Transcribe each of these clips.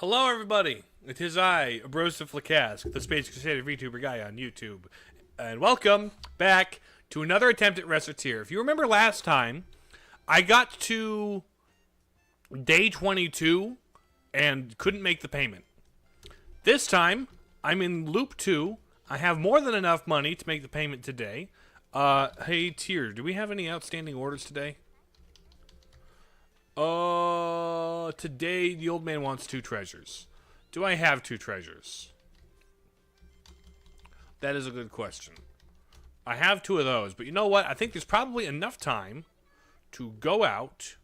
Hello, everybody. It is I, Broseph the Space Crusader VTuber guy on YouTube, and welcome back to another attempt at Recettear. If you remember last time, I got to day 22 and couldn't make the payment. This time, I'm in loop 2. I have more than enough money to make the payment today. Hey, Tier, do we have any outstanding orders today? Today the old man wants 2 treasures. Do I have 2 treasures? That is a good question. I have 2 of those, but you know what? I think there's probably enough time to go out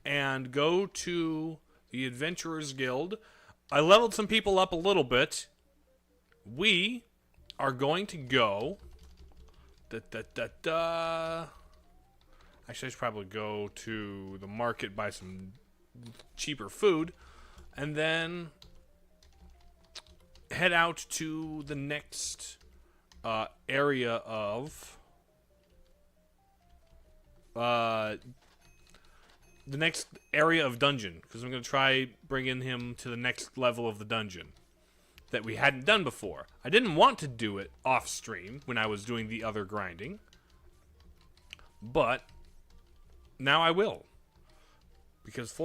and go to the Adventurers Guild. I leveled some people up a little bit. We are going to go... Actually, I should probably go to the market, buy some cheaper food, and then head out to the next area of dungeon, because I'm going to try bringing him to the next level of the dungeon that we hadn't done before. I didn't want to do it off stream when I was doing the other grinding, but now I will, because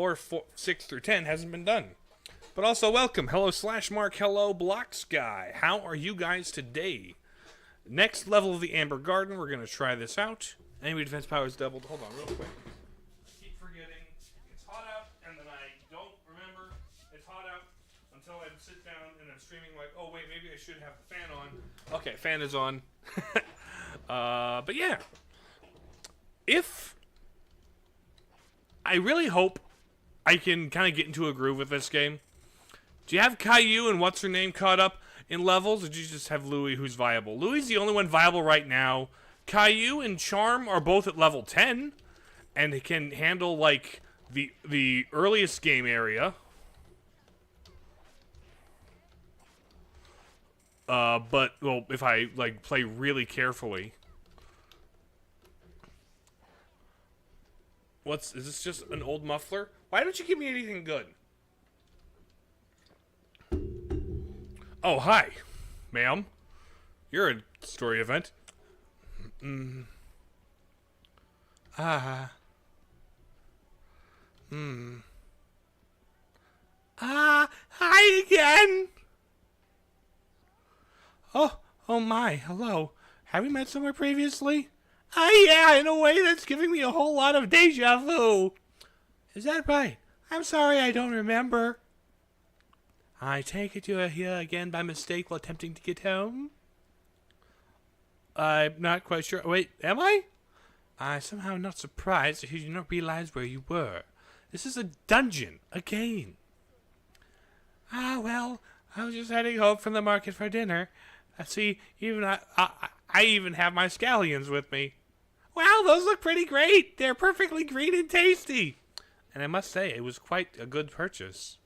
6 through 10 hasn't been done. But also welcome, hello Slashmark, hello Blocksky. How are you guys today? Next level of the Amber Garden, we're gonna try this out. Enemy defense power is doubled. Hold on, real quick. I keep forgetting it's hot out, and then I don't remember it's hot out until I sit down and I'm streaming like, oh wait, maybe I should have the fan on. Okay, fan is on. But yeah, I really hope I can kind of get into a groove with this game. Do you have Caillou and what's her name caught up in levels, or do you just have Louis who's viable? Louis the only one viable right now. Caillou and Charm are both at level 10 and can handle like the earliest game area. But well, if I like play really carefully. Is this just an old muffler? Why don't you give me anything good? Oh, hi, ma'am. You're a story event. Hi again. Oh my, hello. Have we met somewhere previously? Yeah, in a way that's giving me a whole lot of deja vu. Is that right? I'm sorry, I don't remember. I take it you are here again by mistake while attempting to get home? I'm not quite sure. Wait, am I? I'm somehow not surprised that you did not realize where you were. This is a dungeon, again. Well, I was just heading home from the market for dinner. See, even I even have my scallions with me. Wow, those look pretty great. They're perfectly green and tasty. And I must say, it was quite a good purchase.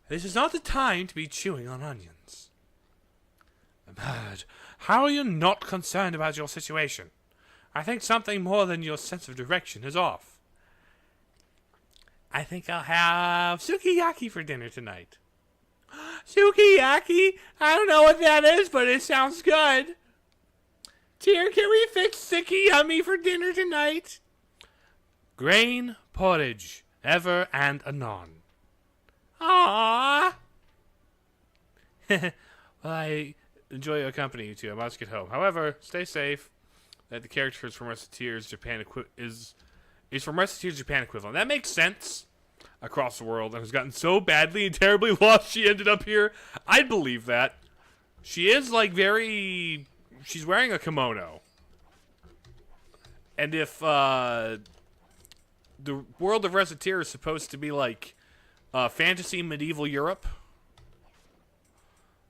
This is not the time to be chewing on onions. But how are you not concerned about your situation? I think something more than your sense of direction is off. I think I'll have sukiyaki for dinner tonight. Sukiyaki? I don't know what that is, but it sounds good. Tier, can we fix Sicky Yummy for dinner tonight? Grain porridge, ever and anon. Aww. Well, I enjoy your company, you two. I must get home. However, stay safe. That the character is from Recettear's Japan is from Recettear's Japan equivalent. That makes sense. Across the world and has gotten so badly and terribly lost she ended up here. I'd believe that. She is like she's wearing a kimono. And if the world of Recettear is supposed to be like fantasy medieval Europe,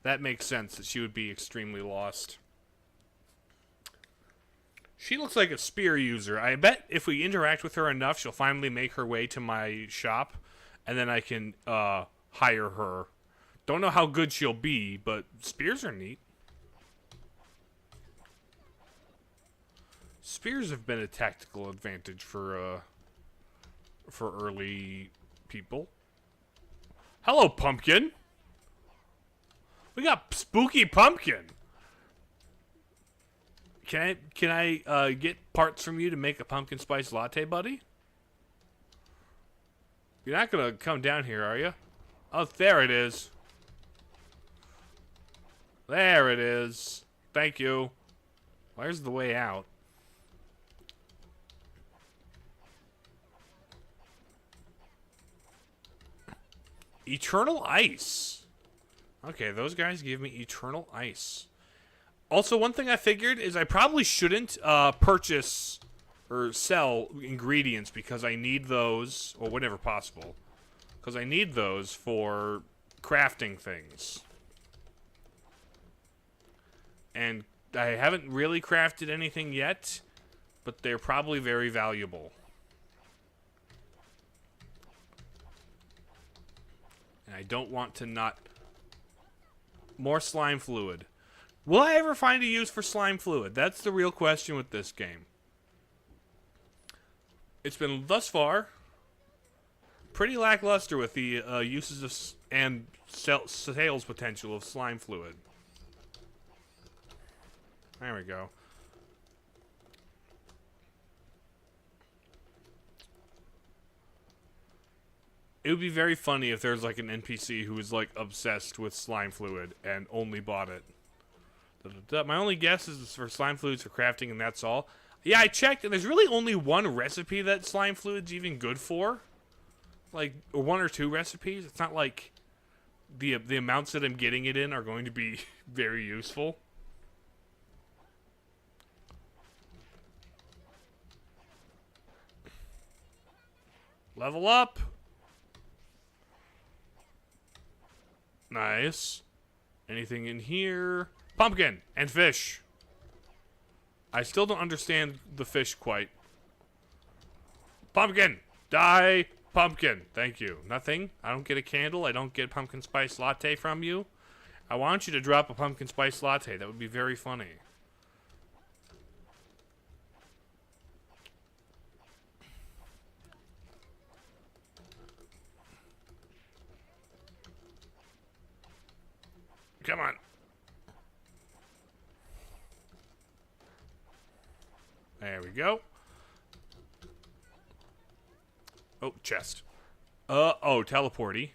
that makes sense that she would be extremely lost. She looks like a spear user. I bet if we interact with her enough, she'll finally make her way to my shop, and then I can hire her. Don't know how good she'll be, but spears are neat. Spears have been a tactical advantage for early people. Hello, pumpkin. We got spooky pumpkin. Can I get parts from you to make a pumpkin spice latte, buddy? You're not gonna come down here, are you? Oh, there it is. There it is. Thank you. Where's the way out? Eternal ice. Okay, those guys give me eternal ice. Also, one thing I figured is I probably shouldn't purchase or sell ingredients because I need those, or whenever possible, because I need those for crafting things. And I haven't really crafted anything yet, but they're probably very valuable. And I don't want to not... More slime fluid. Will I ever find a use for slime fluid? That's the real question with this game. It's been, thus far, pretty lackluster with the uses of and sales potential of slime fluid. There we go. It would be very funny if there's like an NPC who is like obsessed with slime fluid and only bought it. My only guess is for slime fluids for crafting, and that's all. Yeah, I checked, and there's really only one recipe that slime fluid's even good for. Like, or one or two recipes. It's not like the amounts that I'm getting it in are going to be very useful. Level up. Nice. Anything in here? Pumpkin and fish. I still don't understand the fish quite. Pumpkin! Die! Pumpkin! Thank you. Nothing? I don't get a candle? I don't get pumpkin spice latte from you? I want you to drop a pumpkin spice latte. That would be very funny. Come on. There we go. Oh, chest. Oh, teleporty.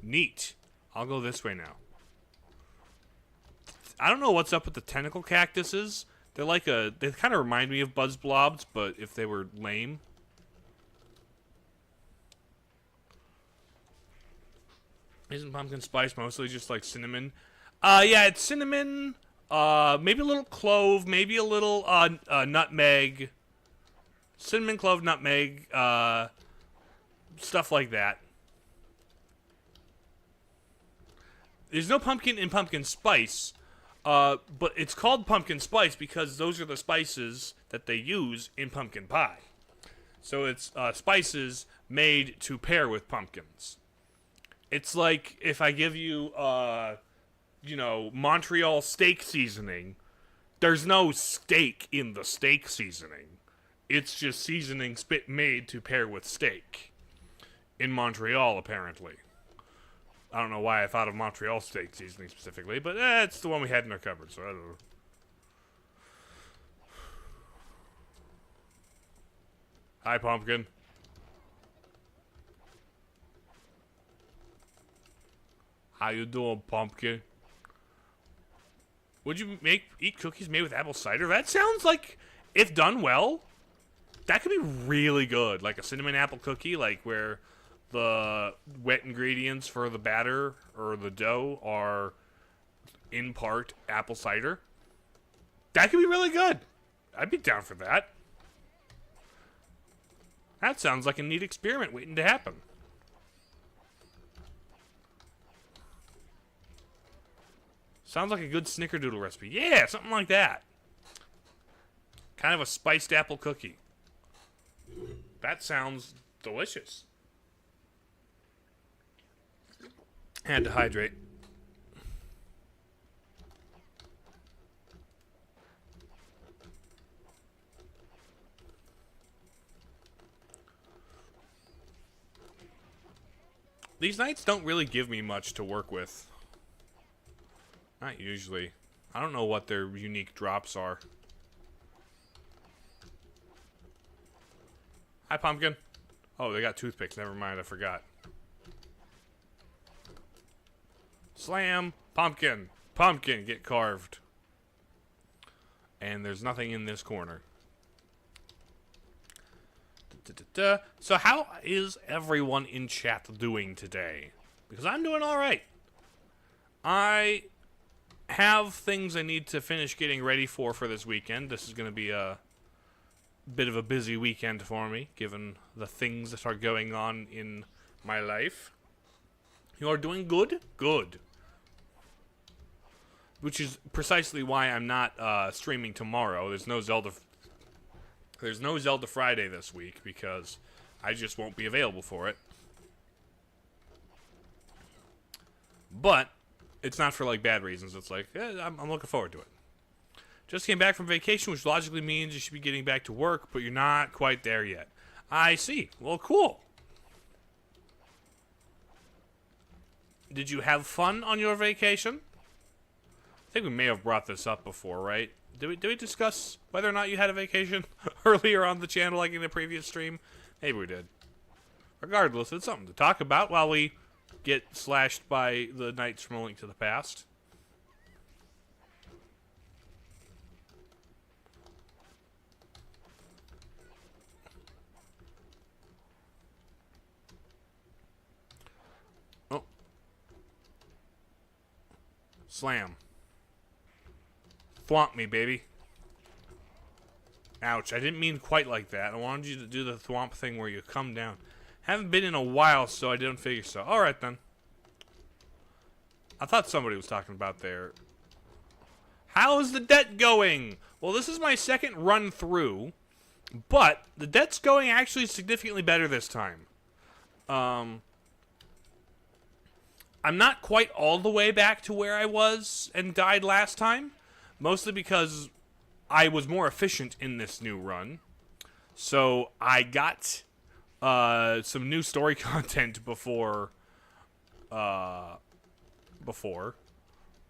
Neat. I'll go this way now. I don't know what's up with the tentacle cactuses. They're like they kind of remind me of buzz blobs, but if they were lame. Isn't pumpkin spice mostly just like cinnamon? Yeah, it's cinnamon, maybe a little clove, maybe a little, nutmeg. Cinnamon, clove, nutmeg, stuff like that. There's no pumpkin in pumpkin spice, but it's called pumpkin spice because those are the spices that they use in pumpkin pie. So it's, spices made to pair with pumpkins. It's like if I give you, you know, Montreal steak seasoning, there's no steak in the steak seasoning. It's just seasoning made to pair with steak. In Montreal, apparently. I don't know why I thought of Montreal steak seasoning specifically, but it's the one we had in our cupboard, so I don't know. Hi, pumpkin. How you doing, pumpkin? Would you eat cookies made with apple cider? That sounds like, if done well, that could be really good. Like a cinnamon apple cookie, like where the wet ingredients for the batter or the dough are in part apple cider. That could be really good. I'd be down for that. That sounds like a neat experiment waiting to happen. Sounds like a good snickerdoodle recipe. Yeah, something like that. Kind of a spiced apple cookie. That sounds delicious. Had to hydrate. These nights don't really give me much to work with. Not usually. I don't know what their unique drops are. Hi, Pumpkin. Oh, they got toothpicks. Never mind, I forgot. Slam! Pumpkin! Pumpkin, get carved. And there's nothing in this corner. So how is everyone in chat doing today? Because I'm doing alright. I have things I need to finish getting ready for this weekend. This is going to be a bit of a busy weekend for me, given the things that are going on in my life. You are doing good? Good. Which is precisely why I'm not streaming tomorrow. There's no Zelda Friday this week, because I just won't be available for it. But it's not for, like, bad reasons. It's like, I'm looking forward to it. Just came back from vacation, which logically means you should be getting back to work, but you're not quite there yet. I see. Well, cool. Did you have fun on your vacation? I think we may have brought this up before, right? Did we discuss whether or not you had a vacation earlier on the channel, like in the previous stream? Maybe we did. Regardless, it's something to talk about while we get slashed by the Knights from A Link to the Past. Oh. Slam. Thwomp me, baby. Ouch, I didn't mean quite like that. I wanted you to do the thwomp thing where you come down. Haven't been in a while, so I didn't figure so. Alright, then. I thought somebody was talking about there. How is the debt going? Well, this is my second run through, but the debt's going actually significantly better this time. I'm not quite all the way back to where I was and died last time. Mostly because I was more efficient in this new run. So I got some new story content before. And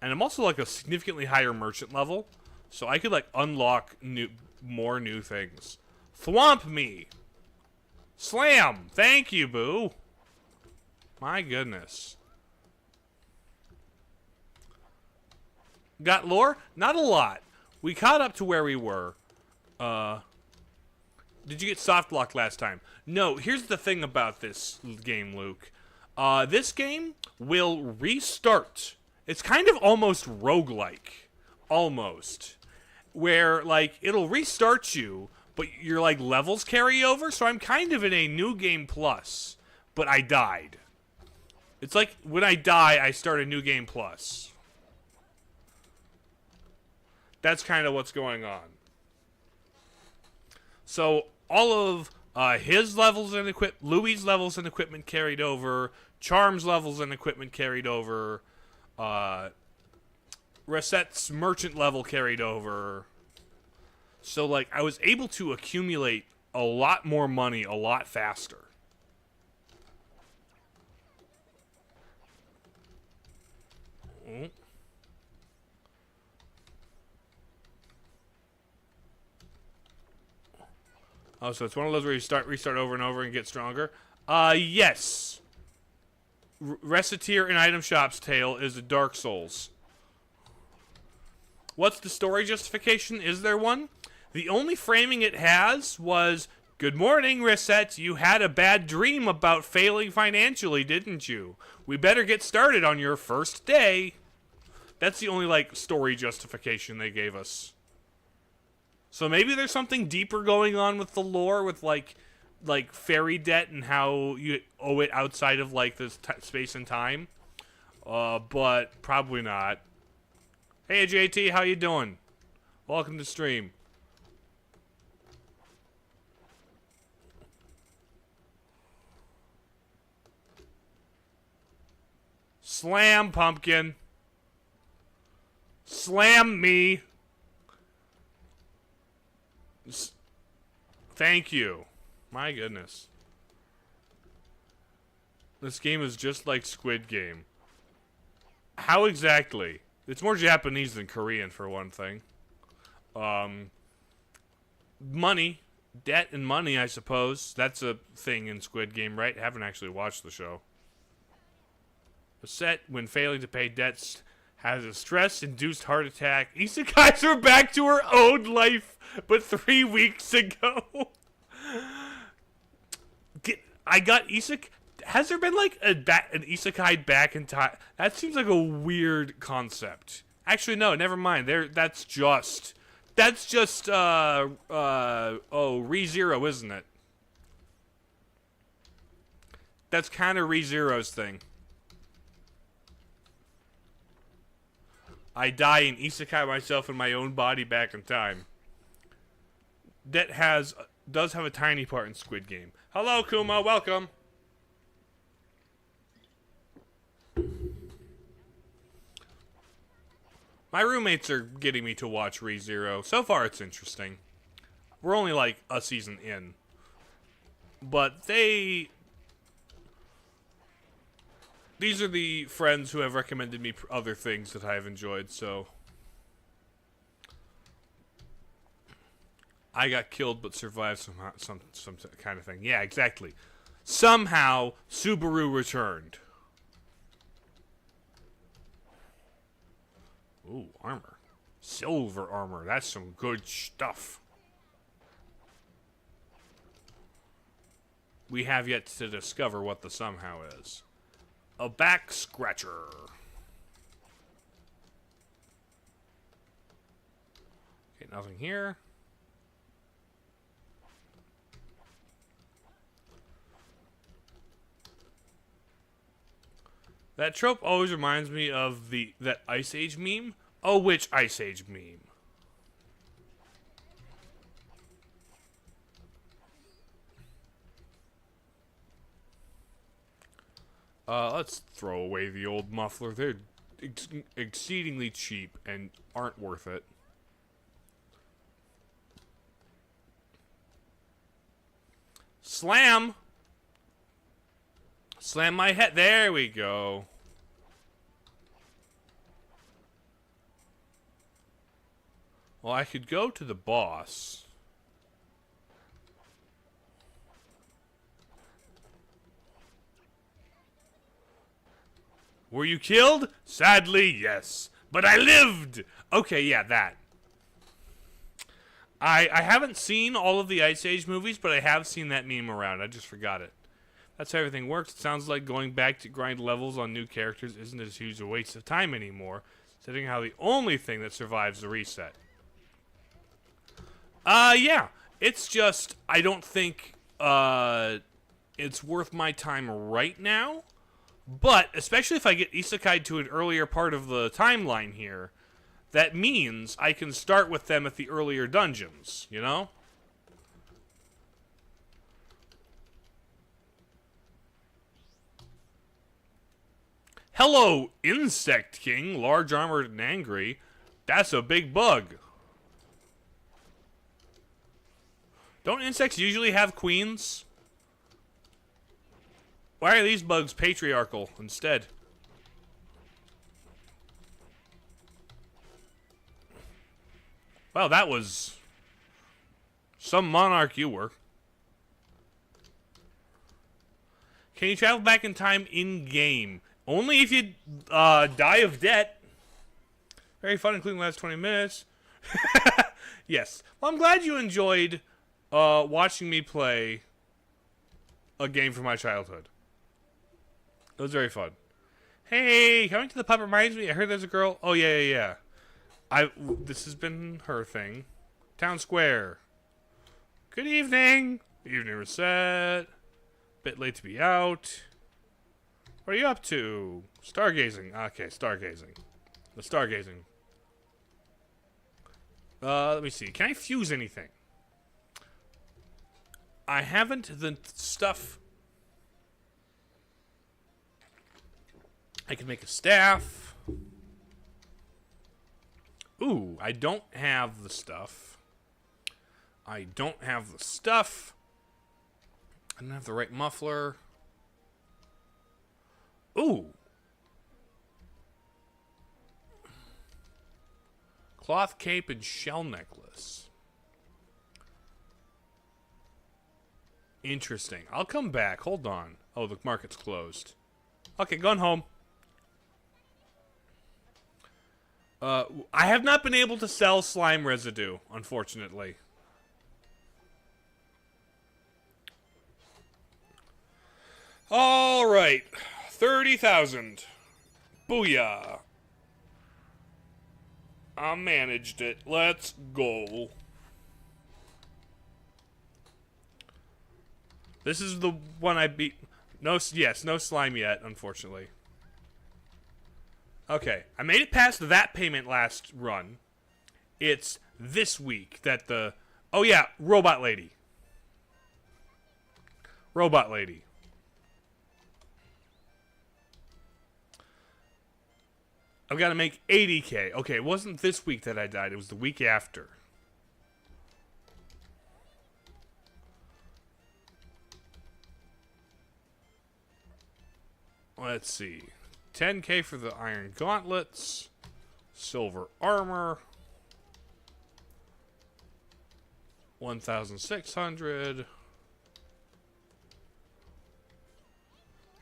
I'm also like a significantly higher merchant level. So I could like unlock more new things. Thwomp me! Slam! Thank you, boo! My goodness. Got lore? Not a lot. We caught up to where we were. Did you get soft locked last time? No, here's the thing about this game, Luke. This game will restart. It's kind of almost roguelike. Almost. Where, like, it'll restart you, but your, like, levels carry over, so I'm kind of in a new game plus. But I died. It's like, when I die, I start a new game plus. That's kind of what's going on. So, all of his levels and Louis' levels and equipment carried over, Charm's levels and equipment carried over, Recette's merchant level carried over. So, like, I was able to accumulate a lot more money a lot faster. Oh. Oh, so it's one of those where you restart over and over and get stronger? Yes. Recettear in Item Shop's tale is a Dark Souls. What's the story justification? Is there one? The only framing it has was, "Good morning, Recette. You had a bad dream about failing financially, didn't you? We better get started on your first day." That's the only, like, story justification they gave us. So maybe there's something deeper going on with the lore, with, like fairy debt and how you owe it outside of, like, this space and time. But probably not. Hey, JT, how you doing? Welcome to stream. Slam, pumpkin. Slam me. Thank you. My goodness. This game is just like Squid Game. How exactly? It's more Japanese than Korean, for one thing. Money. Debt and money, I suppose. That's a thing in Squid Game, right? I haven't actually watched the show. Recette, when failing to pay debts, has a stress-induced heart attack. Isekais are back to her own life, but 3 weeks ago. I got Isekais. Has there been like an isekai back in time? That seems like a weird concept. Actually, no, never mind. That's just ReZero, isn't it? That's kind of ReZero's thing. I die and isekai myself in my own body back in time. That does have a tiny part in Squid Game. Hello, Kuma. Welcome. My roommates are getting me to watch ReZero. So far, it's interesting. We're only like a season in. But these are the friends who have recommended me other things that I have enjoyed, so. I got killed but survived somehow, some kind of thing. Yeah, exactly. Somehow, Subaru returned. Ooh, armor. Silver armor. That's some good stuff. We have yet to discover what the somehow is. A back scratcher. Okay, nothing here. That trope always reminds me of that Ice Age meme. Oh, which Ice Age meme? Let's throw away the old muffler. They're exceedingly cheap and aren't worth it. Slam! Slam my head. There we go. Well, I could go to the boss. Were you killed? Sadly, yes. But I lived! Okay, yeah, that. I haven't seen all of the Ice Age movies, but I have seen that meme around. I just forgot it. That's how everything works. It sounds like going back to grind levels on new characters isn't as huge a waste of time anymore, setting how the only thing that survives the reset. Yeah. It's just, I don't think, it's worth my time right now. But, especially if I get isekai'd to an earlier part of the timeline here, that means I can start with them at the earlier dungeons, you know? Hello, Insect King, large armored and angry. That's a big bug. Don't insects usually have queens? Why are these bugs patriarchal instead? Well, that was some monarch you were. Can you travel back in time in-game? Only if you die of debt. Very fun, including the last 20 minutes. Yes. Well, I'm glad you enjoyed watching me play a game from my childhood. It was very fun. Hey, coming to the pub reminds me. I heard there's a girl. Oh, yeah. This has been her thing. Town Square. Good evening. Evening, Recette. Bit late to be out. What are you up to? Stargazing. Okay, stargazing. The stargazing. Let me see. Can I fuse anything? I haven't the stuff. I can make a staff. Ooh, I don't have the stuff. I don't have the stuff. I don't have the muffler. Ooh. Cloth cape and shell necklace. Interesting. I'll come back. Hold on. Oh, the market's closed. Okay, going home. I have not been able to sell slime residue, unfortunately. All right. 30,000. Booyah. I managed it. Let's go. This is the one I beat. No, yes, no slime yet, unfortunately. Okay, I made it past that payment last run. It's this week that the... Oh yeah, Robot Lady. Robot Lady. I've got to make 80k. Okay, it wasn't this week that I died. It was the week after. Let's see. 10k for the iron gauntlets. Silver armor. 1,600.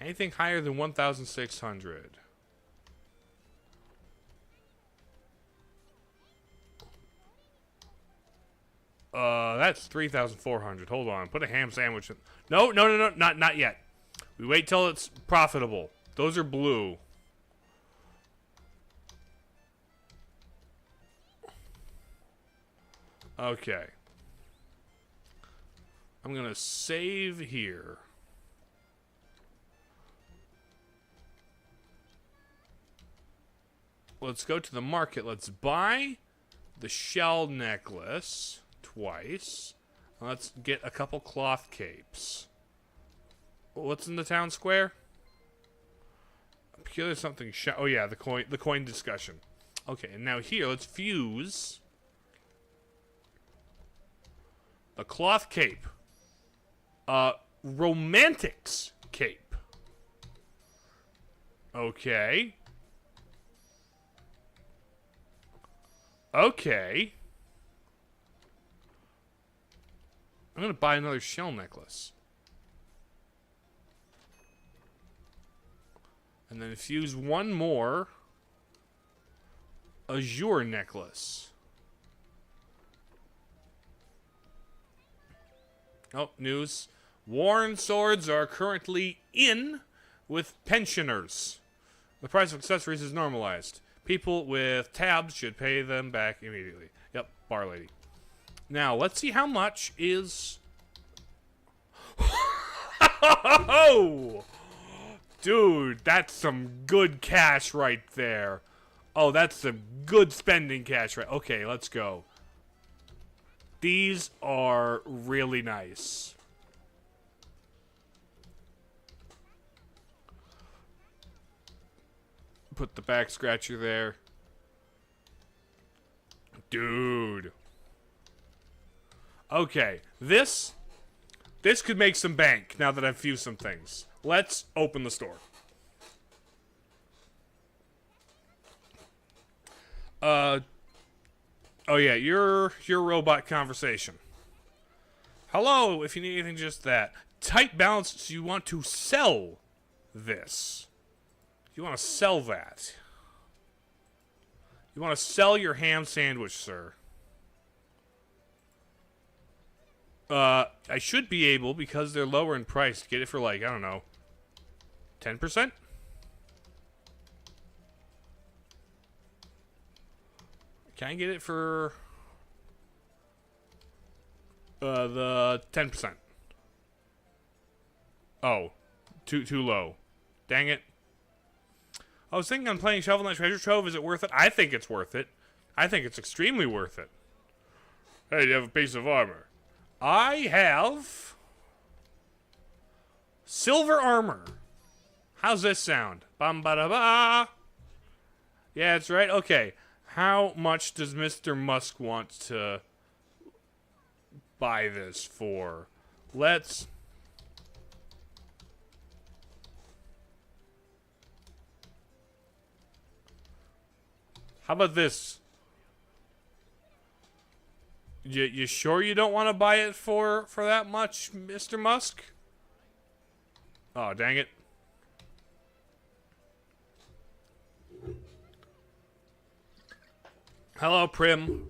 Anything higher than 1,600? That's 3,400. Hold on. Put a ham sandwich in. No, not yet. We wait till it's profitable. Those are blue. Okay. I'm gonna save here. Let's go to the market. Let's buy the shell necklace twice. Let's get a couple cloth capes. What's in the town square? Peculiar something. Oh yeah, the coin discussion. Okay, and now here, let's fuse the cloth cape. Romantics cape. Okay. Okay. I'm gonna buy another shell necklace. And then fuse one more azure necklace. Oh, news. Worn swords are currently in with pensioners. The price of accessories is normalized. People with tabs should pay them back immediately. Yep, bar lady. Now, let's see how much is... Oh! Dude, that's some good cash right there. Oh, that's some good spending cash right... Okay, let's go. These are really nice. Put the back scratcher there. Dude. Okay, this could make some bank now that I've fused some things. Let's open the store. Oh yeah, your robot conversation. Hello, if you need anything just that. Tight balance, so you want to sell this. You want to sell that. You want to sell your ham sandwich, sir. I should be able, because they're lower in price, to get it for like, I don't know, 10%? Can I get it for the 10%? Oh, too low. Dang it. I was thinking on playing Shovel Knight Treasure Trove. Is it worth it? I think it's worth it. I think it's extremely worth it. Hey, you have a piece of armor. I have silver armor. How's this sound? Bam ba da ba. Yeah, that's right. Okay. How much does Mr. Musk want to buy this for? Let's... How about this? You sure you don't want to buy it for that much, Mr. Musk? Oh, dang it. Hello, Prim.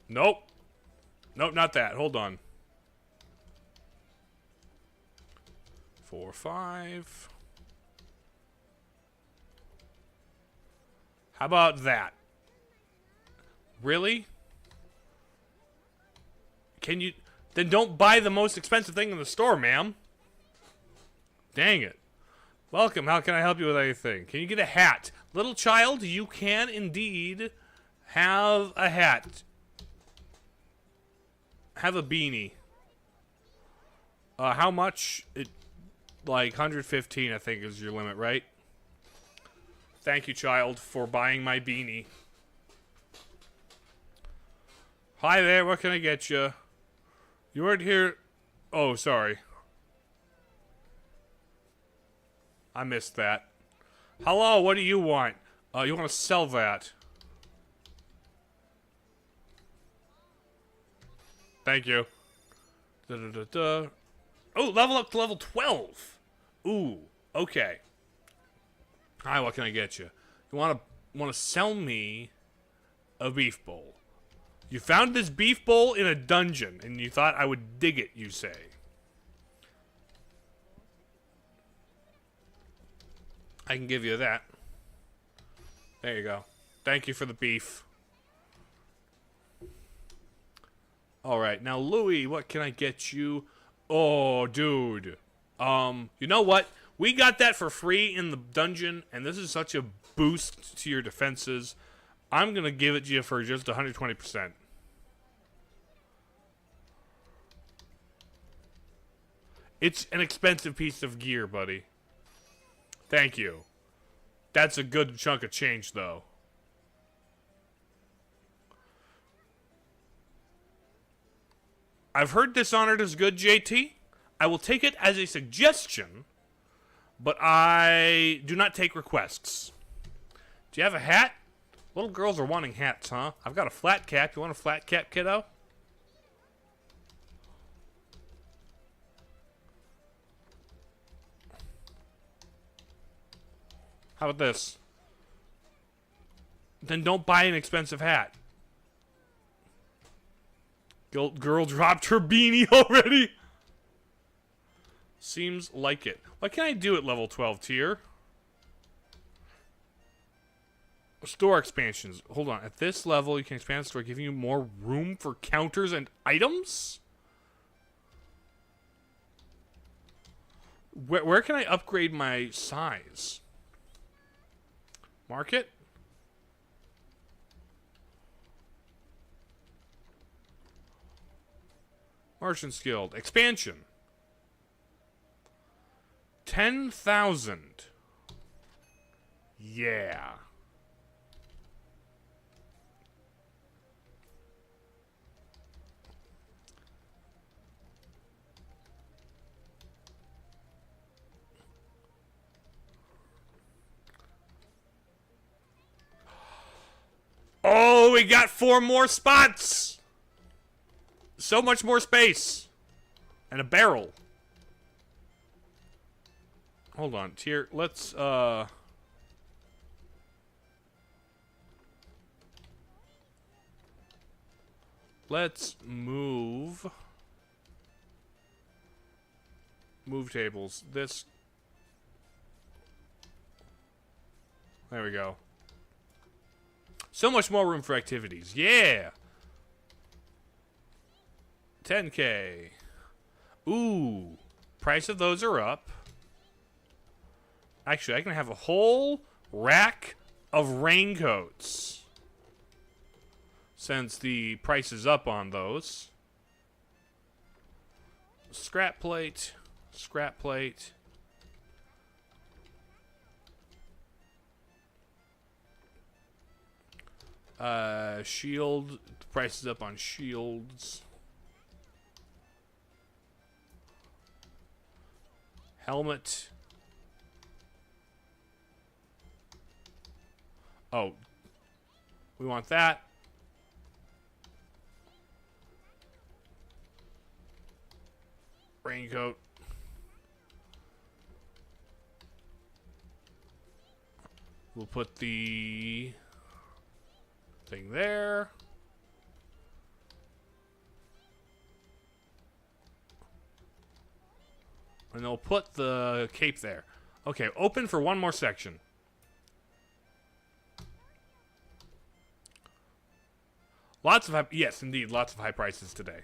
Nope. Nope, not that. Hold on. 4, 5. How about that? Really? Can you... Then don't buy the most expensive thing in the store, ma'am. Dang it. Welcome. How can I help you with anything? Can you get a hat? Little child, you can indeed have a hat. Have a beanie. How much? Like 115, I think, is your limit, right? Thank you, child, for buying my beanie. Hi there, what can I get you? You weren't here... Oh, sorry. I missed that. Hello, what do you want? You want to sell that. Thank you. Oh, level up to level 12. Ooh, okay. Hi, what can I get you? You want to sell me a beef bowl. You found this beef bowl in a dungeon, and you thought I would dig it, you say. I can give you that. There you go. Thank you for the beef. Alright, now Louie, what can I get you? Oh, dude. You know what? We got that for free in the dungeon, and this is such a boost to your defenses. I'm gonna give it to you for just 120%. It's an expensive piece of gear, buddy. Thank you. That's a good chunk of change, though. I've heard Dishonored is good, JT. I will take it as a suggestion, but I do not take requests. Do you have a hat? Little girls are wanting hats, huh? I've got a flat cap. You want a flat cap, kiddo? How about this? Then don't buy an expensive hat. Girl dropped her beanie already. Seems like it. What can I do at level 12 tier? Store expansions. Hold on. At this level, you can expand the store, giving you more room for counters and items? Where can I upgrade my size? Market? Merchant's Guild. Expansion. 10,000. Yeah. Oh, we got 4 more spots! So much more space. And a barrel. Hold on, tier. Let's move tables. This. There we go. So much more room for activities. Yeah. 10K. Ooh. Price of those are up. Actually, I can have a whole rack of raincoats. Since the price is up on those. Scrap plate. Scrap plate. Shield. The price is up on shields. Helmet. Oh, we want that. Raincoat. We'll put the thing there. And they'll put the cape there. Okay, open for one more section. Lots of high, yes, indeed, lots of high prices today.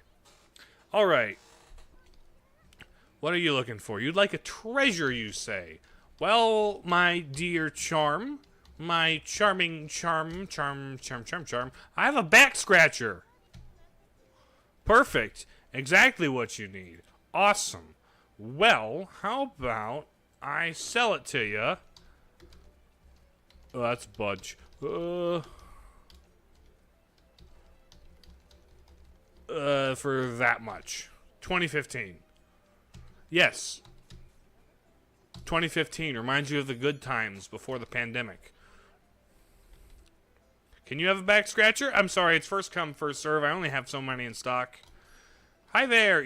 All right. What are you looking for? You'd like a treasure, you say. Well, my dear charm, my charming charm, I have a back scratcher. Perfect. Exactly what you need. Awesome. Well, how about I sell it to you? Oh, that's budge. For that much. 2015. Yes. 2015 reminds you of the good times before the pandemic. Can you have a back scratcher? I'm sorry, it's first come, first serve. I only have so many in stock. Hi there,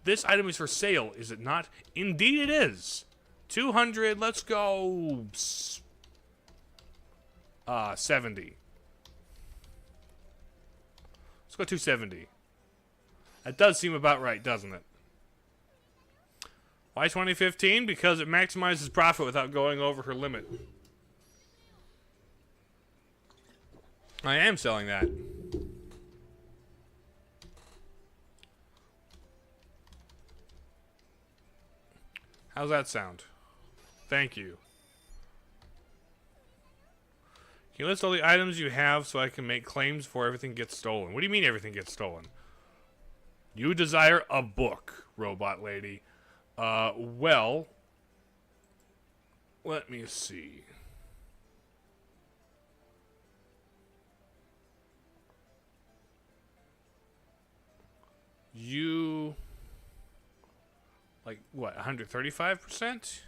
this item is for sale, is it not? Indeed it is. 200, let's go 70. Let's go 270. That does seem about right, doesn't it? Why 2015? Because it maximizes profit without going over her limit. I am selling that. How's that sound? Thank you. Can you list all the items you have so I can make claims before everything gets stolen? What do you mean everything gets stolen? You desire a book, robot lady. Well, let me see. You, like, what, 135%?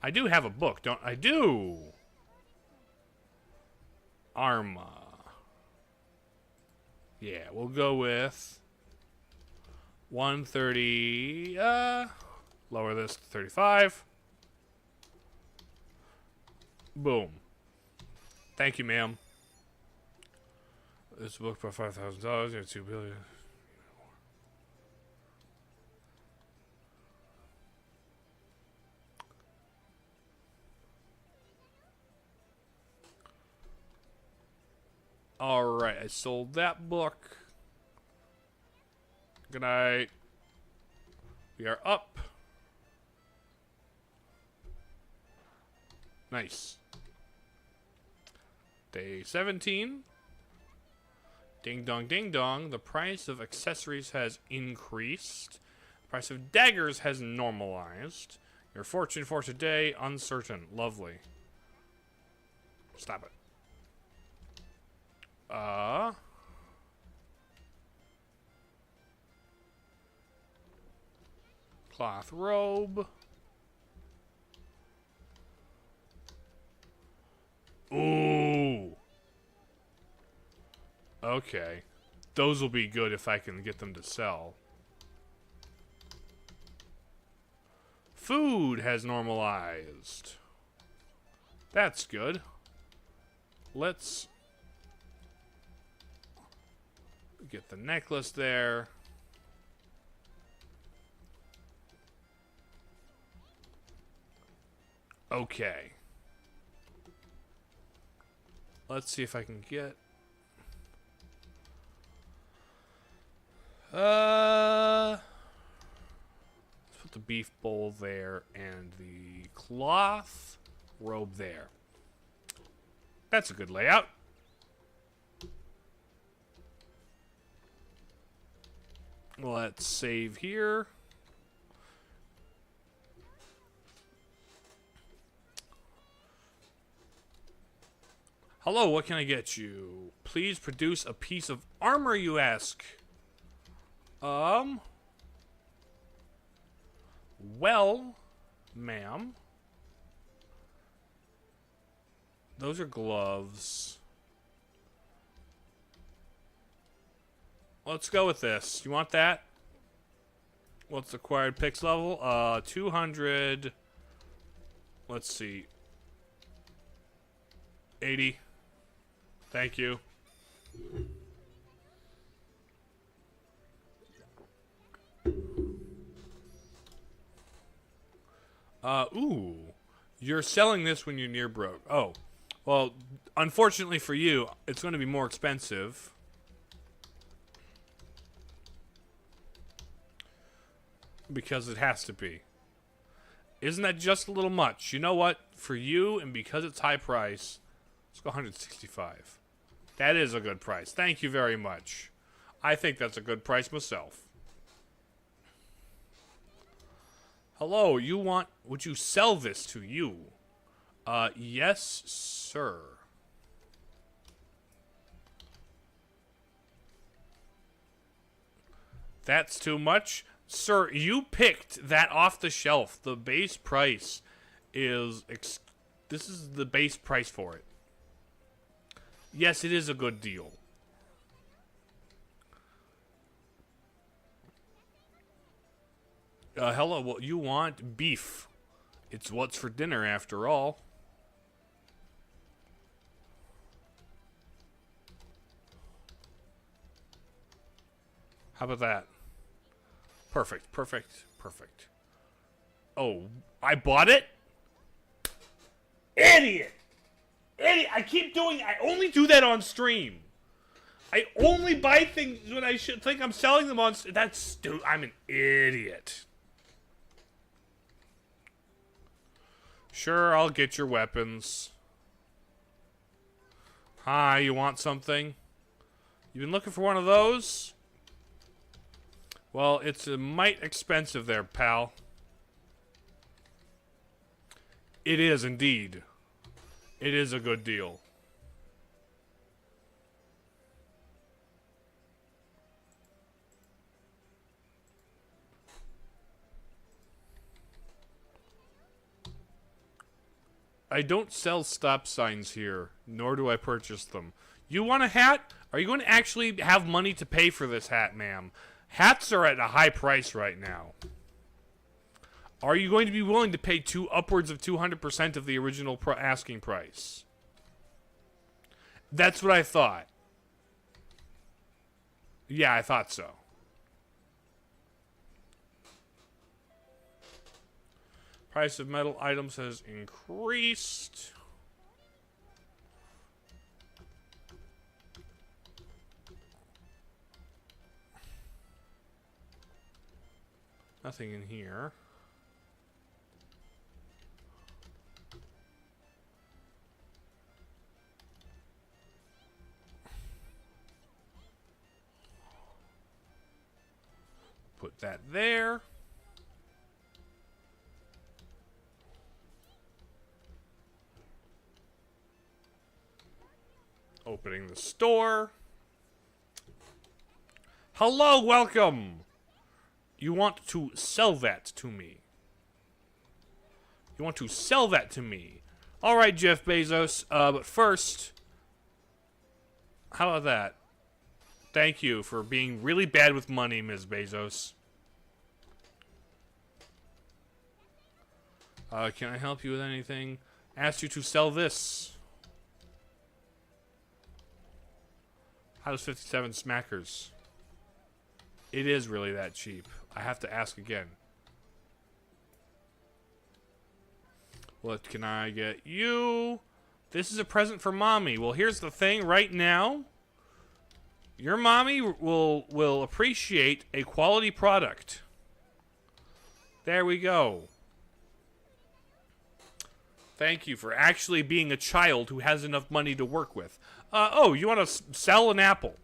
I do have a book, don't I? Do. Arma. Yeah, we'll go with 130, lower this to 35. Boom. Thank you, ma'am. This book for $5,000, you're $2 billion. Alright, I sold that book. Good night. We are up. Nice. Day 17. Ding dong, ding dong. The price of accessories has increased. The price of daggers has normalized. Your fortune for today, uncertain. Lovely. Stop it. Cloth robe. Ooh. Okay. Those will be good if I can get them to sell. Food has normalized. That's good. Let's get the necklace there. Okay. Let's see if I can get... let's put the beef bowl there and the cloth robe there. That's a good layout. Let's save here. Hello, what can I get you? Please produce a piece of armor, you ask. Well, ma'am. Those are gloves. Let's go with this. You want that? What's the acquired pix level? 200. Let's see. 80. Thank you. Ooh. You're selling this when you're near broke. Oh. Well, unfortunately for you, it's going to be more expensive. Because it has to be. Isn't that just a little much? You know what? For you, and because it's high price, let's go 165. That is a good price. Thank you very much. I think that's a good price myself. Hello, would you sell this to you? Yes, sir. That's too much? Sir, you picked that off the shelf. The base price is... this is the base price for it. Yes, it is a good deal. Hello, well, you want beef. It's what's for dinner, after all. How about that? Perfect, perfect, perfect. Oh, I bought it? Idiot! Idiot! I keep doing... I only do that on stream. I only buy things when I should think I'm selling them on... That's stupid. I'm an idiot. Sure, I'll get your weapons. Hi, you want something? You been looking for one of those? Well, it's a mite expensive there, pal. It is indeed. It is a good deal. I don't sell stop signs here, nor do I purchase them. You want a hat? Are you going to actually have money to pay for this hat, ma'am? Hats are at a high price right now. Are you going to be willing to pay upwards of 200% of the original asking price? That's what I thought. Yeah, I thought so. Price of metal items has increased. Nothing in here. Put that there. Opening the store. Hello, welcome. You want to sell that to me? You want to sell that to me? All right, Jeff Bezos. But first, how about that? Thank you for being really bad with money, Ms. Bezos. Can I help you with anything? Asked you to sell this. How does 57 smackers? It is really that cheap. I have to ask again. What can I get you? This is a present for mommy. Well, here's the thing. Right now, your mommy will appreciate a quality product. There we go. Thank you for actually being a child who has enough money to work with. Oh, you want to sell an apple?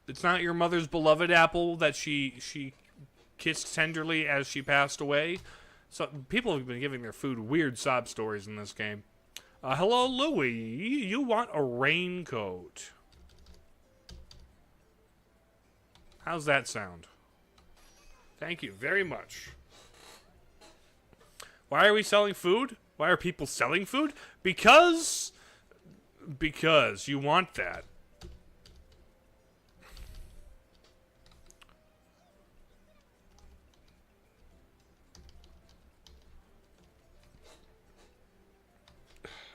It's not your mother's beloved apple that she kissed tenderly as she passed away. So people have been giving their food weird sob stories in this game. Hello, Louie. You want a raincoat? How's that sound? Thank you very much. Why are we selling food? Why are people selling food? Because you want that.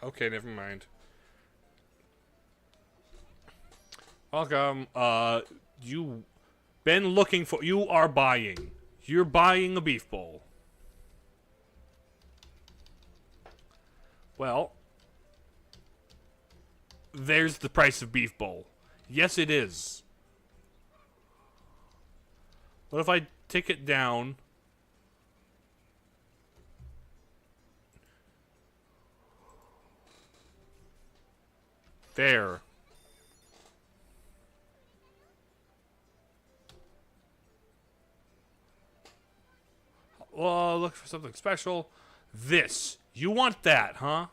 Okay, never mind. Welcome. You been looking for... You are buying. You're buying a beef bowl. Well, there's the price of beef bowl. Yes, it is. What if I take it down? There. Well, look for something special. This. You want that, huh?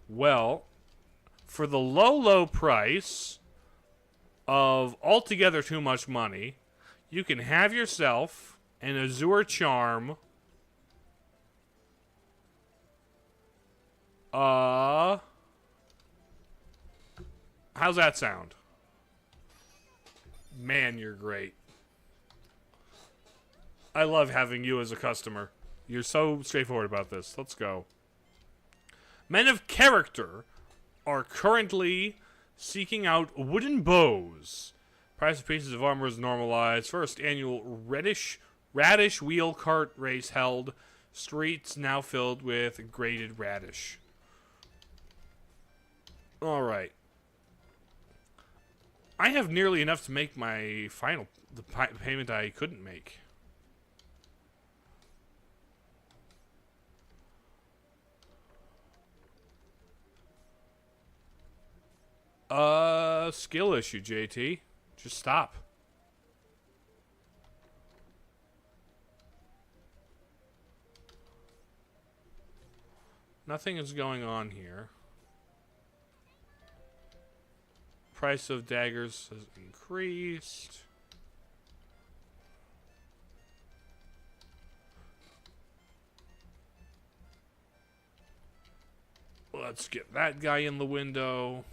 Well, for the low, low price of altogether too much money, you can have yourself an Azure Charm. How's that sound? Man, you're great. I love having you as a customer. You're so straightforward about this. Let's go. Men of character are currently seeking out wooden bows. Price of pieces of armor is normalized. First annual radish wheel cart race held. Streets now filled with grated radish. Alright. I have nearly enough to make my the payment I couldn't make. Skill issue, JT. Just stop. Nothing is going on here. Price of daggers has increased. Let's get that guy in the window.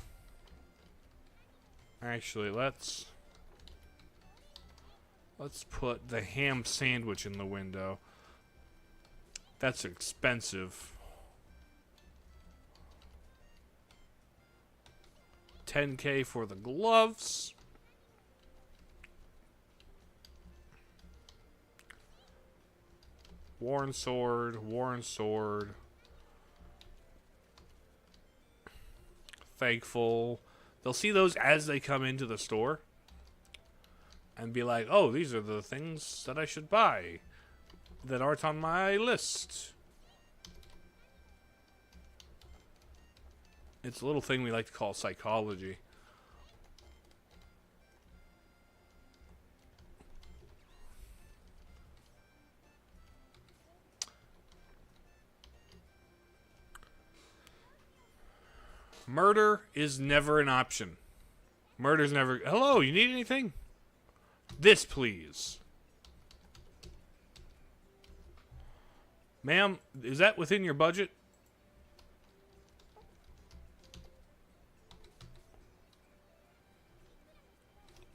Actually, let's put the ham sandwich in the window. That's expensive. 10K for the gloves. Worn sword, worn sword. Thankful. They'll see those as they come into the store and be like, oh, these are the things that I should buy that aren't on my list. It's a little thing we like to call psychology. Murder is never an option. Murder's never... Hello, you need anything? This, please. Ma'am, is that within your budget?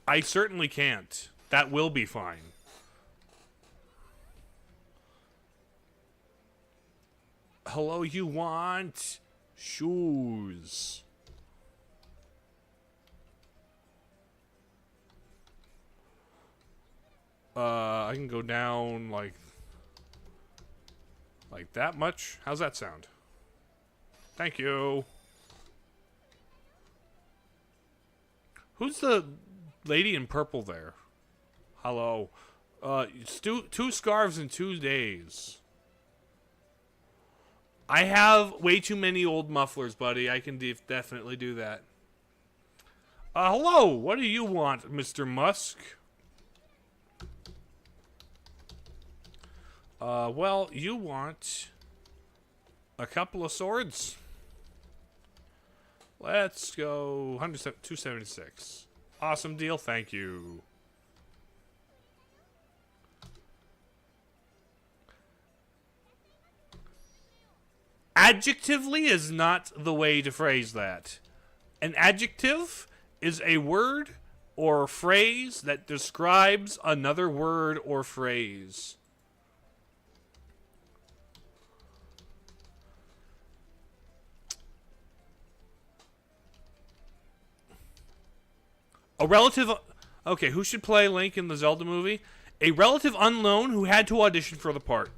I certainly can't. That will be fine. Hello, you want... shoes. I can go down like that much. How's that sound? Thank you. Who's the lady in purple there? Hello. Two scarves in 2 days. I have way too many old mufflers, buddy. I can definitely do that. Hello. What do you want, Mr. Musk? Well, you want a couple of swords? Let's go 276. Awesome deal. Thank you. Adjectively is not the way to phrase that. An adjective is a word or phrase that describes another word or phrase. A relative... Okay, who should play Link in the Zelda movie? A relative unknown who had to audition for the part.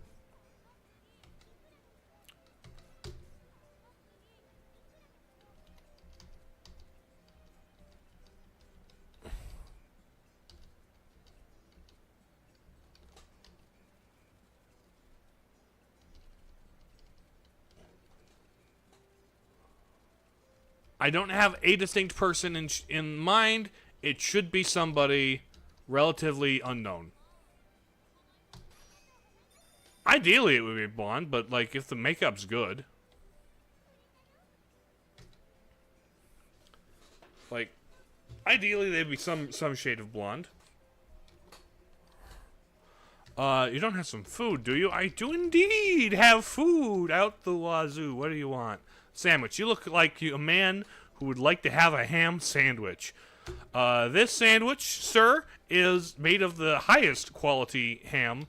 I don't have a distinct person in mind. It should be somebody relatively unknown. Ideally, it would be blonde, but, like, if the makeup's good. Like, ideally, they'd be some shade of blonde. You don't have some food, do you? I do indeed have food out the wazoo. What do you want? Sandwich. You look like a man who would like to have a ham sandwich. This sandwich, sir, is made of the highest quality ham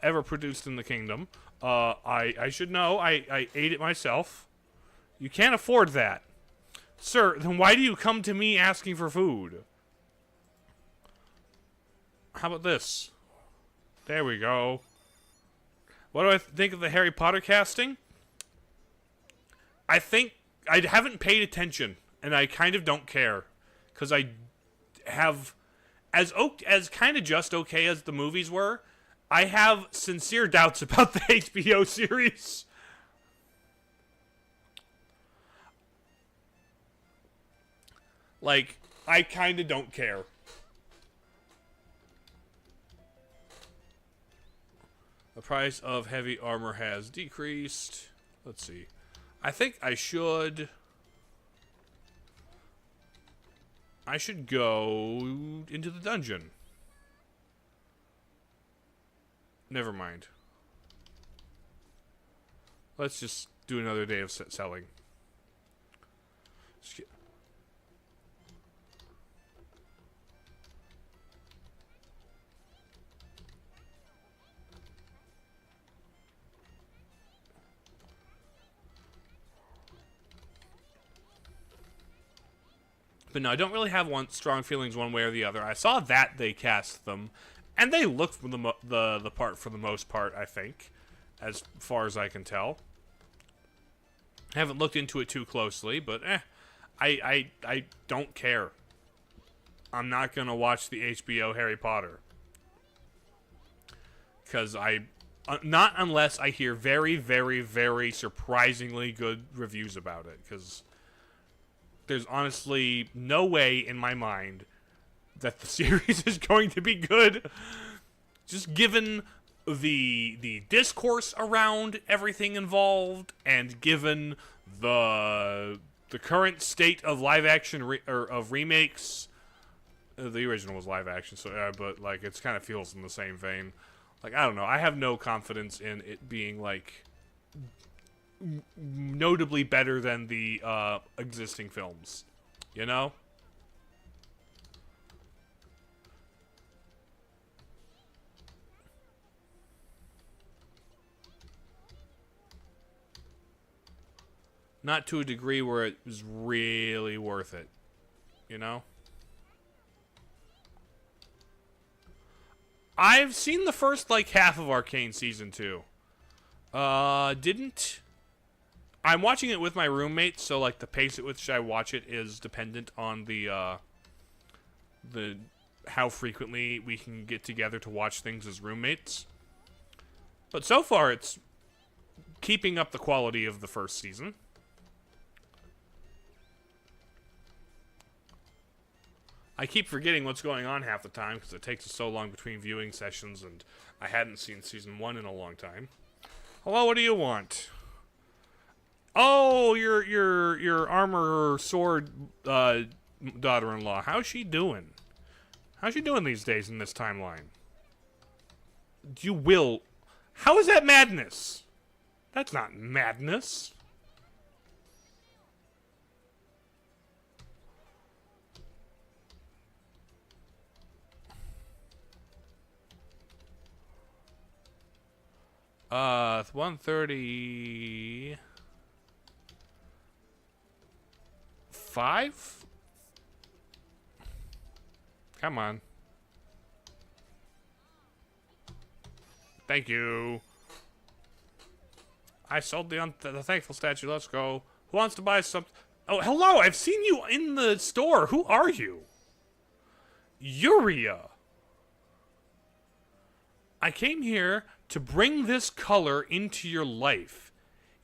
ever produced in the kingdom. I should know. I ate it myself. You can't afford that. Sir, then why do you come to me asking for food? How about this? There we go. What do I think of the Harry Potter casting? I think I haven't paid attention, and I kind of don't care, because I have, as kind of just okay as the movies were, I have sincere doubts about the HBO series. Like, I kind of don't care. The price of heavy armor has decreased. Let's see. I think I should go into the dungeon. Never mind. Let's just do another day of selling. But no, I don't really have strong feelings one way or the other. I saw that they cast them, and they looked for the part for the most part, I think, as far as I can tell. I haven't looked into it too closely, but I don't care. I'm not gonna watch the HBO Harry Potter. Because not unless I hear very, very, very surprisingly good reviews about it, because there's honestly no way in my mind that the series is going to be good. Just given the discourse around everything involved, and given the current state of live action of remakes. The original was live action, so but like it's kind of feels in the same vein. Like, I don't know. I have no confidence in it being like notably better than the existing films, you know? Not to a degree where it was really worth it, you know? I've seen the first, like, half of Arcane Season 2. I'm watching it with my roommate, so like the pace at which I watch it is dependent on the how frequently we can get together to watch things as roommates. But so far, it's keeping up the quality of the first season. I keep forgetting what's going on half the time because it takes us so long between viewing sessions, and I hadn't seen season 1 in a long time. Hello, what do you want? Oh, your armor sword daughter-in-law. How's she doing? How's she doing these days in this timeline? You will. How is that madness? That's not madness. 135? Come on. Thank you. I sold the thankful statue. Let's go. Who wants to buy some? Oh, hello. I've seen you in the store. Who are you? Uria. I came here to bring this color into your life.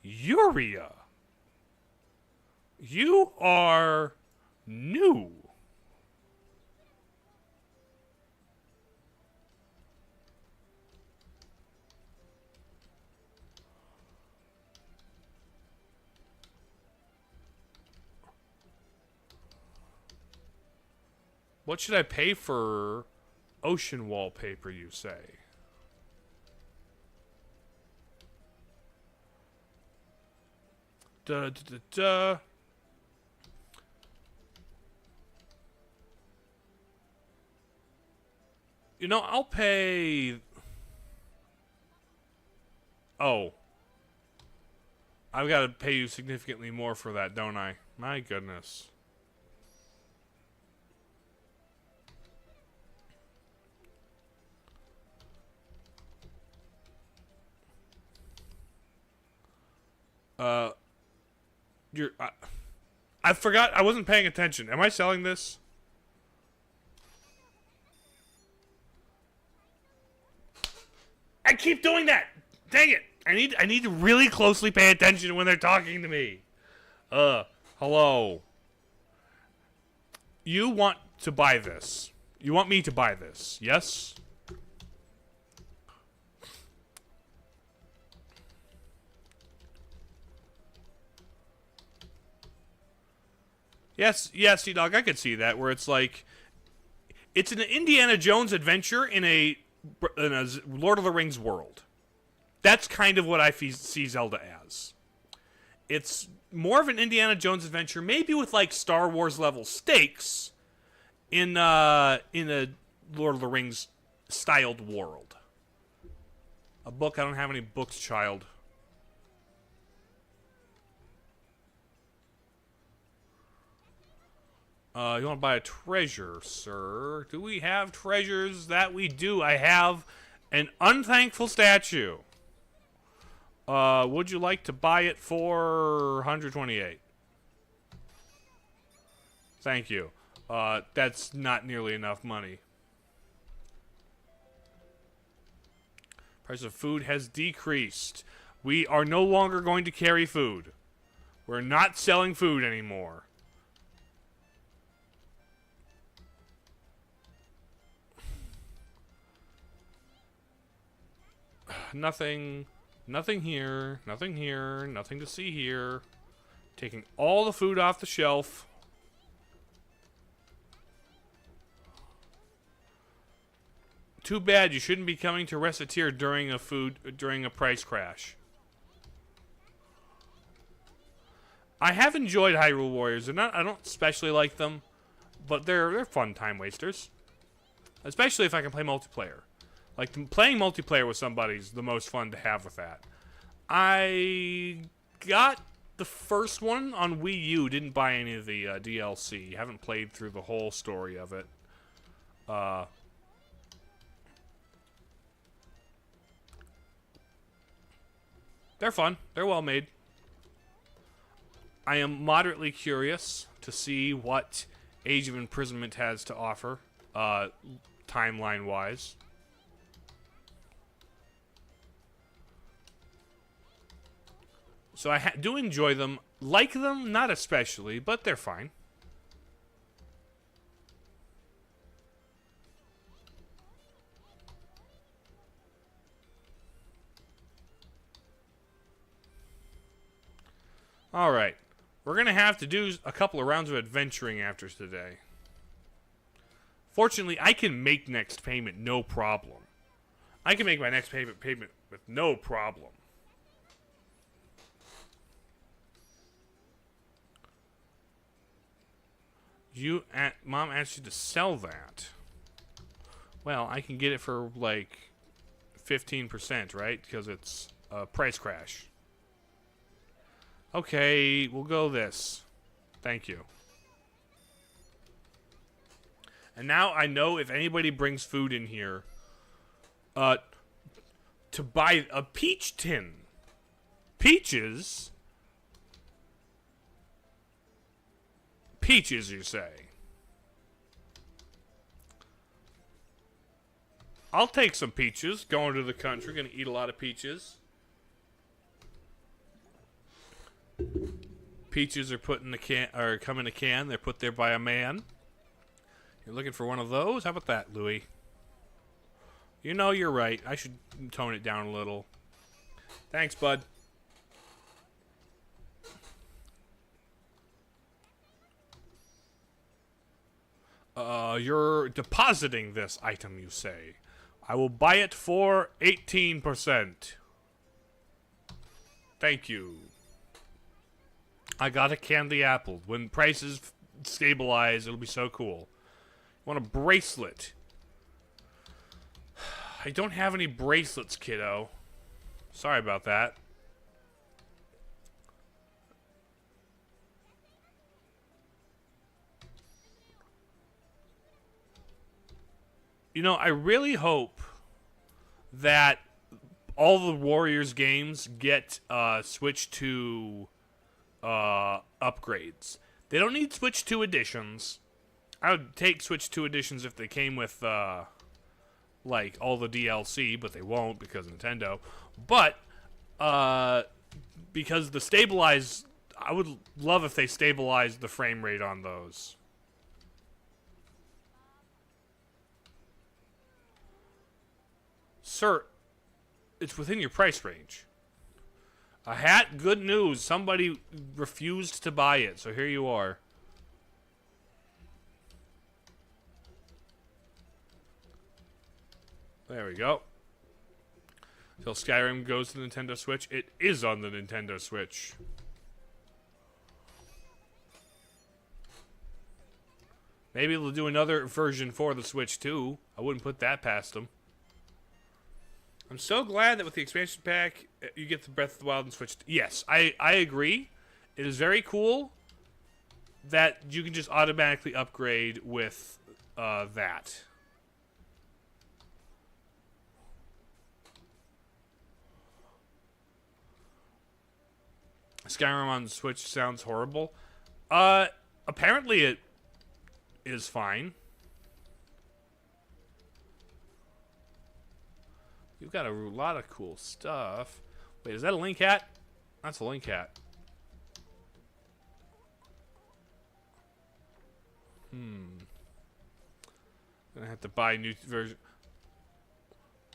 Uria. You are new. What should I pay for ocean wallpaper, you say? Duh, duh, duh, duh. You know, I'll pay... Oh. I've got to pay you significantly more for that, don't I? My goodness. I forgot. I wasn't paying attention. Am I selling this? I keep doing that. Dang it. I need to really closely pay attention when they're talking to me. Hello. You want to buy this. You want me to buy this. Yes? Yes, Sea-Dog, I could see that, where it's like, it's an Indiana Jones adventure in a Lord of the Rings world. That's kind of what I see Zelda as. It's more of an Indiana Jones adventure, maybe with like Star Wars level stakes, in a Lord of the Rings styled world. A book? I don't have any books, child. You want to buy a treasure, sir? Do we have treasures? That we do. I have an unthankful statue. Would you like to buy it for 128? Thank you. That's not nearly enough money. Price of food has decreased. We are no longer going to carry food. We're not selling food anymore. Nothing here, nothing here, nothing to see here. Taking all the food off the shelf. Too bad you shouldn't be coming to Recettear during a price crash. I have enjoyed Hyrule Warriors. I don't especially like them, but they're fun time wasters. Especially if I can play multiplayer. Like, playing multiplayer with somebody is the most fun to have with that. I got the first one on Wii U. Didn't buy any of the DLC. Haven't played through the whole story of it. They're fun. They're well made. I am moderately curious to see what Age of Imprisonment has to offer, timeline-wise. So I do enjoy them. Like them, not especially, but they're fine. Alright. We're going to have to do a couple of rounds of adventuring after today. Fortunately, I can make next payment no problem. I can make my next payment with no problem. Mom asked you to sell that. Well, I can get it for like 15%, right? Because it's price crash. Okay, we'll go this. Thank you. And now I know if anybody brings food in here, to buy a peach tin. Peaches? Peaches, you say? I'll take some peaches. Going to the country, gonna eat a lot of peaches. Peaches are put in a can, or come in a can. They're put there by a man. You're looking for one of those? How about that, Louis? You know you're right. I should tone it down a little. Thanks, bud. You're depositing this item, you say. I will buy it for 18%. Thank you. I got a candy apple. When prices stabilize, it'll be so cool. Want a bracelet? I don't have any bracelets, kiddo. Sorry about that. You know, I really hope that all the Warriors games get switched to upgrades. They don't need Switch 2 editions. I would take Switch 2 editions if they came with like all the DLC, but they won't because Nintendo. But because the stabilize, I would love if they stabilized the frame rate on those. Sir, it's within your price range. A hat, good news. Somebody refused to buy it, so here you are. There we go. Till Skyrim goes to the Nintendo Switch. It is on the Nintendo Switch. Maybe they'll do another version for the Switch too. I wouldn't put that past them. I'm so glad that with the expansion pack, you get the Breath of the Wild and Switch. Yes, I agree. It is very cool that you can just automatically upgrade with that. Skyrim on Switch sounds horrible. Apparently it is fine. You've got a lot of cool stuff. Wait, is that a link hat? That's a link hat. Gonna have to buy a new version.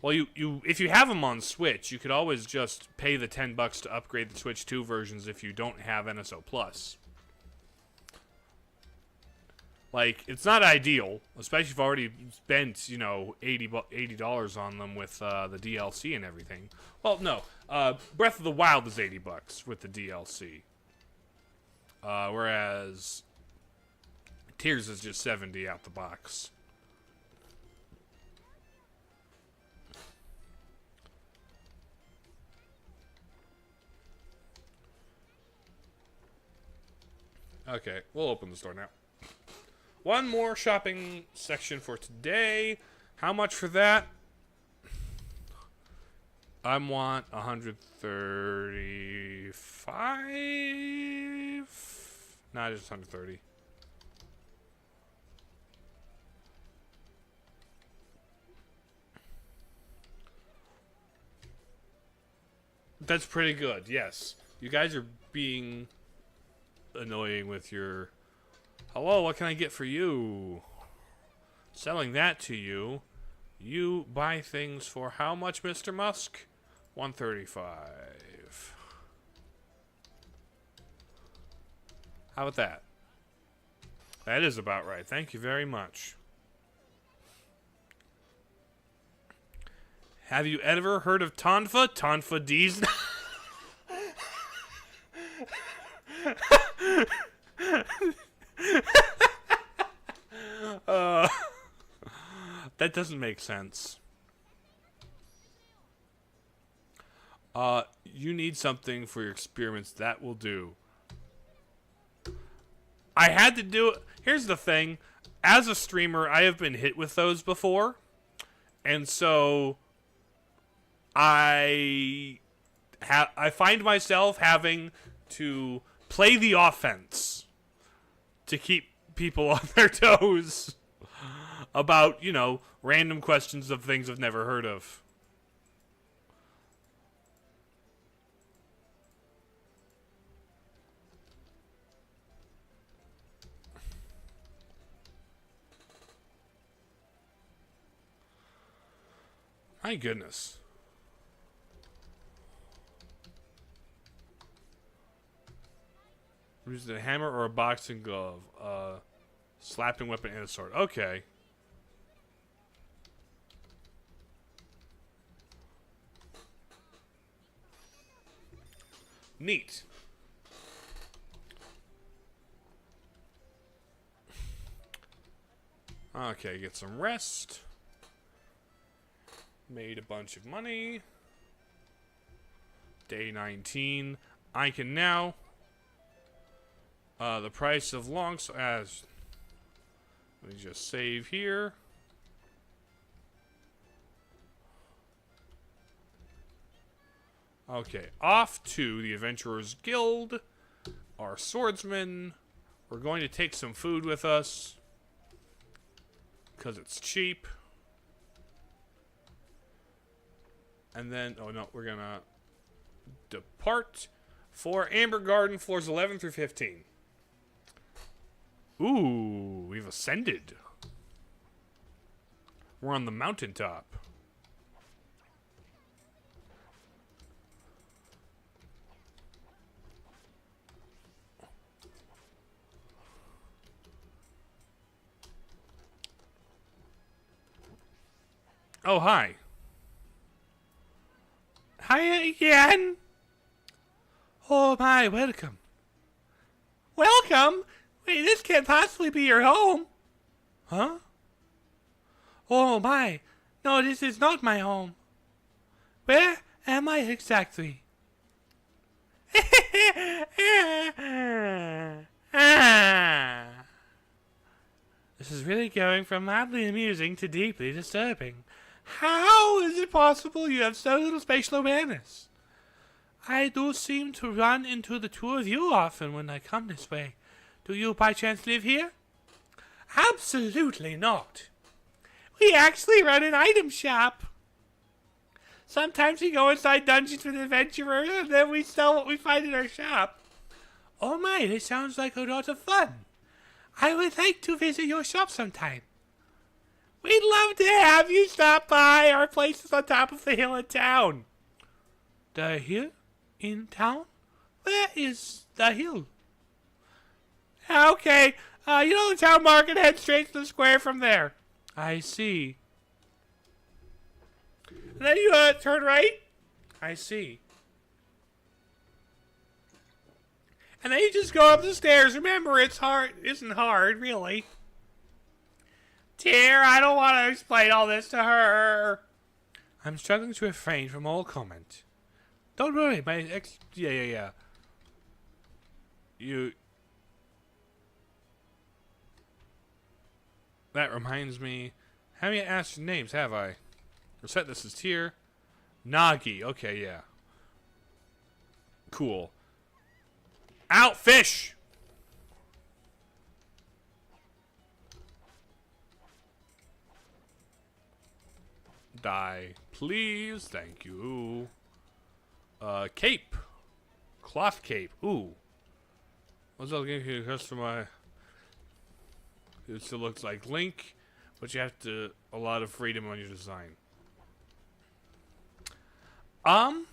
Well, if you have them on Switch, you could always just pay the $10 to upgrade the Switch 2 versions if you don't have NSO Plus. Like, it's not ideal, especially if you've already spent, you know, $80 on them with the DLC and everything. Well, no, Breath of the Wild is $80 with the DLC, whereas Tears is just $70 out the box. Okay, we'll open the store now. One more shopping section for today. How much for that? I want 135. Nah, just 130. That's pretty good. Yes, you guys are being annoying with your. Hello, what can I get for you? Selling that to you. You buy things for how much, Mr. Musk? 135. How about that? That is about right. Thank you very much. Have you ever heard of Tonfa? Tonfa D's. That doesn't make sense. You need something for your experiments. That will do. I had to do it. Here's the thing. As a streamer, I have been hit with those before. And so I find myself having to play the offense to keep people on their toes about, you know, random questions of things I've never heard of. My goodness. Use a hammer or a boxing glove. Slapping weapon and a sword. Okay. Neat. Okay, get some rest. Made a bunch of money. Day 19. I can now... the price of long... Let me just save here. Okay, off to the Adventurers Guild. Our swordsman. We're going to take some food with us. Because it's cheap. And then, oh no, we're gonna depart for Amber Garden, floors 11 through 15. Ooh, we've ascended. We're on the mountaintop. Oh, hi. Hi again. Oh my, welcome. Welcome? Wait, this can't possibly be your home. Huh? Oh my. No, this is not my home. Where am I exactly? This is really going from mildly amusing to deeply disturbing. How is it possible you have so little spatial awareness? I do seem to run into the two of you often when I come this way. Do you by chance live here? Absolutely not. We actually run an item shop. Sometimes we go inside dungeons with adventurers and then we sell what we find in our shop. Oh my, this sounds like a lot of fun. I would like to visit your shop sometime. We'd love to have you stop by. Our place is on top of the hill in town. The hill? In town? Where is the hill? Okay, you know the town market, head straight to the square from there. I see. And then you turn right. I see. And then you just go up the stairs. Remember, it's hard. It isn't hard, really. Dear, I don't want to explain all this to her. I'm struggling to refrain from all comment. Don't worry, my ex... Yeah. You... That reminds me. Haven't yet asked your names, have I? Recettear, this is Tier. Nagi, okay, yeah. Cool. Out, fish! Die, please. Thank you. Cape. Cloth cape. Ooh. What's up, game customer? It still looks like Link, but you have a lot of freedom on your design. I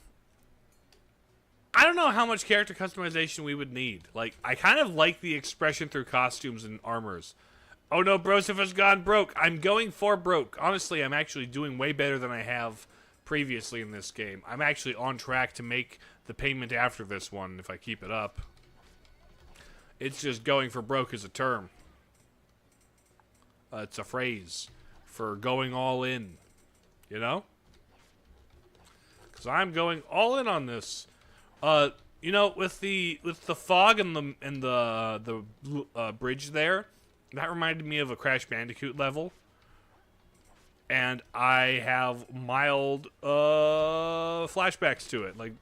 don't know how much character customization we would need. Like, I kind of like the expression through costumes and armors. Oh no, Broseph has gone broke. I'm going for broke. Honestly, I'm actually doing way better than I have previously in this game. I'm actually on track to make the payment after this one if I keep it up. It's just going for broke as a term. It's a phrase for going all in. You know? because I'm going all in on this. You know, with the fog and the bridge there, that reminded me of a Crash Bandicoot level, and I have mild flashbacks to it, like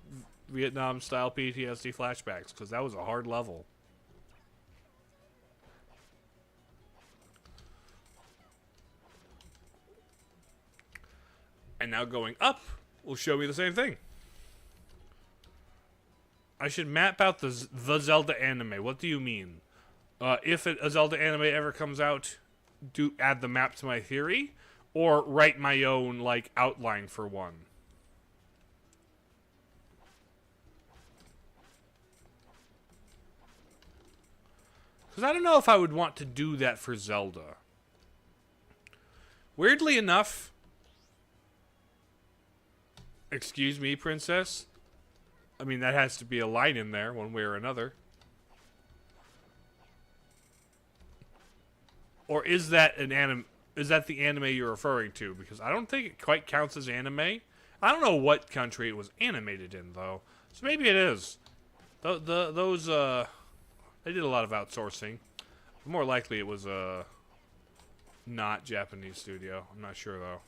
Vietnam style PTSD flashbacks, because that was a hard level. And now going up will show me the same thing. I should map out the Zelda anime. What do you mean? If a Zelda anime ever comes out, add the map to my theory, or write my own like outline for one. Because I don't know if I would want to do that for Zelda. Weirdly enough, excuse me, princess. I mean, that has to be a line in there, one way or another. Or is that an anime? Is that the anime you're referring to? Because I don't think it quite counts as anime. I don't know what country it was animated in, though. So maybe it is. They did a lot of outsourcing. More likely it was a not Japanese studio. I'm not sure, though.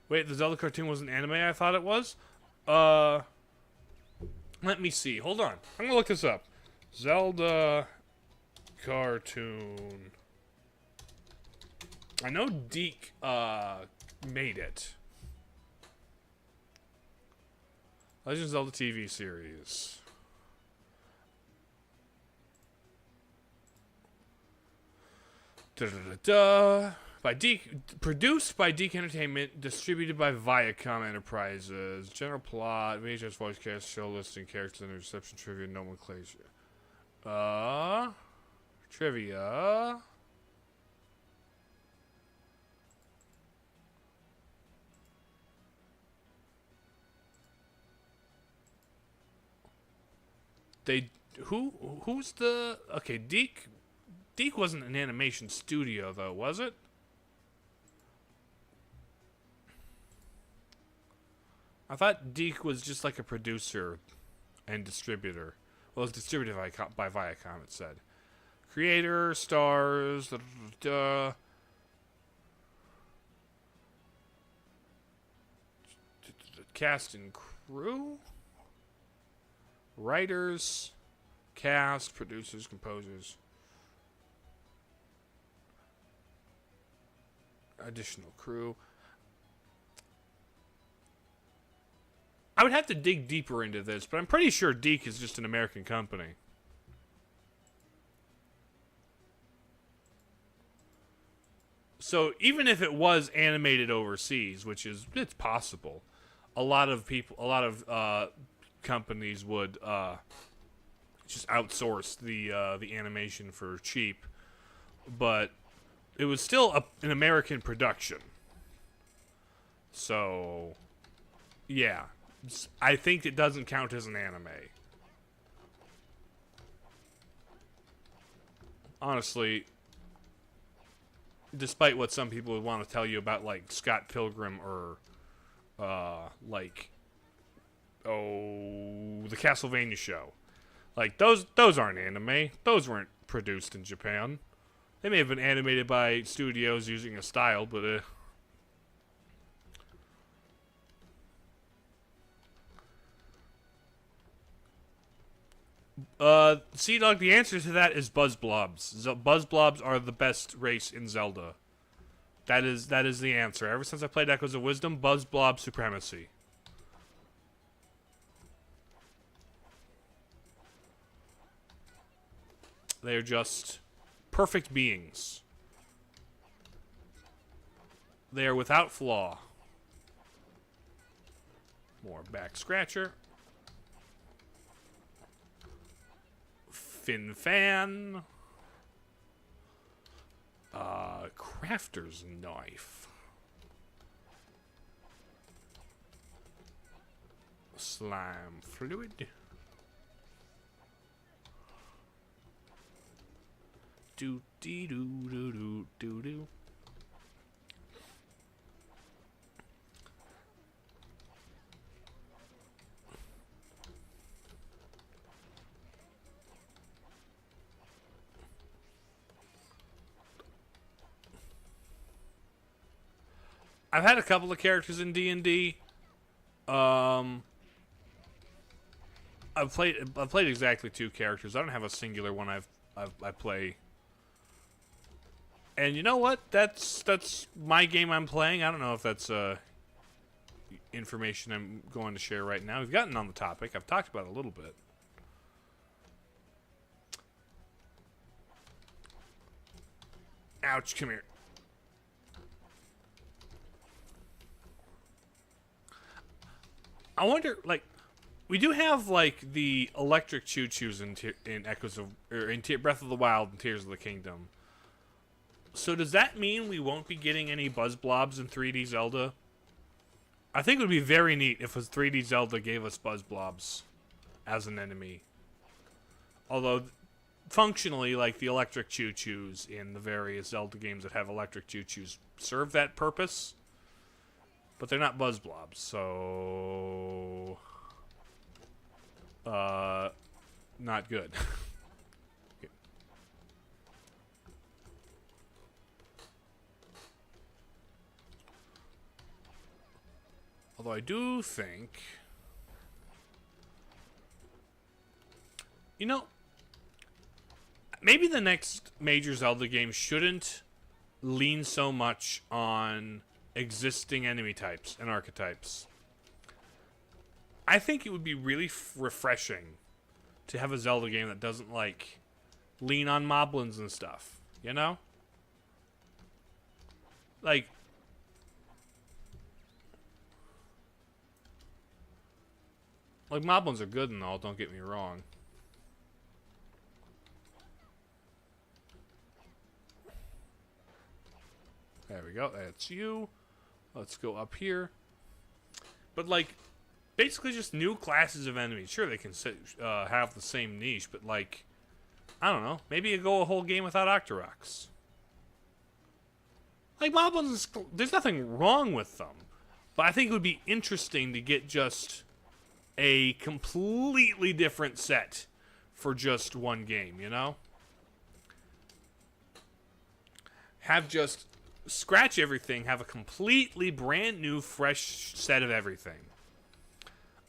Wait, the Zelda cartoon was an anime? I thought it was? Let me see. Hold on. I'm gonna look this up. Zelda cartoon. I know Deke, made it. Legend of Zelda TV series. Da-da-da-da. By Deke, produced by Deke Entertainment, distributed by Viacom Enterprises. General plot, VHS voice cast, show listing, characters, and reception, trivia, nomenclature. Trivia. Who's the, okay, Deke wasn't an animation studio, though, was it? I thought Deke was just like a producer and distributor. Well, it's distributed by Viacom, it said. Creator, stars, cast and crew? Writers, cast, producers, composers. Additional crew. I would have to dig deeper into this, but I'm pretty sure Deke is just an American company. So even if it was animated overseas, which is, it's possible, a lot of companies would just outsource the animation for cheap, but it was still an American production. So yeah. I think it doesn't count as an anime. Honestly, despite what some people would want to tell you about, like, Scott Pilgrim or, the Castlevania show. Like, those aren't anime. Those weren't produced in Japan. They may have been animated by studios using a style, but, Sea-Dog, the answer to that is Buzzblobs. Buzzblobs are the best race in Zelda. That is the answer. Ever since I played Echoes of Wisdom, Buzzblob supremacy. They are just perfect beings. They are without flaw. More back scratcher. Fin fan. Crafter's knife. Slime fluid. do dee do do do do do. I've had a couple of characters in D&D. I've played exactly 2 characters. I don't have a singular one I play. And you know what? That's my game I'm playing. I don't know if that's information I'm going to share right now. We've gotten on the topic. I've talked about it a little bit. Ouch, come here. I wonder, like, we do have, like, the electric choo-choos in Echoes of, or in Breath of the Wild and Tears of the Kingdom. So does that mean we won't be getting any buzz blobs in 3D Zelda? I think it would be very neat if a 3D Zelda gave us buzz blobs as an enemy. Although, functionally, like, the electric choo-choos in the various Zelda games that have electric choo-choos serve that purpose. But they're not buzz blobs, so... not good. Although I do think... You know, maybe the next major Zelda game shouldn't lean so much on existing enemy types and archetypes. I think it would be really refreshing to have a Zelda game that doesn't, like, lean on moblins and stuff, you know? Like, moblins are good and all, don't get me wrong. There we go, that's you. Let's go up here. But, like, basically just new classes of enemies. Sure, they can have the same niche, but, like, I don't know. Maybe you go a whole game without Octoroks. Like, moblins, there's nothing wrong with them. But I think it would be interesting to get just a completely different set for just one game, you know? Have just scratch everything, have a completely brand new, fresh set of everything.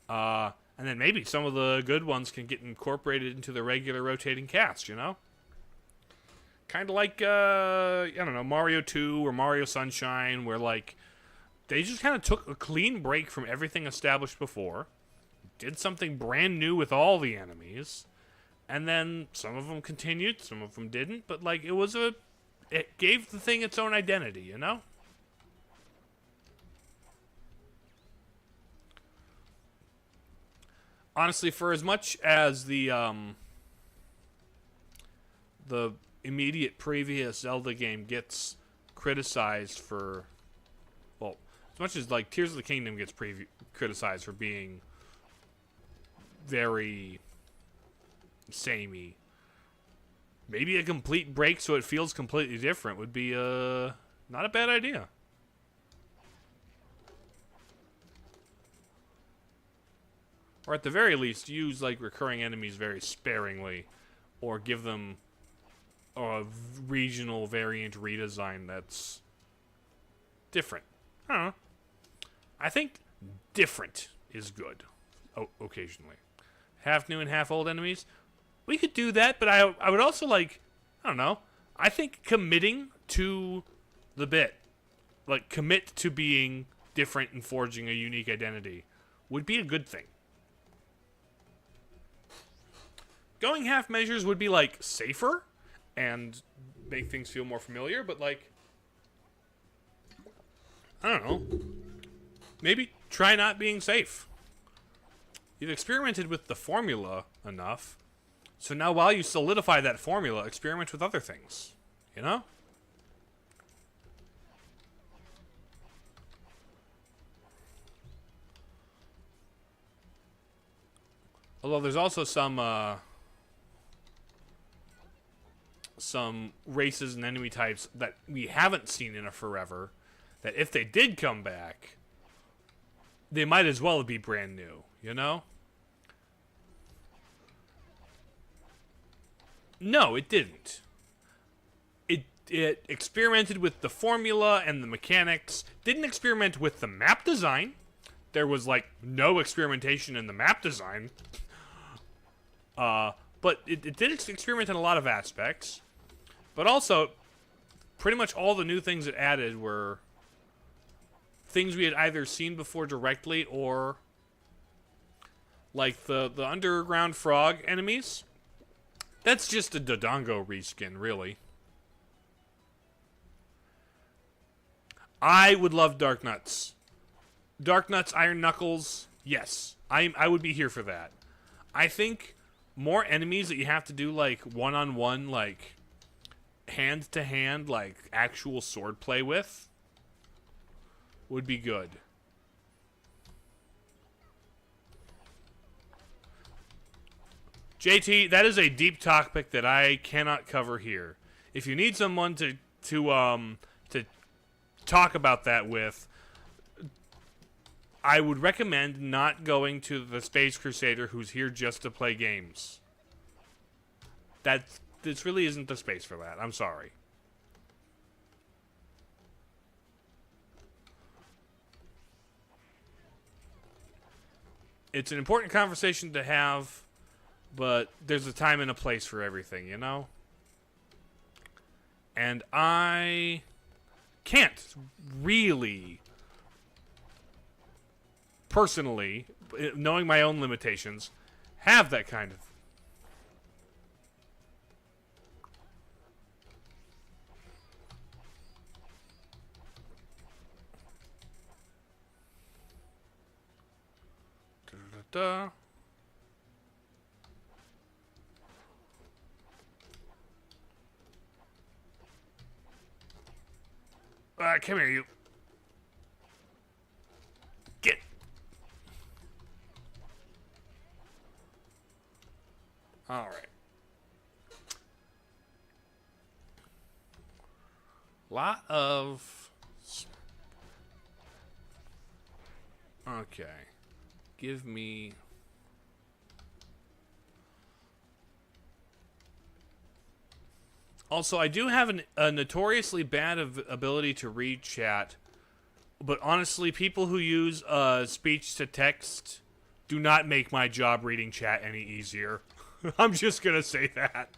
And then maybe some of the good ones can get incorporated into the regular rotating cast, you know? Kind of like, I don't know, Mario 2 or Mario Sunshine, where, like, they just kind of took a clean break from everything established before, did something brand new with all the enemies, and then some of them continued, some of them didn't, but, like, it gave the thing its own identity, you know? Honestly, for as much as the immediate previous Zelda game gets criticized for, well, as much as, like, Tears of the Kingdom gets criticized for being very samey, maybe a complete break so it feels completely different would be not a bad idea. Or at the very least, use, like, recurring enemies very sparingly, or give them a regional variant redesign that's different. I don't know. I think different is good, occasionally. Half new and half old enemies, we could do that, but I would also, like, I don't know, I think committing to the bit, like, commit to being different and forging a unique identity, would be a good thing. Going half measures would be, like, safer and make things feel more familiar, but, like, I don't know. Maybe try not being safe. You've experimented with the formula enough, so now while you solidify that formula, experiment with other things. You know? Although there's also some some races and enemy types that we haven't seen in a forever, that if they did come back, they might as well be brand new, you know? No, it didn't. It experimented with the formula and the mechanics, didn't experiment with the map design. There was, like, no experimentation in the map design. But it did experiment in a lot of aspects. But also, pretty much all the new things it added were things we had either seen before directly or, like, the underground frog enemies. That's just a Dodongo reskin, really. I would love Dark Nuts. Dark Nuts, Iron Knuckles, yes. I would be here for that. I think more enemies that you have to do, like, one-on-one, like, hand-to-hand, like, actual swordplay with would be good. JT, that is a deep topic that I cannot cover here. If you need someone to talk about that with, I would recommend not going to the Space Crusader who's here just to play games. This really isn't the space for that. I'm sorry. It's an important conversation to have, but there's a time and a place for everything, you know? And I can't really, personally, knowing my own limitations, have that kind of... Da-da-da. Come here, you. Get. All right. Lot of. Okay. Give me. Also, I do have a notoriously bad ability to read chat, but honestly, people who use speech to text do not make my job reading chat any easier. I'm just gonna say that.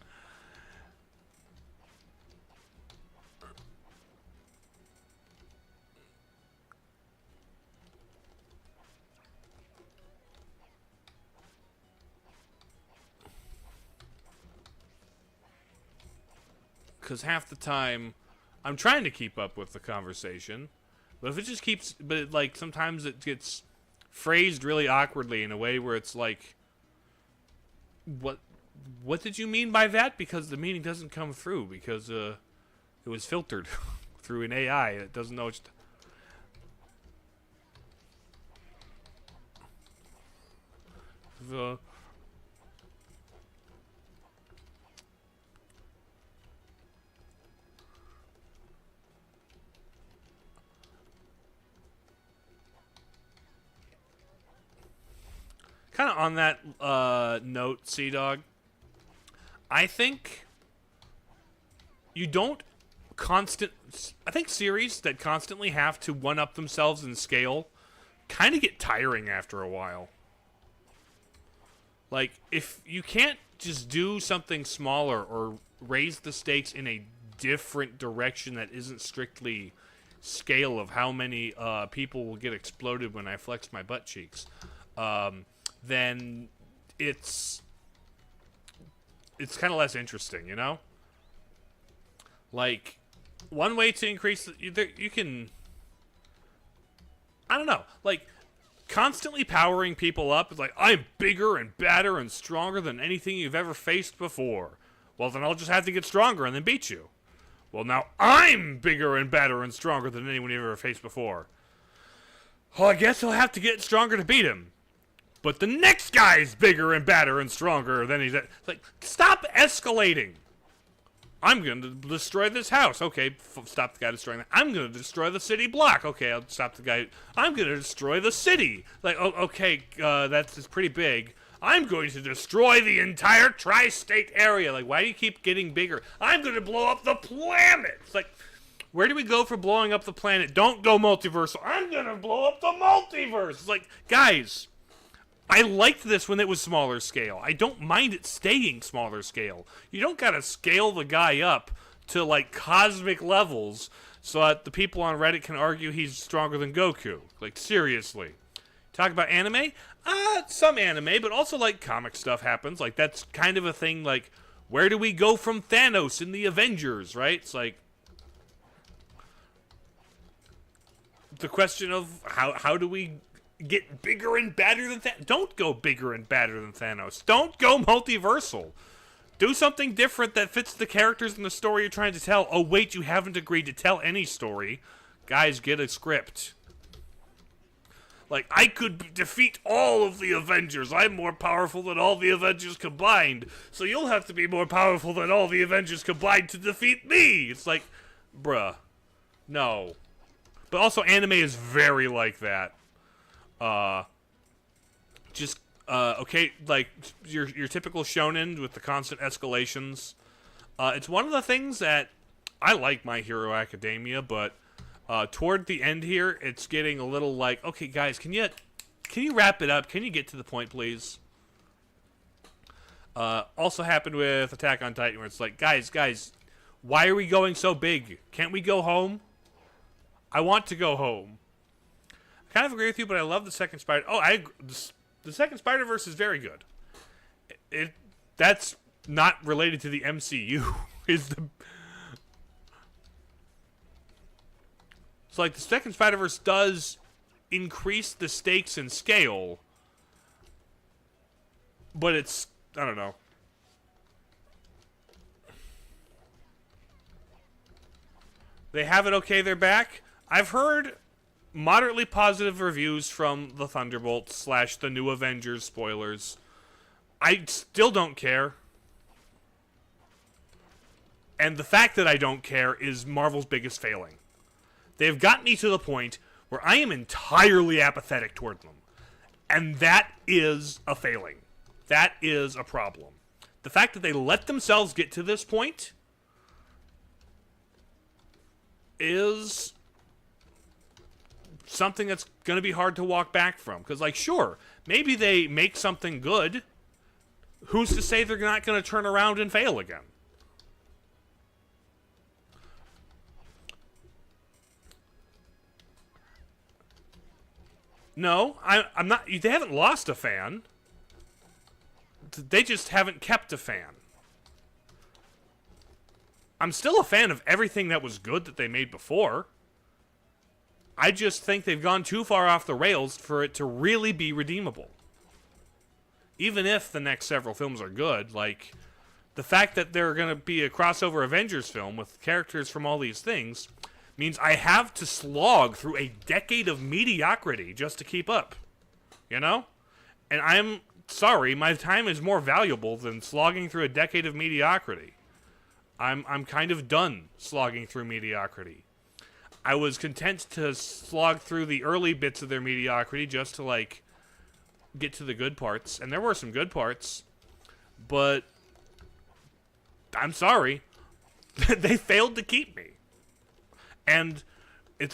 Because half the time, I'm trying to keep up with the conversation, but if it just keeps, but like sometimes it gets phrased really awkwardly in a way where it's like, what did you mean by that? Because the meaning doesn't come through because it was filtered through an AI that doesn't know it's. The kind of on that note, Sea-Dog, I think you don't I think series that constantly have to one-up themselves in scale kind of get tiring after a while. Like, if you can't just do something smaller or raise the stakes in a different direction that isn't strictly scale of how many people will get exploded when I flex my butt cheeks, then it's kind of less interesting, you know? Like, one way to increase you can, I don't know, like, constantly powering people up is like, I'm bigger and badder and stronger than anything you've ever faced before. Well, then I'll just have to get stronger and then beat you. Well, now I'm bigger and badder and stronger than anyone you've ever faced before. Well, I guess I'll have to get stronger to beat him. But the next guy's bigger and badder and stronger than he's at. Like, stop escalating. I'm going to destroy this house. Okay, stop the guy destroying that. I'm going to destroy the city block. Okay, I'll stop the guy. I'm going to destroy the city. Like, oh, okay, that's pretty big. I'm going to destroy the entire tri-state area. Like, why do you keep getting bigger? I'm going to blow up the planet. It's like, where do we go for blowing up the planet? Don't go multiversal. I'm going to blow up the multiverse. It's like, guys, I liked this when it was smaller scale. I don't mind it staying smaller scale. You don't gotta scale the guy up to, like, cosmic levels so that the people on Reddit can argue he's stronger than Goku. Like, seriously. Talk about anime? Some anime, but also, like, comic stuff happens. Like, that's kind of a thing, like, where do we go from Thanos in the Avengers, right? It's like, the question of how do we get bigger and badder than Thanos? Don't go bigger and badder than Thanos. Don't go multiversal. Do something different that fits the characters and the story you're trying to tell. Oh, wait, you haven't agreed to tell any story. Guys, get a script. Like, I could defeat all of the Avengers. I'm more powerful than all the Avengers combined. So you'll have to be more powerful than all the Avengers combined to defeat me. It's like, bruh. No. But also, anime is very like that. Okay, like, your typical shonen with the constant escalations. It's one of the things that I like My Hero Academia, but toward the end here, it's getting a little like, okay, guys, can you wrap it up? Can you get to the point, please? Also happened with Attack on Titan, where it's like, guys, why are we going so big? Can't we go home? I want to go home. Kind of agree with you, but I love the second Spider. Oh, the second Spider-Verse is very good. That's not related to the MCU. So, like, the second Spider-Verse does increase the stakes and scale, but it's, I don't know. They have it okay. They're back. I've heard moderately positive reviews from the Thunderbolts / the New Avengers spoilers. I still don't care. And the fact that I don't care is Marvel's biggest failing. They've gotten me to the point where I am entirely apathetic toward them. And that is a failing. That is a problem. The fact that they let themselves get to this point is something that's going to be hard to walk back from. Because, like, sure, maybe they make something good. Who's to say they're not going to turn around and fail again? No, I'm not. They haven't lost a fan. They just haven't kept a fan. I'm still a fan of everything that was good that they made before. I just think they've gone too far off the rails for it to really be redeemable. Even if the next several films are good, like, the fact that they're going to be a crossover Avengers film with characters from all these things means I have to slog through a decade of mediocrity just to keep up. You know? And I'm sorry, my time is more valuable than slogging through a decade of mediocrity. I'm kind of done slogging through mediocrity. I was content to slog through the early bits of their mediocrity just to, like, get to the good parts. And there were some good parts. But I'm sorry. They failed to keep me. And they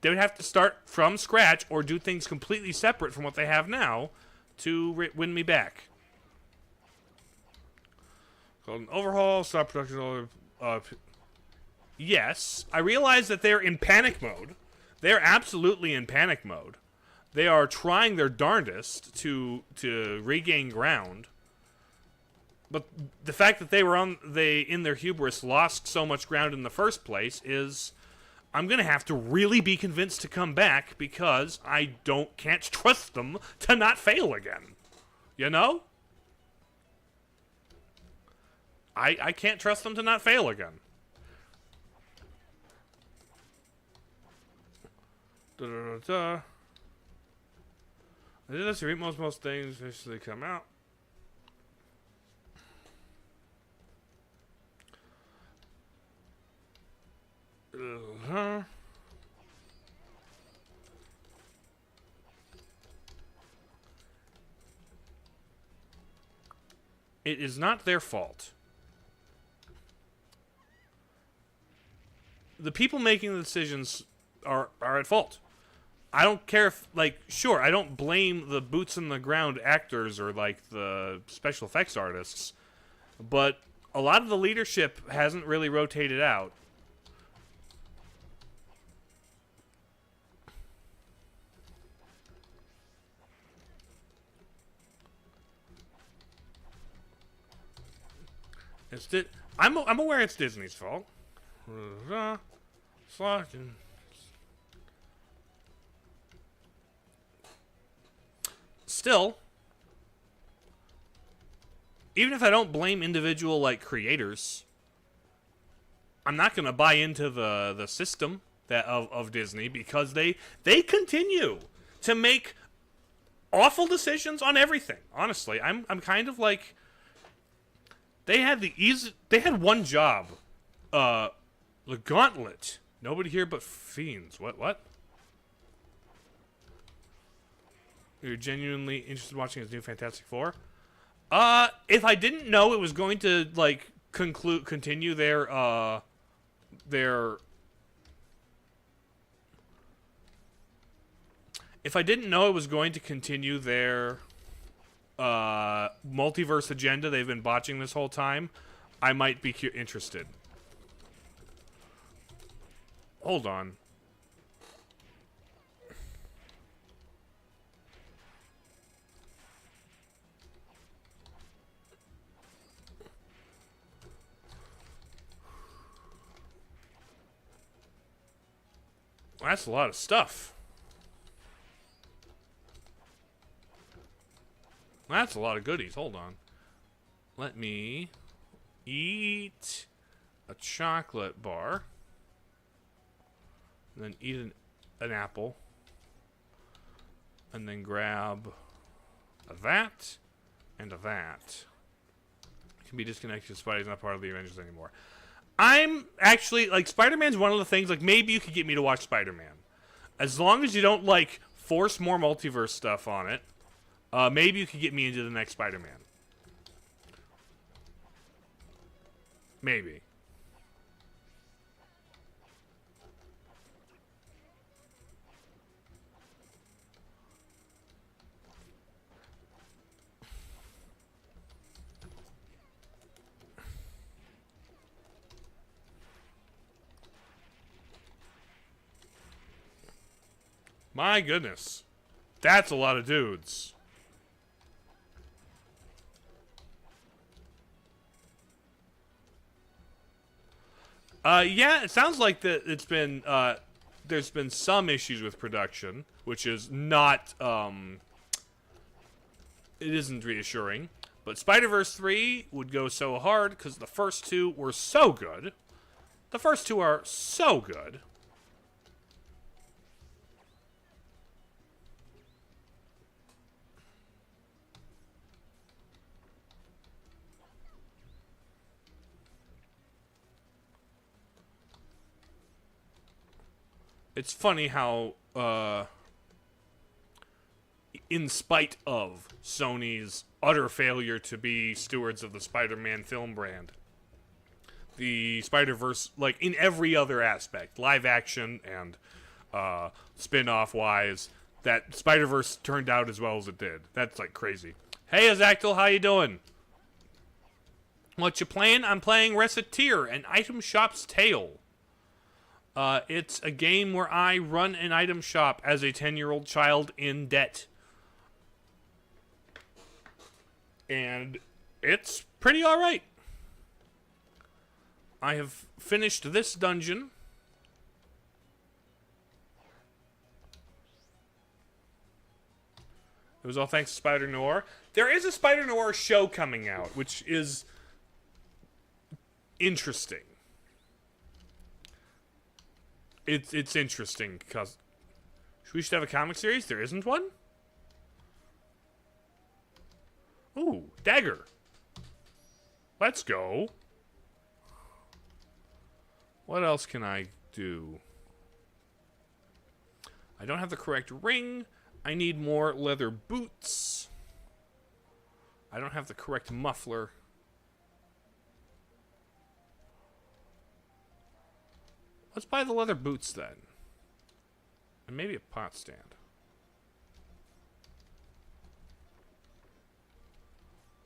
would have to start from scratch or do things completely separate from what they have now to win me back. Called an overhaul, stop production. Yes, I realize that they're in panic mode. They're absolutely in panic mode. They are trying their darndest to regain ground. But the fact that they in their hubris lost so much ground in the first place is, I'm gonna have to really be convinced to come back because I can't trust them to not fail again. You know? I can't trust them to not fail again. I did this to read most things eventually come out. It is not their fault. The people making the decisions are at fault. I don't care if, like, sure, I don't blame the boots on the ground actors or, like, the special effects artists, but a lot of the leadership hasn't really rotated out. I'm aware it's Disney's fault. Still, even if I don't blame individual, like, creators, I'm not going to buy into the system that of Disney, because they continue to make awful decisions on everything. Honestly, I'm kind of like, they had one job, the Gauntlet. Nobody here but fiends. What? You're genuinely interested in watching his new Fantastic Four? If I didn't know it was going to, like, continue their if I didn't know it was going to continue their multiverse agenda they've been botching this whole time, I might be interested. Hold on. That's a lot of stuff. That's a lot of goodies. Hold on. Let me eat a chocolate bar. And then eat an apple. And then grab a that and a that. It can be disconnected. Spidey's not part of the Avengers anymore. I'm actually, like, Spider-Man's one of the things, like, maybe you could get me to watch Spider-Man. As long as you don't, like, force more multiverse stuff on it, maybe you could get me into the next Spider-Man. Maybe. My goodness. That's a lot of dudes. Yeah, it sounds like that it's been, there's been some issues with production, which is not, it isn't reassuring. But Spider-Verse 3 would go so hard because the first two were so good. The first two are so good. It's funny how, in spite of Sony's utter failure to be stewards of the Spider-Man film brand, the Spider-Verse, like, in every other aspect, live action and spin-off wise, that Spider-Verse turned out as well as it did. That's, like, crazy. Hey, Azactyl, how you doing? What you playing? I'm playing Recettear, an item shop's tale. It's a game where I run an item shop as a 10-year-old child in debt. And it's pretty alright. I have finished this dungeon. It was all thanks to Spider Noir. There is a Spider Noir show coming out, which is interesting. It's interesting because we should have a comic series. There isn't one. Ooh, dagger. Let's go. What else can I do? I don't have the correct ring. I need more leather boots. I don't have the correct muffler. Let's buy the leather boots then. And maybe a pot stand.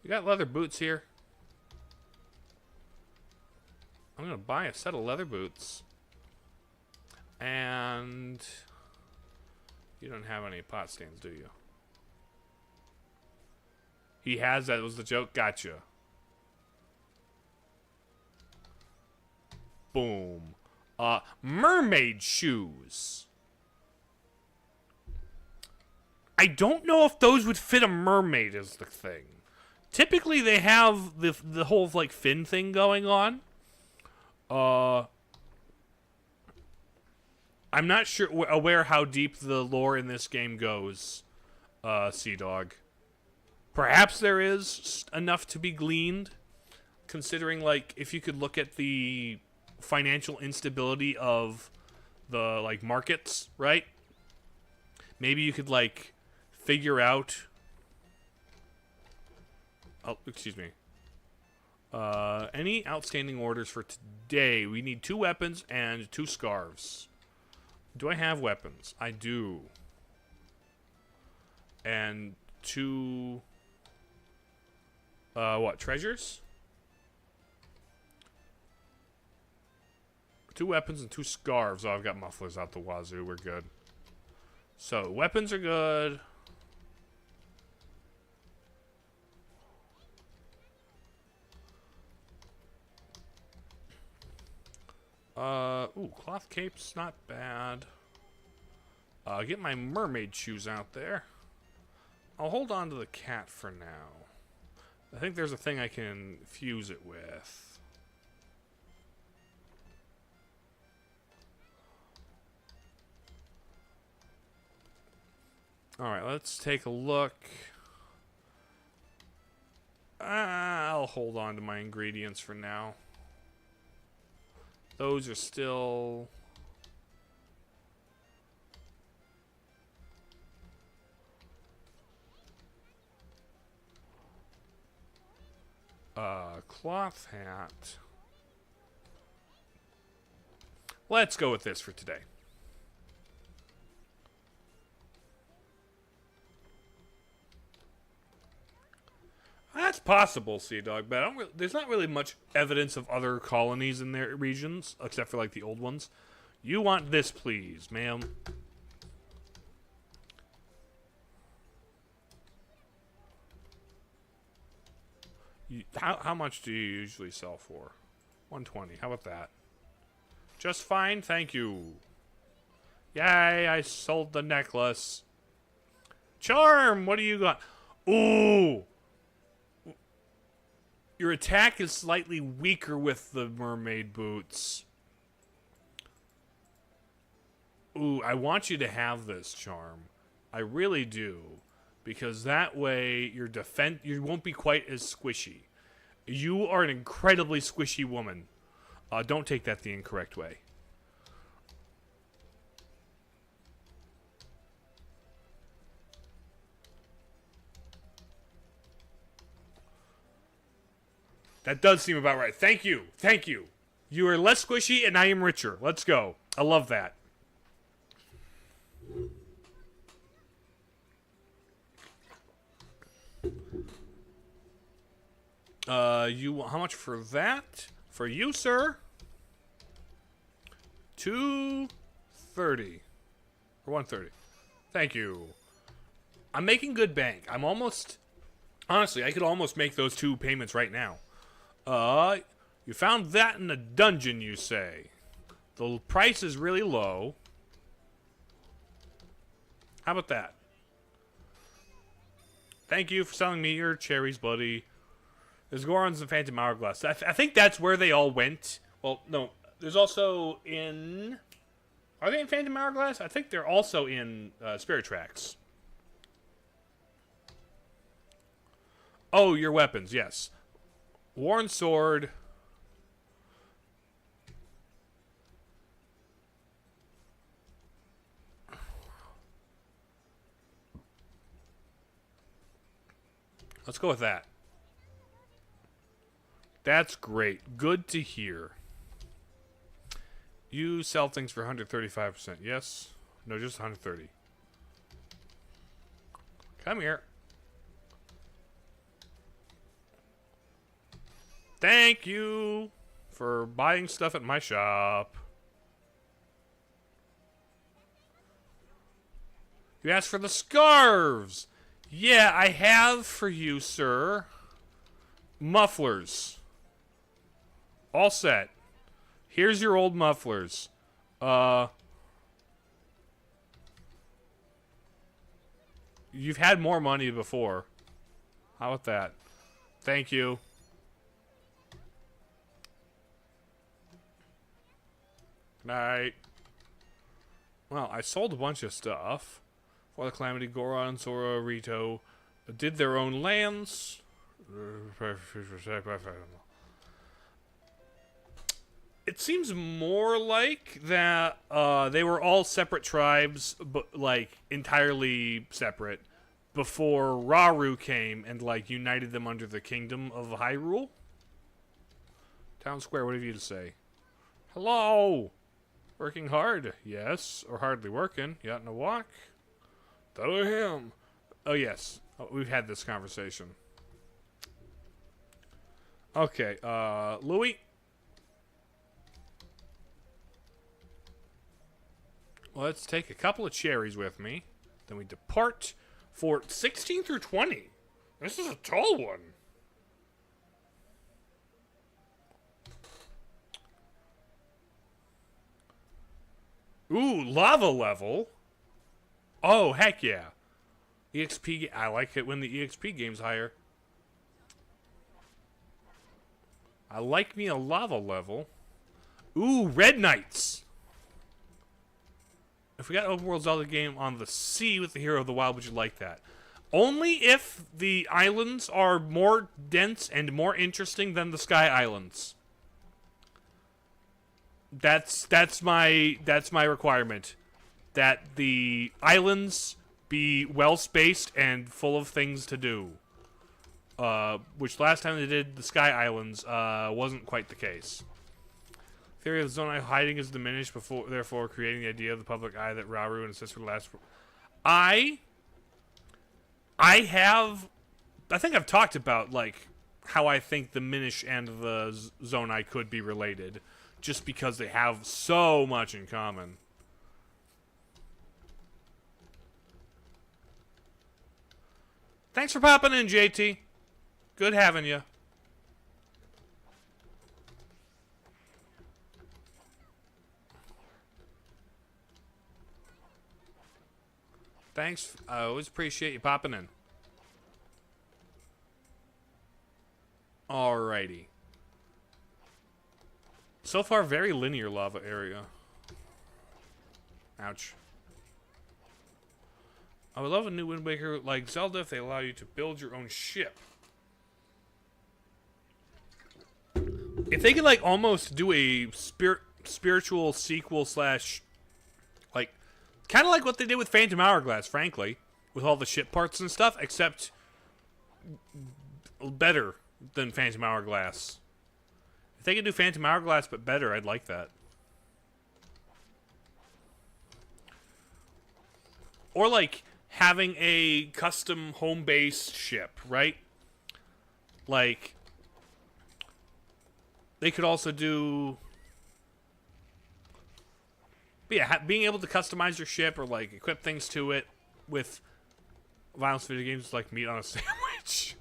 You got leather boots here? I'm gonna buy a set of leather boots. And you don't have any pot stands, do you? He has, that was the joke. Gotcha. Boom. Mermaid shoes. I don't know if those would fit a mermaid is the thing. Typically they have the whole like fin thing going on. I'm not sure aware how deep the lore in this game goes, Sea Dog. Perhaps there is enough to be gleaned, considering like if you could look at the financial instability of the like markets, right? Maybe you could like figure out. Oh, excuse me. Any outstanding orders for today? We need 2 weapons and 2 scarves. Do I have weapons? I do. And 2... what? Treasures? 2 weapons and 2 scarves. Oh, I've got mufflers out the wazoo. We're good. So, weapons are good. Ooh, cloth cape's not bad. Get my mermaid shoes out there. I'll hold on to the cat for now. I think there's a thing I can fuse it with. Alright, let's take a look. I'll hold on to my ingredients for now. Those are still... cloth hat. Let's go with this for today. That's possible, Sea Dog, but there's not really much evidence of other colonies in their regions, except for like the old ones. You want this, please, ma'am. How much do you usually sell for? 120. How about that? Just fine, thank you. Yay, I sold the necklace. Charm, what do you got? Ooh! Your attack is slightly weaker with the mermaid boots. Ooh, I want you to have this, Charm. I really do. Because that way you won't be quite as squishy. You are an incredibly squishy woman. Don't take that the incorrect way. That does seem about right. Thank you. Thank you. You are less squishy and I am richer. Let's go. I love that. How much for that? For you, sir? 230 or 130. Thank you. I'm making good bank. I'm almost, honestly, I could almost make those 2 payments right now. You found that in a dungeon, you say? The price is really low. How about that? Thank you for selling me your cherries, buddy. There's Gorons and Phantom Hourglass. I think that's where they all went. Well, no. There's also in... Are they in Phantom Hourglass? I think they're also in Spirit Tracks. Oh, your weapons, yes. Worn Sword. Let's go with that. That's great. Good to hear. You sell things for 135%. Yes? No, just 130. Come here. Thank you for buying stuff at my shop. You asked for the scarves. Yeah, I have for you, sir. Mufflers. All set. Here's your old mufflers. You've had more money before. How about that? Thank you. Good night. Well, I sold a bunch of stuff. For the Calamity, Goron, Sora, Rito did their own lands. It seems more like that they were all separate tribes, but like entirely separate, before Rauru came and like united them under the Kingdom of Hyrule. Town Square, what have you to say? Hello! Working hard? Yes. Or hardly working. You out in a walk? That was him. Oh, yes. Oh, we've had this conversation. Okay, Louis? Let's take a couple of cherries with me. Then we depart for 16 through 20. This is a tall one. Ooh, lava level. Oh, heck yeah. EXP, I like it when the EXP game's higher. I like me a lava level. Ooh, Red Knights. If we got open world Zelda game on the sea with the hero of the wild, would you like that? Only if the islands are more dense and more interesting than the Sky Islands. That's my requirement. That the islands be well spaced and full of things to do. Which last time they did the Sky Islands wasn't quite the case. Theory of the zone eye hiding is diminished, therefore creating the idea of the public eye that Rauru and his sister last. I think I've talked about like how I think the Minish and the zone eye could be related, just because they have so much in common. Thanks for popping in, JT. Good having you. Thanks. I always appreciate you popping in. Alrighty. So far, very linear lava area. Ouch. I would love a new Wind Waker like Zelda if they allow you to build your own ship. If they could like almost do a spiritual sequel slash like kind of like what they did with Phantom Hourglass, frankly, with all the ship parts and stuff, except better than Phantom Hourglass. If they could do Phantom Hourglass but better, I'd like that. Or like having a custom home-based ship, right? Like they could also do, yeah, being able to customize your ship or like equip things to it with violence video games like meat on a sandwich.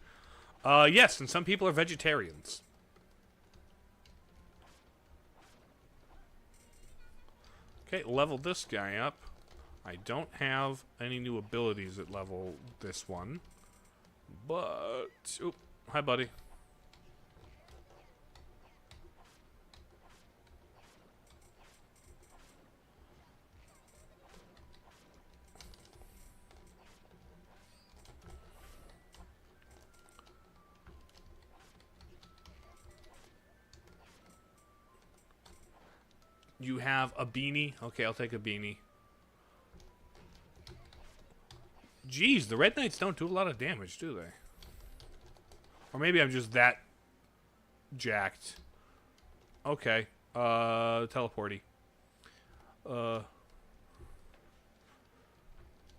Yes, and some people are vegetarians. Okay, level this guy up. I don't have any new abilities that level this one. But, oh, hi buddy. You have a beanie? Okay, I'll take a beanie. Jeez, the Red Knights don't do a lot of damage, do they? Or maybe I'm just that jacked. Okay. Teleporty. Well,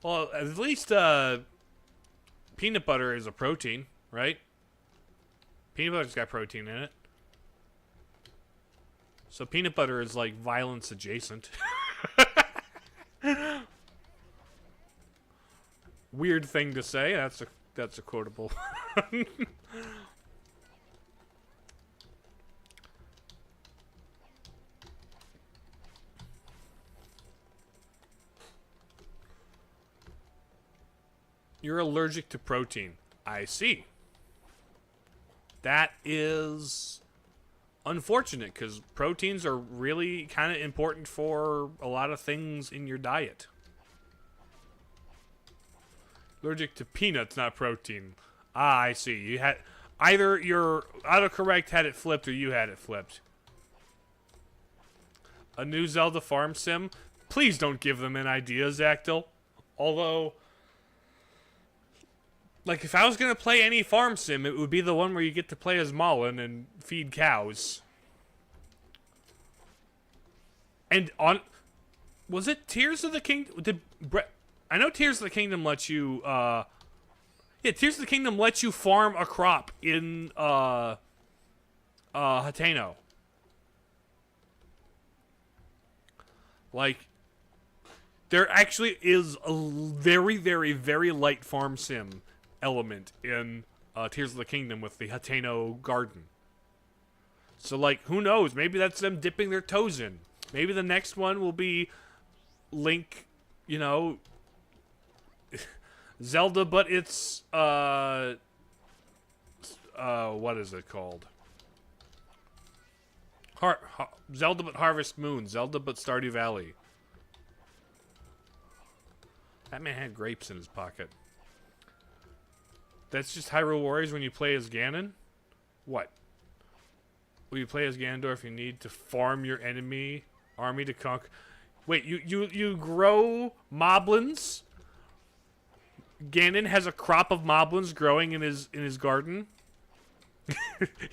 at least, peanut butter is a protein, right? Peanut butter's got protein in it. So peanut butter is like violence adjacent. Weird thing to say. That's a quotable. You're allergic to protein. I see. That is unfortunate because proteins are really kind of important for a lot of things in your diet. Allergic to peanuts, not protein. Ah, I see. You had either your autocorrect had it flipped or you had it flipped. A new Zelda farm sim? Please don't give them an idea, Zactyl. Although, like, if I was going to play any farm sim, it would be the one where you get to play as Malin and feed cows. And on... Was it Tears of the Kingdom? I know Tears of the Kingdom lets you, yeah, Tears of the Kingdom lets you farm a crop in, Hateno. Like, there actually is a very, very, very light farm sim element in Tears of the Kingdom with the Hateno garden. So, like, who knows? Maybe that's them dipping their toes in. Maybe the next one will be Link, you know, Zelda, but it's, what is it called? Zelda but Harvest Moon. Zelda but Stardew Valley. That man had grapes in his pocket. That's just Hyrule Warriors when you play as Ganon? What? Will you play as Ganondorf? You need to farm your enemy army to conquer. Wait, you grow moblins? Ganon has a crop of moblins growing in his garden.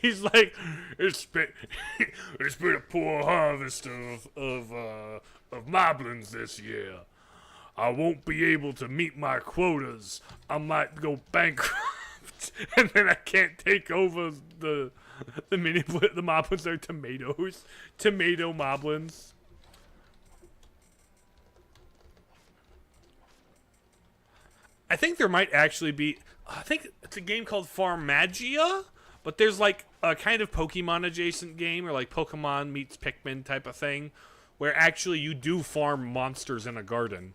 He's like, it's been a poor harvest of moblins this year. I won't be able to meet my quotas. I might go bankrupt, and then I can't take over the moblins. Are tomatoes, tomato moblins. I think there might actually be. I think it's a game called Farmagia, but there's like a kind of Pokemon adjacent game, or like Pokemon meets Pikmin type of thing, where actually you do farm monsters in a garden.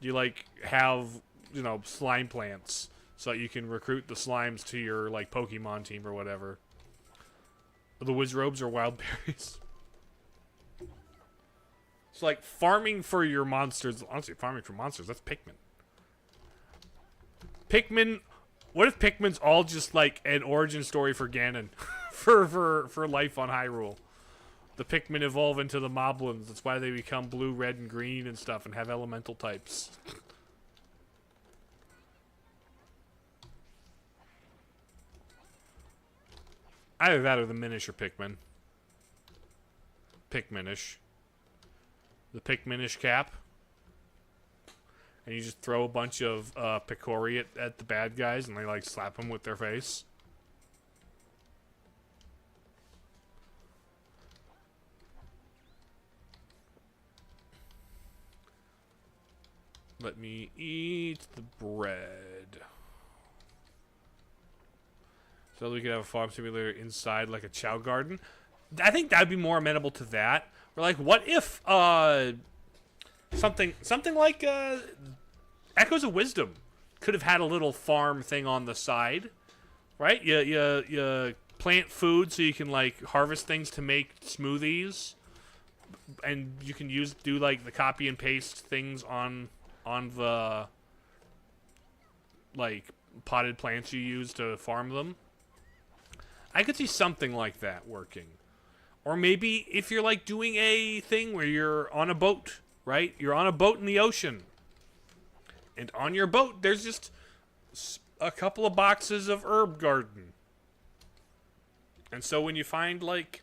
You like have, you know, slime plants so that you can recruit the slimes to your like Pokemon team or whatever. The Wizrobes are wild berries. It's like farming for your monsters. Honestly, farming for monsters, that's Pikmin. Pikmin, what if Pikmin's all just like an origin story for Ganon for life on Hyrule? The Pikmin evolve into the Moblins. That's why they become blue, red, and green and stuff and have elemental types. Either that or the Minish or Pikmin. Pikminish. The Pikminish cap. And you just throw a bunch of Picori at the bad guys and they like slap them with their face. Let me eat the bread. So we could have a farm simulator inside like a Chow garden. I think that'd be more amenable to that. Or like, what if something like Echoes of Wisdom could have had a little farm thing on the side, right? You plant food so you can like harvest things to make smoothies, and you can do like the copy and paste things on the like potted plants you use to farm them. I could see something like that working. Or maybe if you're like doing a thing where you're on a boat, right? You're on a boat in the ocean. And on your boat there's just a couple of boxes of herb garden. And so when you find, like,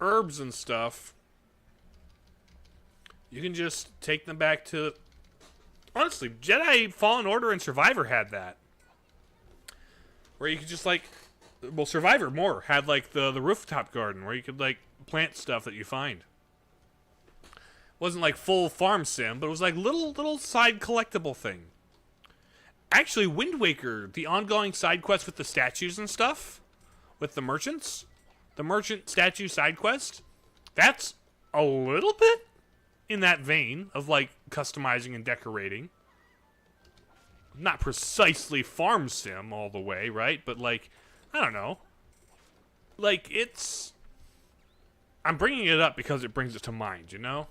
herbs and stuff, you can just take them back to... Honestly, Jedi Fallen Order and Survivor had that. Where you could just, like... Well, Survivor more had, like, the rooftop garden where you could, like, plant stuff that you find. Wasn't, like, full farm sim, but it was, like, little side collectible thing. Actually, Wind Waker, the ongoing side quest with the statues and stuff, with the merchants, the merchant statue side quest, that's a little bit in that vein of, like, customizing and decorating. Not precisely farm sim all the way, right? But, like, I don't know. Like, it's... I'm bringing it up because it brings it to mind, you know?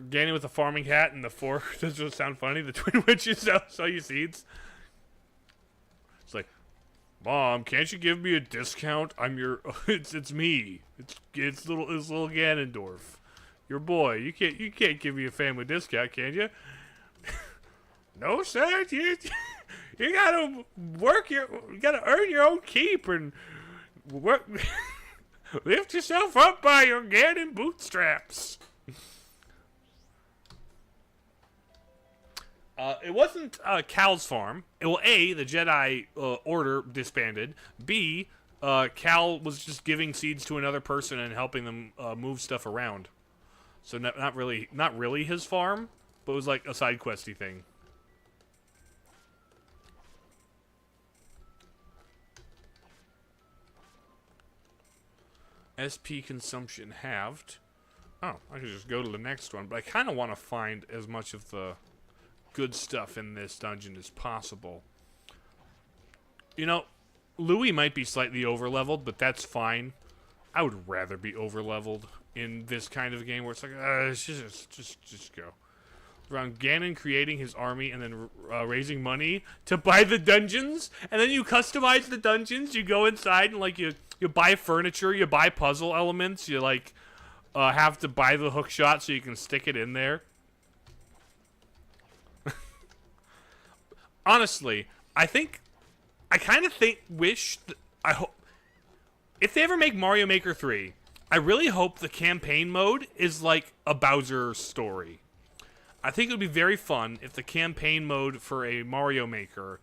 Danny with the farming hat and the four... Does it sound funny? The twin witches sell you seeds. It's like, Mom, can't you give me a discount? I'm your... It's me. It's little Ganondorf. Your boy. You can't give me a family discount, can you? No, sir. You gotta you gotta earn your own keep and work... Lift yourself up by your Ganon bootstraps. It wasn't Cal's farm. Well, A, the Jedi Order disbanded. B, Cal was just giving seeds to another person and helping them move stuff around. So not really his farm, but it was like a side questy thing. SP consumption halved. Oh, I could just go to the next one, but I kind of want to find as much of the good stuff in this dungeon as possible. You know, Louis might be slightly overleveled, but that's fine. I would rather be overleveled in this kind of game where it's like, just go. Around Ganon creating his army and then raising money to buy the dungeons, and then you customize the dungeons. You go inside and like you buy furniture, you buy puzzle elements, you like have to buy the hook shot so you can stick it in there. Honestly, I kind of wish, I hope, if they ever make Mario Maker 3, I really hope the campaign mode is like a Bowser story. I think it would be very fun if the campaign mode for a Mario Maker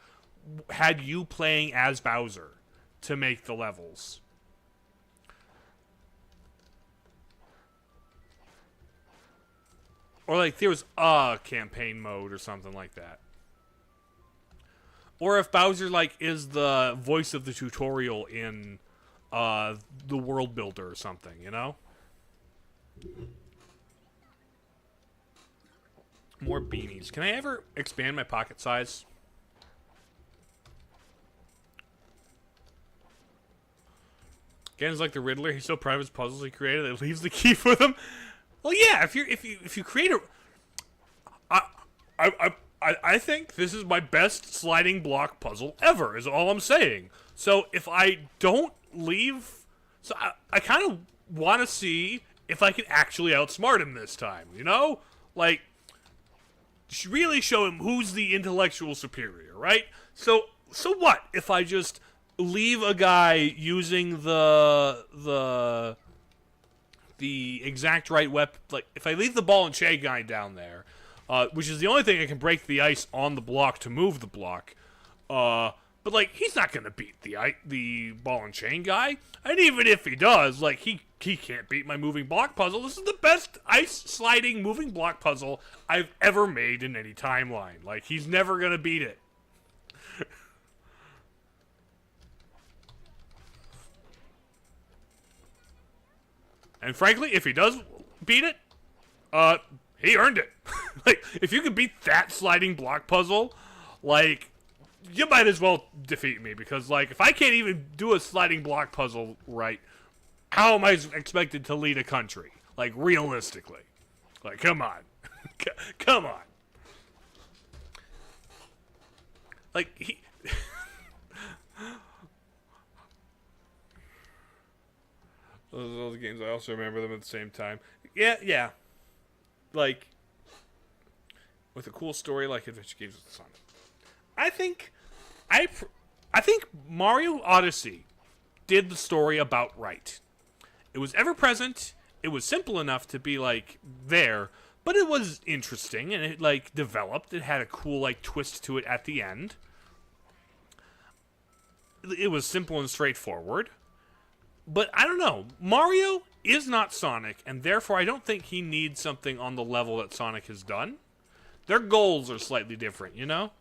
had you playing as Bowser to make the levels. Or like there was a campaign mode or something like that. Or if Bowser, like, is the voice of the tutorial in the World Builder or something, you know? More beanies. Can I ever expand my pocket size? Ganon's like the Riddler. He's so proud of his puzzles he created that he leaves the key for them. Well, yeah. If you create a, I think this is my best sliding block puzzle ever, is all I'm saying. So if I don't leave... So I kind of want to see if I can actually outsmart him this time, you know? Like, really show him who's the intellectual superior, right? So what if I just leave a guy using the exact right weapon? Like, if I leave the ball and chain guy down there... which is the only thing that can break the ice on the block to move the block. But, like, he's not going to beat the ball and chain guy. And even if he does, like, he can't beat my moving block puzzle. This is the best ice-sliding moving block puzzle I've ever made in any timeline. Like, he's never going to beat it. And frankly, if he does beat it, he earned it. Like, if you could beat that sliding block puzzle, like, you might as well defeat me. Because, like, if I can't even do a sliding block puzzle right, how am I expected to lead a country? Like, realistically. Like, come on. Come on. Like, Those are all the games. I also remember them at the same time. Yeah. Like, with a cool story like Adventure Games with Sonic. I think I think Mario Odyssey did the story about right. It was ever present. It was simple enough to be like there, but it was interesting and it like developed. It had a cool like twist to it at the end. It was simple and straightforward. But I don't know. Mario is not Sonic, and therefore I don't think he needs something on the level that Sonic has done. Their goals are slightly different, you know?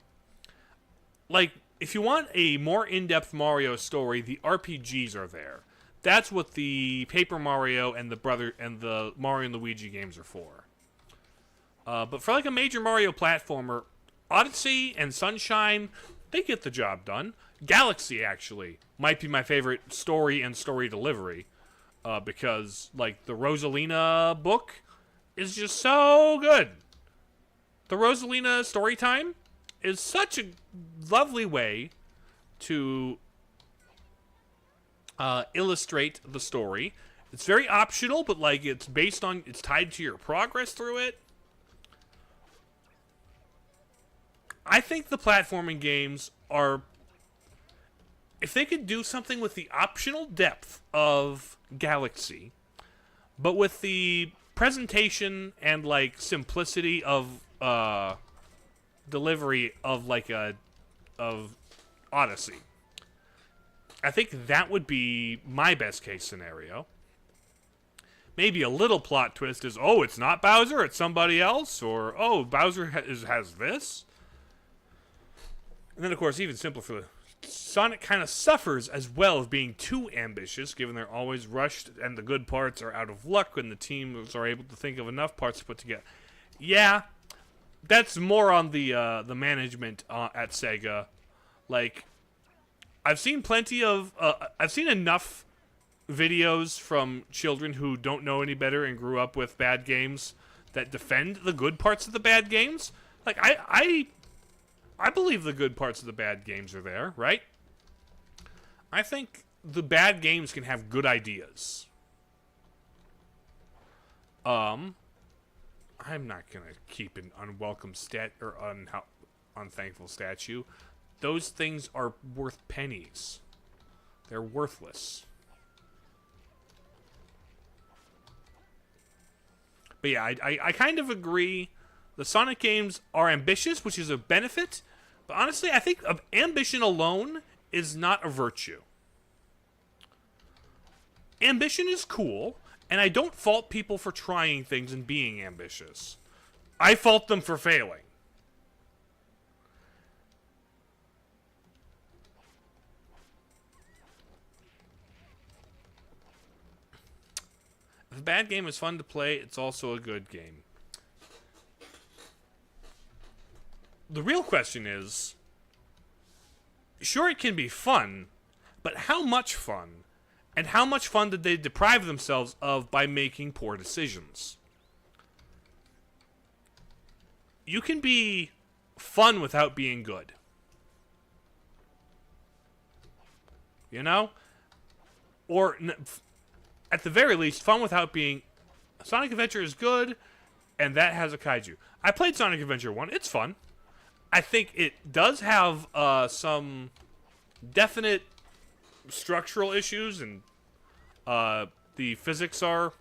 Like, if you want a more in-depth Mario story, the RPGs are there. That's what the Paper Mario and the Mario and Luigi games are for. But for like a major Mario platformer, Odyssey and Sunshine, they get the job done. Galaxy, actually, might be my favorite story and story delivery. Because, like, the Rosalina book is just so good. The Rosalina story time is such a lovely way to illustrate the story. It's very optional, but, like, it's tied to your progress through it. I think the platforming games are... If they could do something with the optional depth of Galaxy, but with the presentation and like simplicity of delivery of of Odyssey, I think that would be my best case scenario. Maybe a little plot twist is, oh, it's not Bowser, it's somebody else, or oh, Bowser has this. And then of course, even simpler for the Sonic kind of suffers as well of being too ambitious, given they're always rushed and the good parts are out of luck when the teams are able to think of enough parts to put together. Yeah, that's more on the management at Sega. Like, I've seen I've seen enough videos from children who don't know any better and grew up with bad games that defend the good parts of the bad games. Like, I believe the good parts of the bad games are there, right? I think the bad games can have good ideas. I'm not gonna keep an unwelcome unthankful statue. Those things are worth pennies. They're worthless. But yeah, I kind of agree. The Sonic games are ambitious, which is a benefit. But honestly, I think ambition alone is not a virtue. Ambition is cool, and I don't fault people for trying things and being ambitious. I fault them for failing. If a bad game is fun to play, it's also a good game. The real question is, sure, it can be fun, but how much fun? And how much fun did they deprive themselves of by making poor decisions? You can be fun without being good. You know? Or, at the very least, fun without being... Sonic Adventure is good, and that has a kaiju. I played Sonic Adventure 1. It's fun. I think it does have some definite structural issues, and the physics are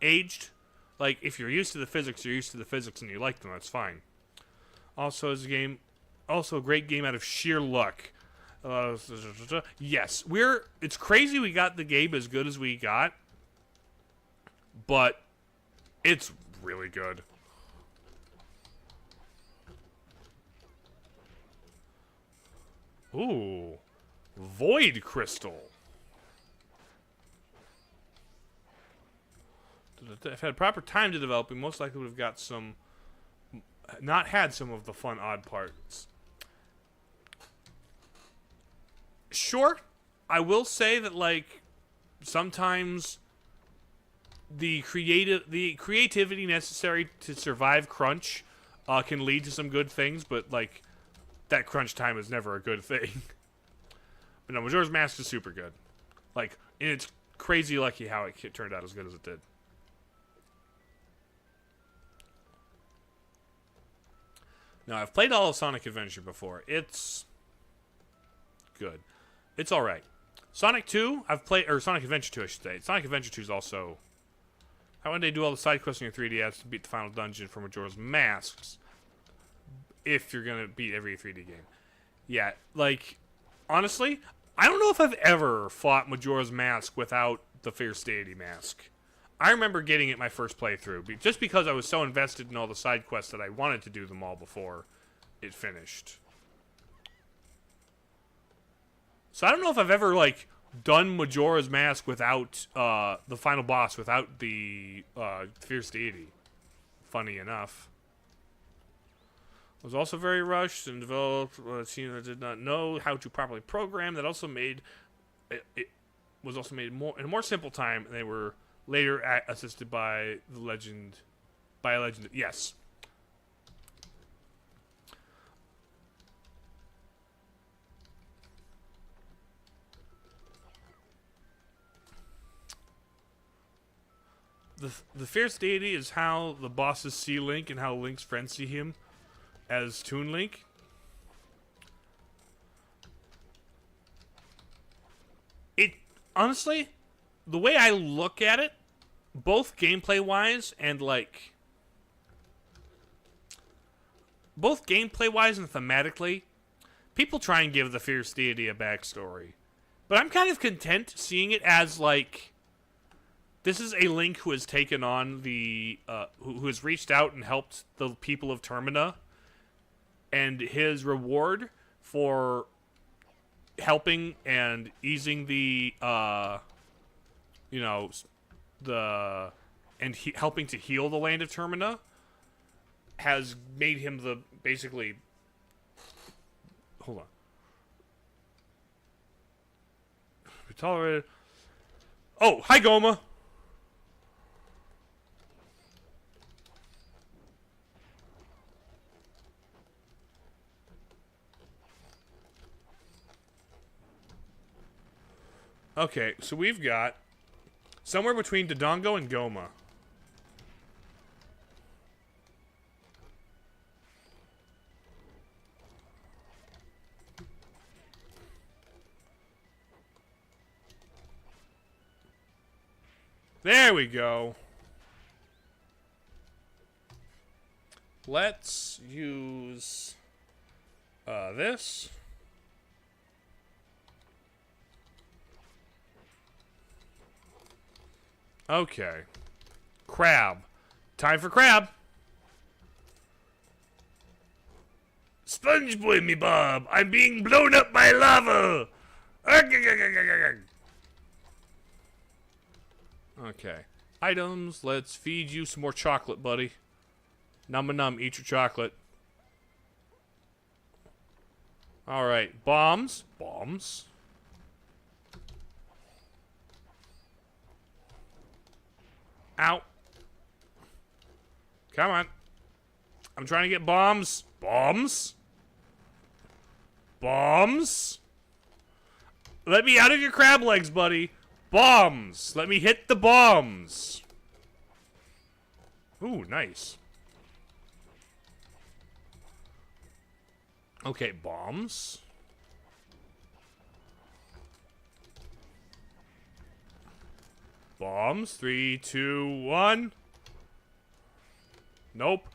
aged. Like, if you're used to the physics, you're used to the physics, and you like them, that's fine. Also, as a game, also a great game out of sheer luck. Yes, it's crazy we got the game as good as we got, but it's really good. Ooh, Void Crystal. If had proper time to develop, we most likely would have got not had some of the fun odd parts. Sure, I will say that, like, sometimes the creativity necessary to survive crunch can lead to some good things, but, like, that crunch time is never a good thing. But no, Majora's Mask is super good. Like, and it's crazy lucky how it turned out as good as it did. Now, I've played all of Sonic Adventure before. It's good. It's all right. Sonic 2, I've played, or Sonic Adventure 2, I should say. Sonic Adventure 2 is also. How would they do all the side quests in your 3DS to beat the final dungeon for Majora's Masks? If you're gonna beat every 3D game, yeah. Like, honestly, I don't know if I've ever fought Majora's Mask without the Fierce Deity mask. I remember getting it my first playthrough, just because I was so invested in all the side quests that I wanted to do them all before it finished. So I don't know if I've ever, like, done Majora's Mask without the final boss, without the Fierce Deity. Funny enough. It was also very rushed and developed a team that did not know how to properly program. That also made it was also made more in a more simple time, and they were later assisted by a legend. Yes. The Fierce Deity is how the bosses see Link and how Link's friends see him as Toon Link. It honestly, the way I look at it, both gameplay-wise and thematically, people try and give the Fierce Deity a backstory. But I'm kind of content seeing it as, like, this is a Link who has taken on who has reached out and helped the people of Termina, and his reward for helping and easing the, helping to heal the land of Termina has made him basically, hold on. We tolerated. Oh, hi Goma. Okay, so we've got somewhere between Dodongo and Goma. There we go. Let's use this. Okay. Crab. Time for crab. Sponge boy me Bob. I'm being blown up by lava. Okay. Items. Let's feed you some more chocolate, buddy. Num, eat your chocolate. Alright. Bombs. Bombs. Ow. Come on. I'm trying to get bombs. Bombs? Bombs? Let me out of your crab legs, buddy. Bombs. Let me hit the bombs. Ooh, nice. Okay, bombs. Bombs. 3, 2, 1. Nope.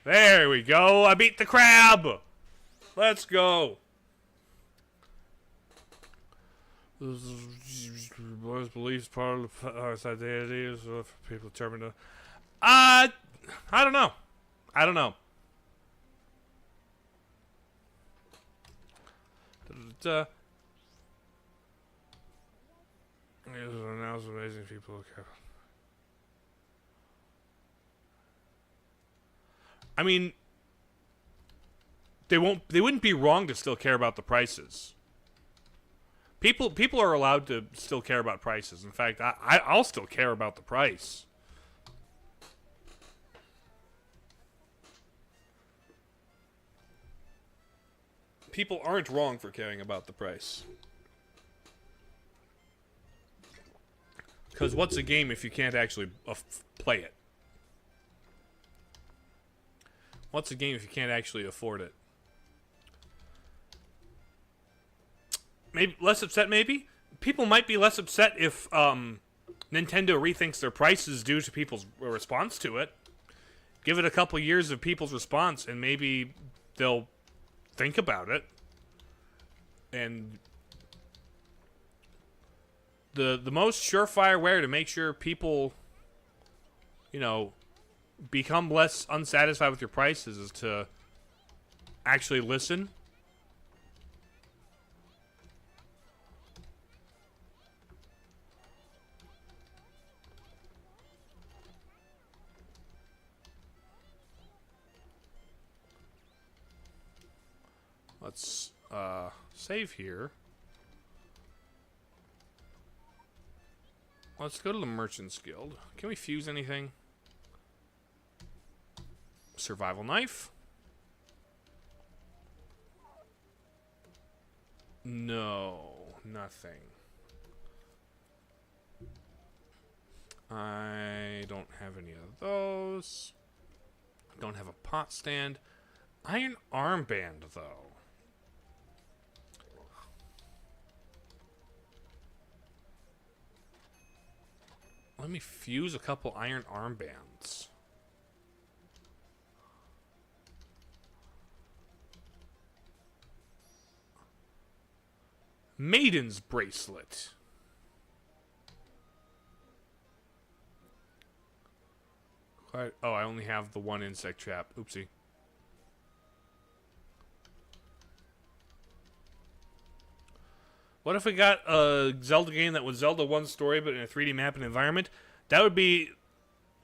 There we go. I beat the crab. Let's go. Boys believes part of the identity is for people determined. I don't know. I don't know. Now amazing people. Okay. I mean, they wouldn't be wrong to still care about the prices. People are allowed to still care about prices. In fact, I'll still care about the price. People aren't wrong for caring about the price. Because what's a game if you can't actually play it? What's a game if you can't actually afford it? Maybe less upset, maybe? People might be less upset if Nintendo rethinks their prices due to people's response to it. Give it a couple years of people's response, and maybe they'll think about it. And the most surefire way to make sure people, you know, become less unsatisfied with your prices is to actually listen. Let's save here. Let's go to the Merchant's Guild. Can we fuse anything? Survival knife? No, nothing. I don't have any of those. Don't have a pot stand. Iron armband, though. Let me fuse a couple iron armbands. Maiden's bracelet. Oh, I only have the one insect trap. Oopsie. What if we got a Zelda game that was Zelda 1 story but in a 3D map and environment? That would be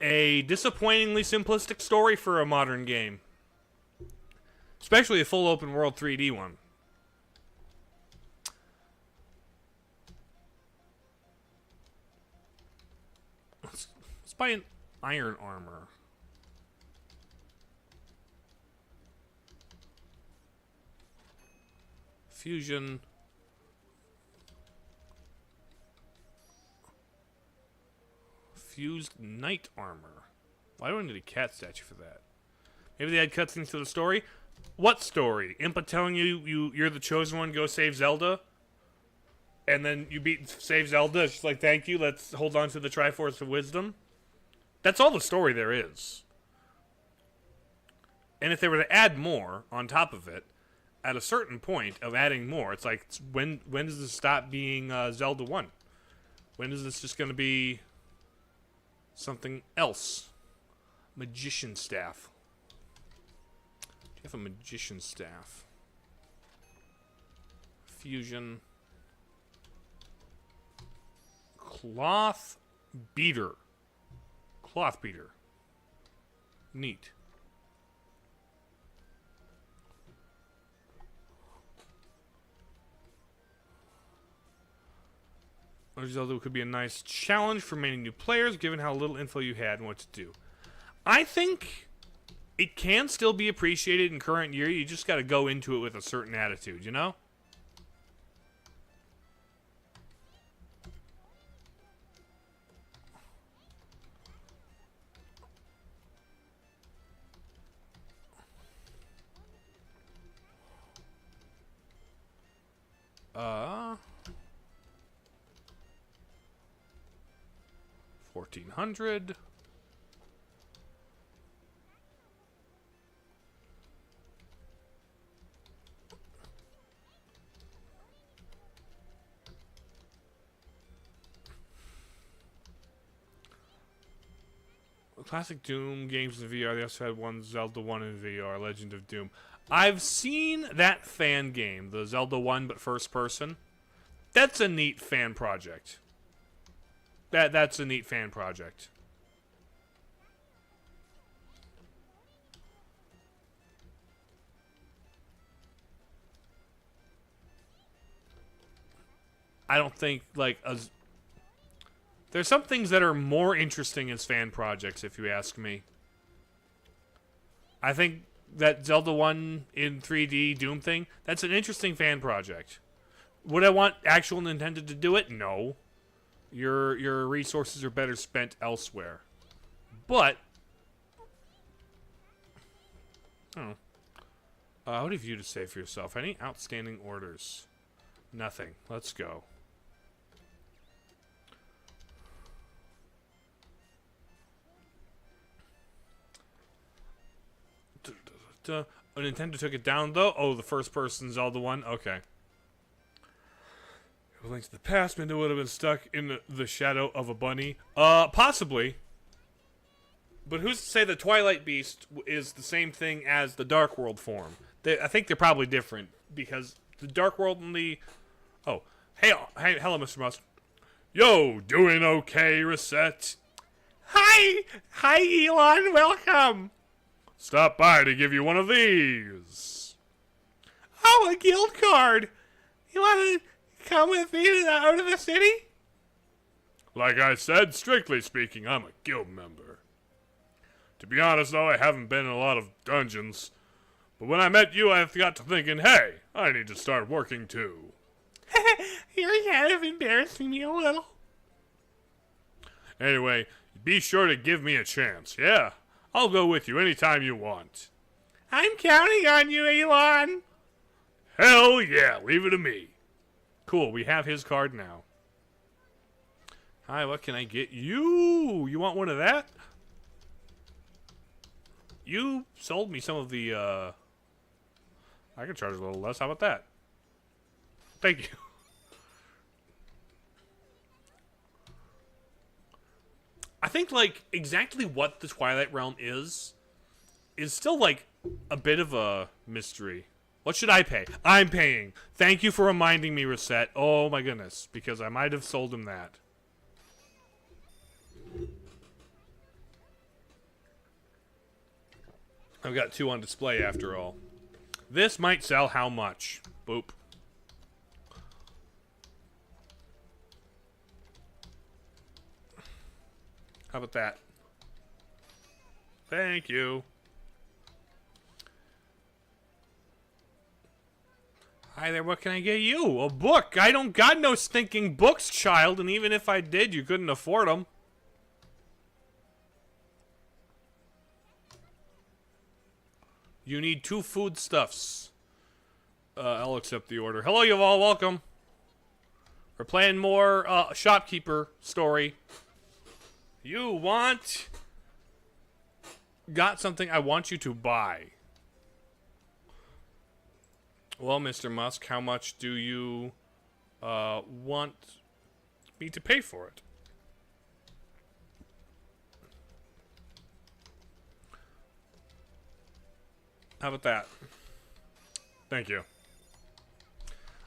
a disappointingly simplistic story for a modern game. Especially a full open world 3D one. Let's buy an iron armor. Fusion. Fused knight armor. Why do I need a cat statue for that? Maybe they had cutscenes to the story? What story? Impa telling you're the chosen one, go save Zelda? And then you save Zelda, it's just like, thank you, let's hold on to the Triforce of Wisdom? That's all the story there is. And if they were to add more on top of it, at a certain point of adding more, it's like, when does this stop being Zelda 1? When is this just going to be something else? Magician staff. Do you have a magician staff? Fusion. Cloth beater. Cloth beater. Neat. Zelda could be a nice challenge for many new players, given how little info you had and what to do. I think it can still be appreciated in current year. You just got to go into it with a certain attitude, you know? Uh... 1400. Classic Doom games in VR. They also had one Zelda 1 in VR, Legend of Doom. I've seen that fan game, the Zelda 1 but first person. That's a neat fan project. That's a neat fan project. I don't think, like, there's some things that are more interesting as fan projects, if you ask me. I think that Zelda 1 in 3D Doom thing, that's an interesting fan project. Would I want actual Nintendo to do it? No. Your resources are better spent elsewhere. But, oh, what have you to say for yourself? Any outstanding orders? Nothing. Let's go. Nintendo took it down, though? Oh, the first-person Zelda one? Okay. A Link to the Past, Minda would have been stuck in the shadow of a bunny. Possibly. But who's to say the Twilight Beast is the same thing as the Dark World form? I think they're probably different, because the Dark World and the... Oh. Hey, hello, Mr. Musk. Yo, doing okay, Recette? Hi! Hi, Elon, welcome! Stop by to give you one of these. Oh, a guild card! You want to come with me out of the city? Like I said, strictly speaking, I'm a guild member. To be honest, though, I haven't been in a lot of dungeons. But when I met you, I got to thinking, hey, I need to start working too. You're kind of embarrassing me a little. Anyway, be sure to give me a chance, yeah? I'll go with you anytime you want. I'm counting on you, Elon. Hell yeah, leave it to me. Cool, we have his card now. Hi, what can I get you? You want one of that? You sold me some of the, I can charge a little less. How about that? Thank you. I think, like, exactly what the Twilight Realm is still, like, a bit of a mystery. What should I pay? I'm paying. Thank you for reminding me, Recette. Oh, my goodness. Because I might have sold him that. I've got 2 on display, after all. This might sell how much? Boop. How about that? Thank you. Hi there, what can I get you? A book! I don't got no stinking books, child, and even if I did, you couldn't afford them. You need 2 foodstuffs. I'll accept the order. Hello, you all, welcome. We're playing more shopkeeper story. You want... Got something I want you to buy. Well, Mr. Musk, how much do you want me to pay for it? How about that? Thank you.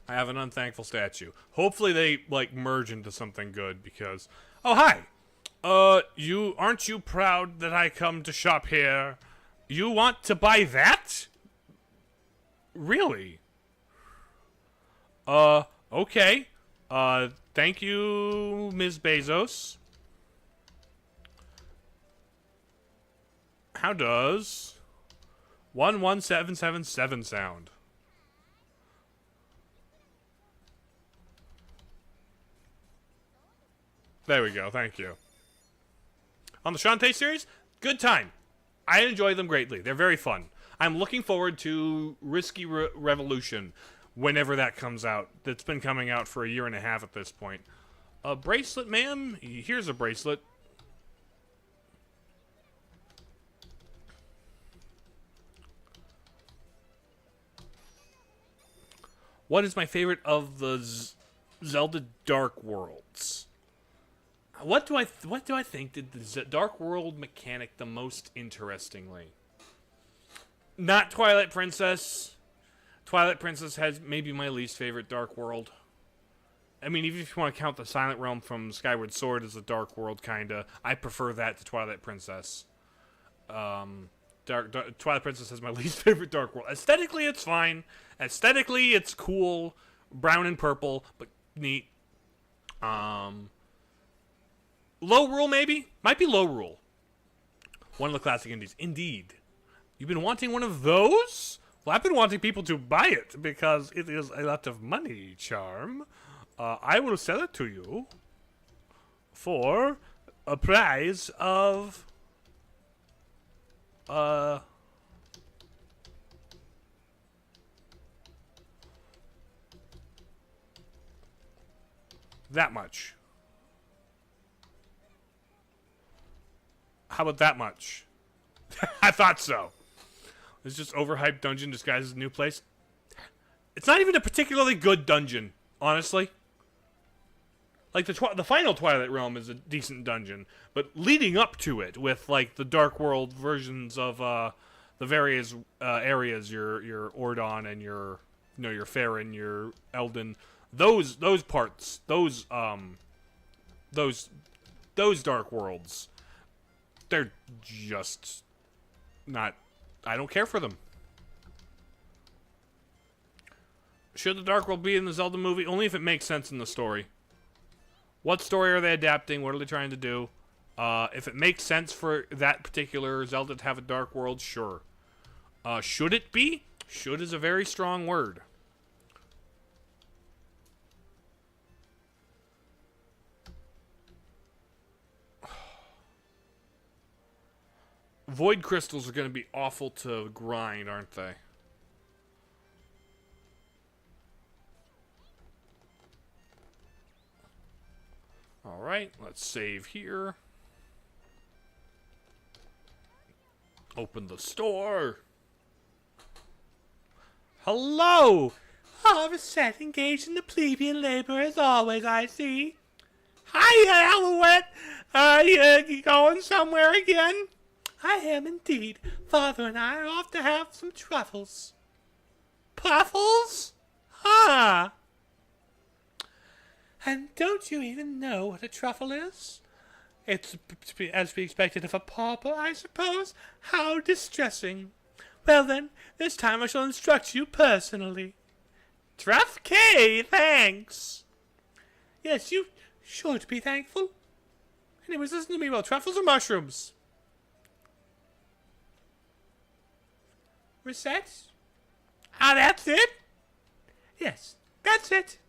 I have an unthankful statue. Hopefully they, like, merge into something good, because... Oh, hi! Aren't you proud that I come to shop here? You want to buy that? Really? Okay. Thank you, Ms. Bezos. How does 11777 sound? There we go, thank you. On the Shantae series, good time. I enjoy them greatly. They're very fun. I'm looking forward to Risky Revolution whenever that comes out. That's been coming out for 1.5 years at this point. A bracelet, ma'am? Here's a bracelet. What is my favorite of the Zelda Dark Worlds? What do I think did the Dark World mechanic the most interestingly? Not Twilight Princess. Twilight Princess has maybe my least favorite Dark World. I mean, even if you want to count the Silent Realm from Skyward Sword as a Dark World, kinda, I prefer that to Twilight Princess. Twilight Princess has my least favorite Dark World. Aesthetically, it's fine. Aesthetically, it's cool. Brown and purple, but neat. Low Rule, maybe? Might be Low Rule. One of the classic indies. Indeed. You've been wanting one of those? Well, I've been wanting people to buy it because it is a lot of money, Charm. I will sell it to you. for a prize of that much. How about that much? I thought so. It's just overhyped dungeon disguised as a new place. It's not even a particularly good dungeon, honestly. Like, the final Twilight Realm is a decent dungeon, but leading up to it, with, like, the Dark World versions of, the various, areas, your Ordon and your Farron, your Elden, those parts, those Dark Worlds, they're just not, I don't care for them. Should the Dark World be in the Zelda movie? Only if it makes sense in the story. What story are they adapting? What are they trying to do? If it makes sense for that particular Zelda to have a Dark World, sure. Should it be? Should is a very strong word. Void crystals are going to be awful to grind, aren't they? Alright, let's save here. Open the store. Hello! Oh, Recettear engaged in the plebeian labor as always, I see. Hi, Alouette! You going somewhere again? I am indeed. Father and I are off to have some truffles. Puffles? Huh. And don't you even know what a truffle is? It's as to be expected of a pauper, I suppose. How distressing. Well then, this time I shall instruct you personally. Truff K, thanks. Yes, you should be thankful. Anyways, listen to me, well, truffles or mushrooms? Recette? Ah, that's it? Yes, that's it.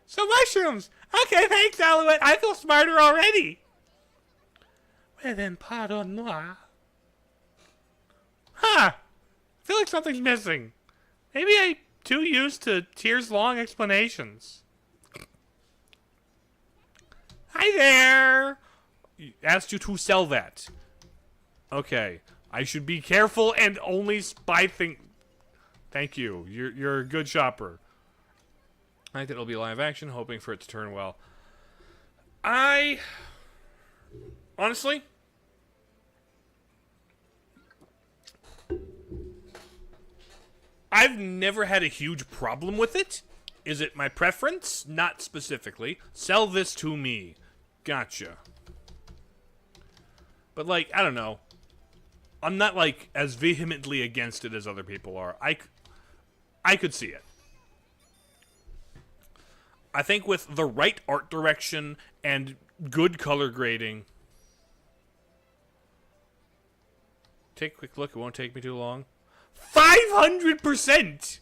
So mushrooms! Okay, thanks, Alouette. I feel smarter already. Well then, pardon moi. Huh. I feel like something's missing. Maybe I'm too used to Tears' long explanations. Hi there! Asked you to sell that. Okay. I should be careful and only buy things. Thank you. You're a good shopper. I think it'll be live action, hoping for it to turn well. Honestly, I've never had a huge problem with it. Is it my preference? Not specifically. Sell this to me. Gotcha. But, like, I don't know. I'm not, like, as vehemently against it as other people are. I could see it. I think with the right art direction and good color grading. Take a quick look. It won't take me too long. 500%!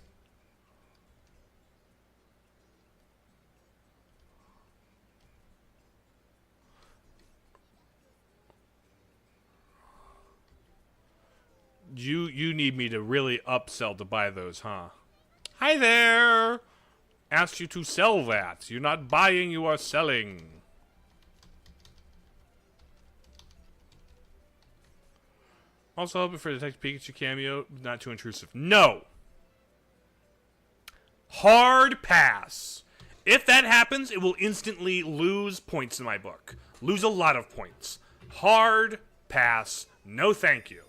You need me to really upsell to buy those, huh? Hi there! Asked you to sell that. You're not buying, you are selling. Also hoping for Detective Pikachu cameo, not too intrusive. No! Hard pass. If that happens, it will instantly lose points in my book. Lose a lot of points. Hard pass. No thank you.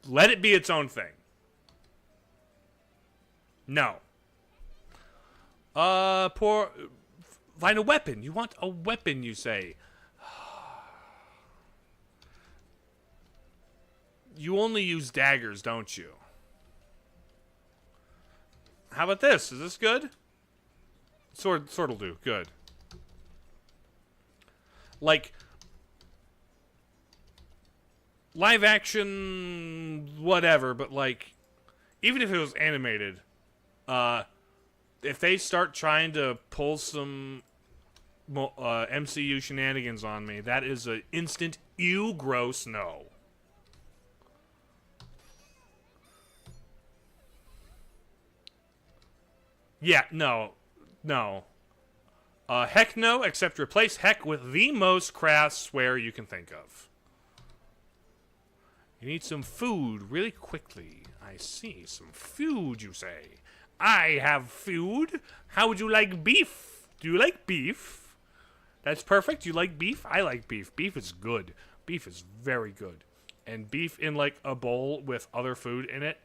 Let it be its own thing. No. Find a weapon. You want a weapon, you say. You only use daggers, don't you? How about this? Is this good? Sword'll do. Good. Like, live action, whatever, but like, even if it was animated, if they start trying to pull some MCU shenanigans on me. That is an instant ew, gross, no. Yeah, no. Heck no, except replace heck with the most crass swear you can think of. You need some food really quickly. I see. Some food, you say. I have food. How would you like beef? Do you like beef? That's perfect. You like beef? I like beef. Beef is good. Beef is very good. And beef in, like, a bowl with other food in it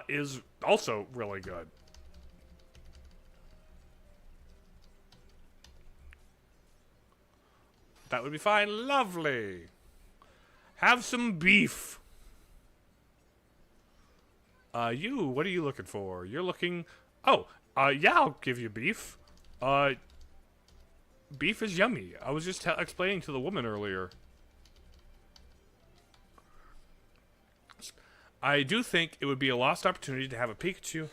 is also really good. That would be fine. Lovely. Have some beef. What are you looking for? You're looking... Oh, yeah, I'll give you beef. Beef is yummy. I was just explaining to the woman earlier. I do think it would be a lost opportunity to have a Pikachu...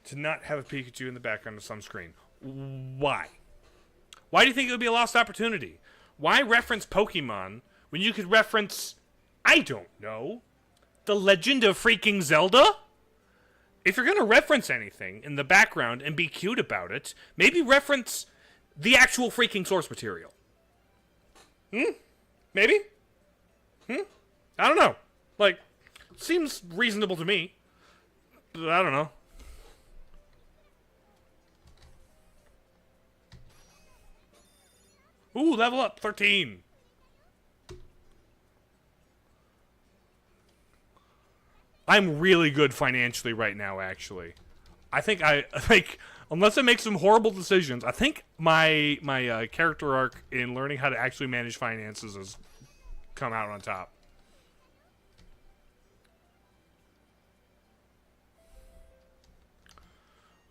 to not have a Pikachu in the background of some screen. Why? Why do you think it would be a lost opportunity? Why reference Pokemon when you could reference... I don't know... The Legend of freaking Zelda? If you're going to reference anything in the background and be cute about it, maybe reference the actual freaking source material. Maybe? I don't know. Like, seems reasonable to me. But I don't know. Ooh, level up, 13. I'm really good financially right now, actually. I think unless I make some horrible decisions, I think my character arc in learning how to actually manage finances has come out on top.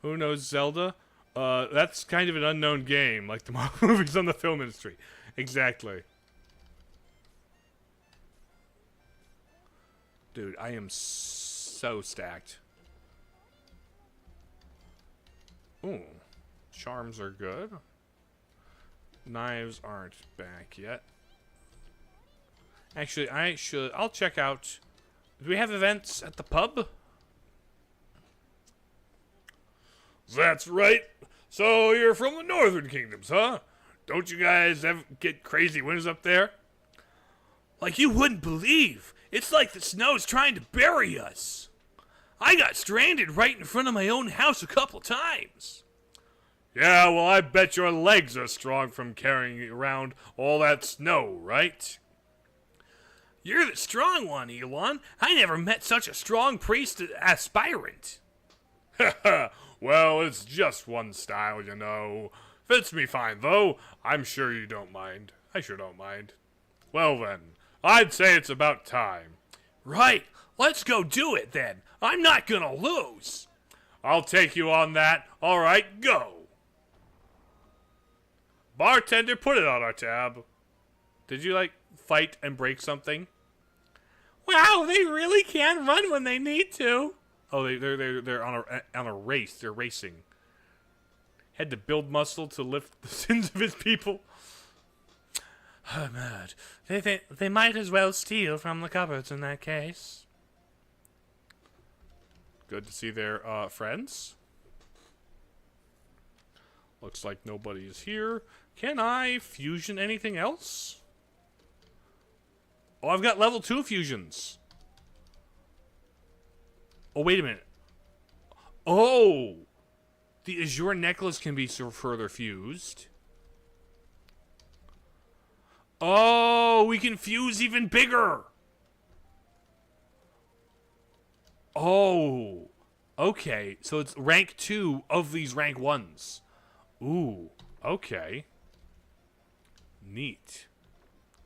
Who knows Zelda? That's kind of an unknown game, like the Marvel movies on the film industry. Exactly. Dude, I am so stacked. Ooh. Charms are good. Knives aren't back yet. Actually, I'll check out... Do we have events at the pub? That's right. So you're from the Northern Kingdoms, huh? Don't you guys ever get crazy winters up there? Like you wouldn't believe. It's like the snow's trying to bury us. I got stranded right in front of my own house a couple times. Yeah, well, I bet your legs are strong from carrying around all that snow, right? You're the strong one, Elon. I never met such a strong priest aspirant. Haha, well, it's just one style, you know. Fits me fine, though. I'm sure you don't mind. I sure don't mind. Well, then. I'd say it's about time. Right. Let's go do it, then. I'm not gonna lose. I'll take you on that. All right, go. Bartender, put it on our tab. Did you, like, fight and break something? Wow, they really can run when they need to. Oh, they're on a race. They're racing. Had to build muscle to lift the sins of his people. Oh, mad. They might as well steal from the cupboards in that case. Good to see their friends. Looks like nobody is here. Can I fusion anything else? Oh, I've got level 2 fusions. Oh, wait a minute. Oh! The Azure necklace can be further fused. Oh, we can fuse even bigger. Oh, okay. So it's rank 2 of these rank 1s. Ooh, okay. Neat.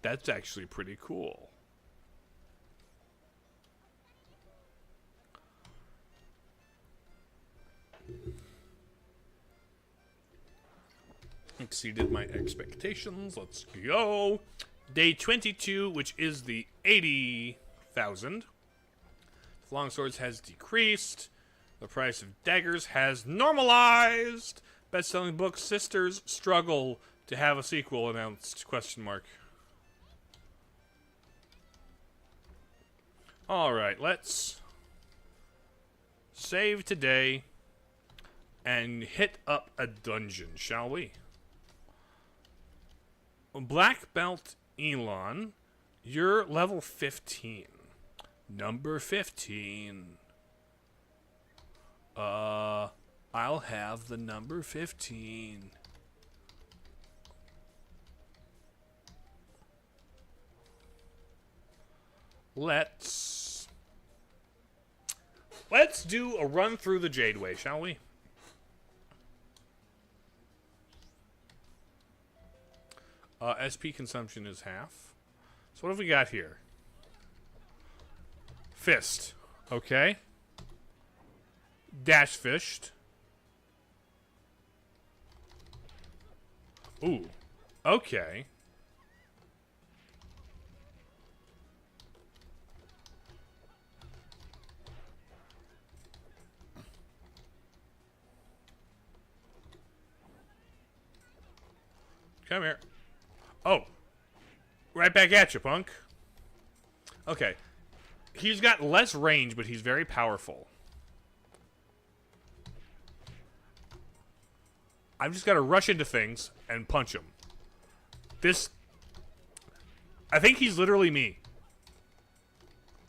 That's actually pretty cool. Exceeded my expectations. Let's go. Day 22, which is the 80,000. Longswords has decreased. The price of daggers has normalized. Best-selling book, Sisters Struggle to have a sequel announced? Question mark. Alright, let's save today and hit up a dungeon, shall we? Black Belt Elon, you're level 15. Number 15. I'll have the number 15. Let's do a run through the Jadeway, shall we? SP consumption is half. So what have we got here? Fist. Okay. Dash fished. Ooh. Okay. Come here. Oh. Right back at you, punk. Okay. He's got less range, but he's very powerful. I've just got to rush into things and punch him. This... I think he's literally me.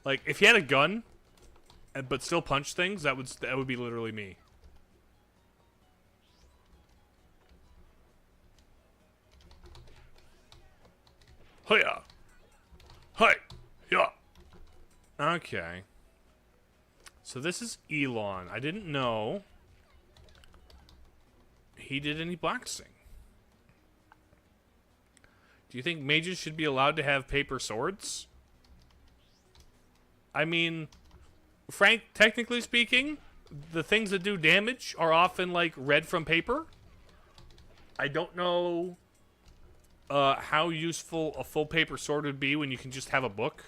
Like, if he had a gun, but still punch things, that would be literally me. Hiya! Hi! Yeah! Okay. So this is Elon. I didn't know he did any boxing. Do you think mages should be allowed to have paper swords? I mean, technically speaking, the things that do damage are often, like, read from paper. I don't know how useful a full paper sword would be when you can just have a book.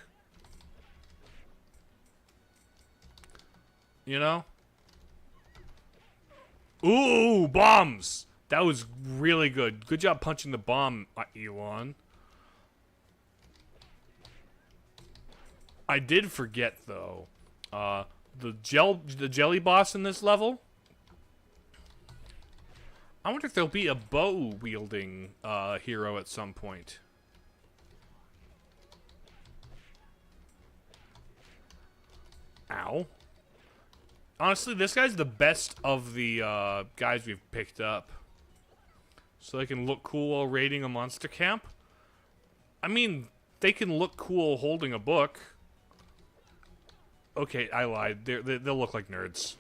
You know? Ooh, bombs! That was really good. Good job punching the bomb, Elon. I did forget, though, the jelly boss in this level. I wonder if there'll be a bow-wielding hero at some point. Ow. Honestly, this guy's the best of the guys we've picked up. So they can look cool while raiding a monster camp. I mean, they can look cool holding a book. Okay, I lied. They'll look like nerds.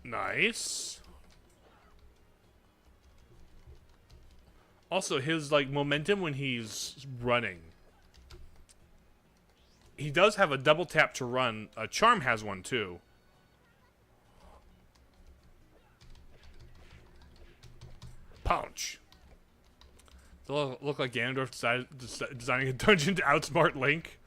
Nice. Also, his, like, momentum when he's running. He does have a double tap to run. Charm has one, too. Punch. They'll look like Ganondorf designing a dungeon to outsmart Link.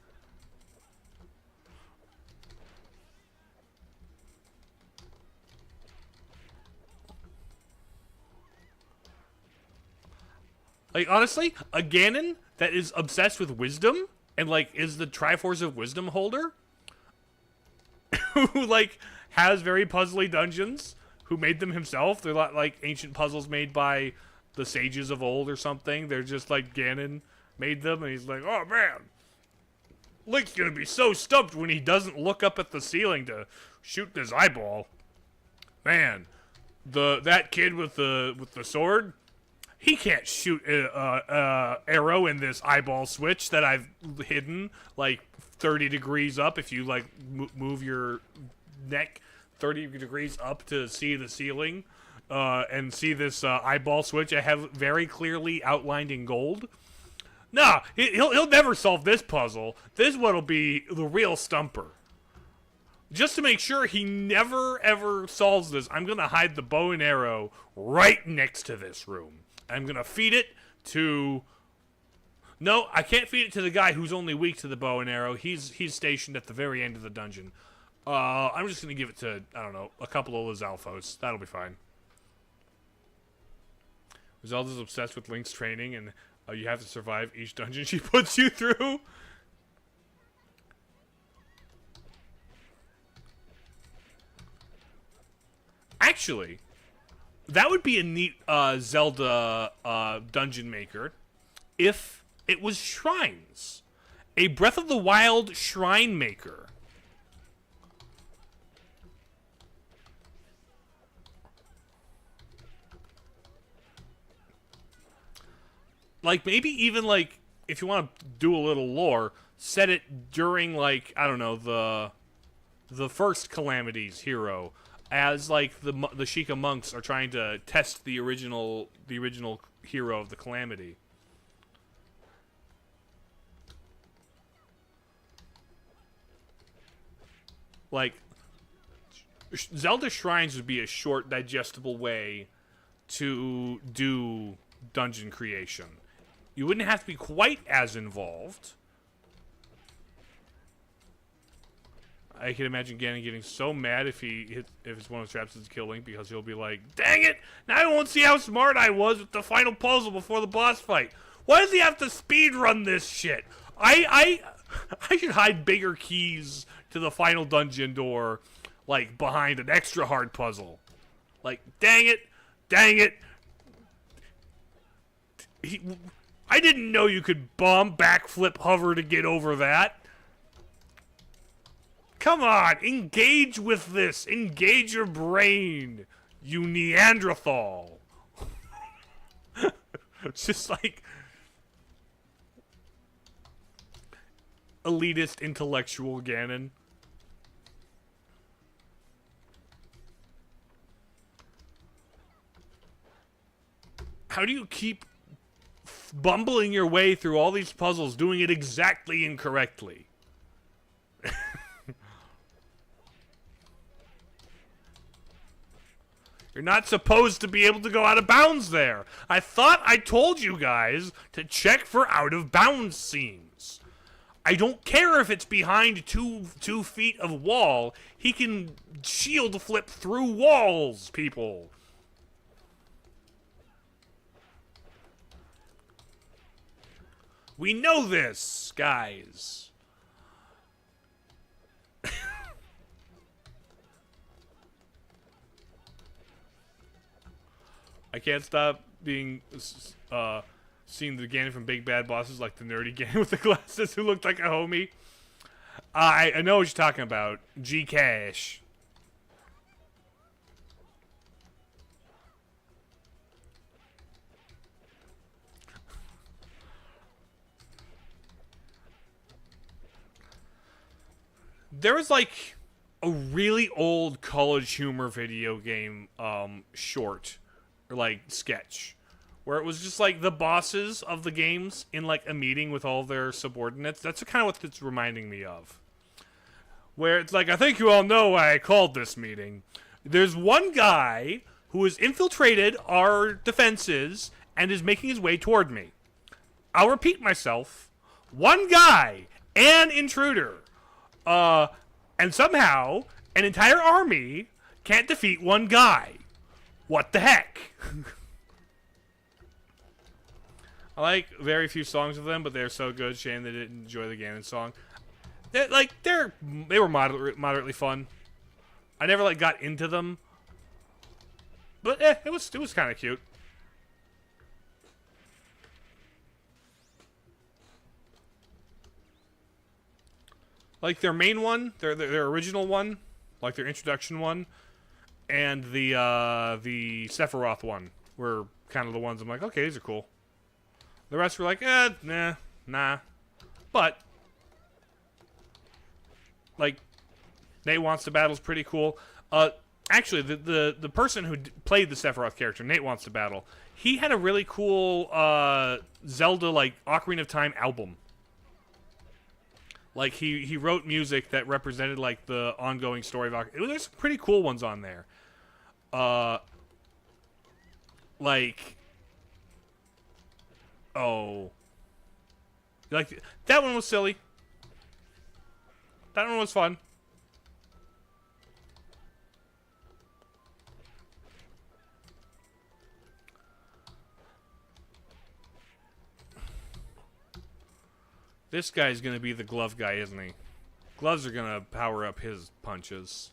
Like, honestly, a Ganon that is obsessed with wisdom and, like, is the Triforce of Wisdom holder who, like, has very puzzly dungeons, who made them himself. They're not, like, ancient puzzles made by the sages of old or something. They're just, like, Ganon made them, and he's like, oh, man, Link's gonna be so stumped when he doesn't look up at the ceiling to shoot this eyeball. Man, that kid with the sword... He can't shoot arrow in this eyeball switch that I've hidden, like, 30 degrees up if you, like, move your neck 30 degrees up to see the ceiling and see this eyeball switch I have very clearly outlined in gold. Nah, he'll never solve this puzzle. This one'll be the real stumper. just to make sure he never ever solves this, I'm gonna hide the bow and arrow right next to this room. I'm gonna feed it to... No, I can't feed it to the guy who's only weak to the bow and arrow. He's stationed at the very end of the dungeon. I'm just gonna give it to, I don't know, a couple of those alphos. That'll be fine. Zelda's obsessed with Link's training, and you have to survive each dungeon she puts you through. Actually, that would be a neat Zelda dungeon maker if it was shrines. A Breath of the Wild shrine maker. Like, maybe even, like, if you want to do a little lore, set it during, like, I don't know, the first Calamity's hero, as, like, the Sheikah monks are trying to test the original hero of the Calamity. Like, Zelda Shrines would be a short, digestible way to do dungeon creation. You wouldn't have to be quite as involved. I can imagine Ganon getting so mad if it's one of the traps is killing, because he'll be like, "Dang it! Now I won't see how smart I was with the final puzzle before the boss fight. Why does he have to speed run this shit? I should hide bigger keys to the final dungeon door, like behind an extra hard puzzle. Like, dang it! I didn't know you could bomb, backflip, hover to get over that. Come on, engage with this. Engage your brain, you Neanderthal." It's just like elitist intellectual Ganon. How do you keep bumbling your way through all these puzzles, doing it exactly incorrectly? You're not supposed to be able to go out of bounds there. I thought I told you guys to check for out of bounds scenes. I don't care if it's behind two feet of wall. He can shield flip through walls, people. We know this, guys. I can't stop being seeing the Ganon from Big Bad Bosses, like the nerdy Ganon with the glasses who looked like a homie. I know what you're talking about. G-Cash. There was like a really old College Humor video game short, or like sketch, where it was just like the bosses of the games in like a meeting with all their subordinates. That's kind of what it's reminding me of. Where it's like, I think you all know why I called this meeting. There's one guy who has infiltrated our defenses and is making his way toward me. I'll repeat myself. One guy, an intruder. And somehow, an entire army can't defeat one guy. What the heck? I like very few songs of them, but they're so good. Shame they didn't enjoy the Ganon song. They were moderately fun. I never like got into them, but it was kind of cute. Like their main one, their original one, like their introduction one, and the Sephiroth one were kind of the ones I'm like, okay, these are cool. The rest were like, nah. But like, Nate Wants to Battle's pretty cool. Actually, the person who played the Sephiroth character, Nate Wants to Battle, he had a really cool Zelda like Ocarina of Time album. Like he wrote music that represented like the ongoing story of there's some pretty cool ones on there. Like like that one was silly. That one was fun. This guy's gonna be the glove guy, isn't he? Gloves are gonna power up his punches.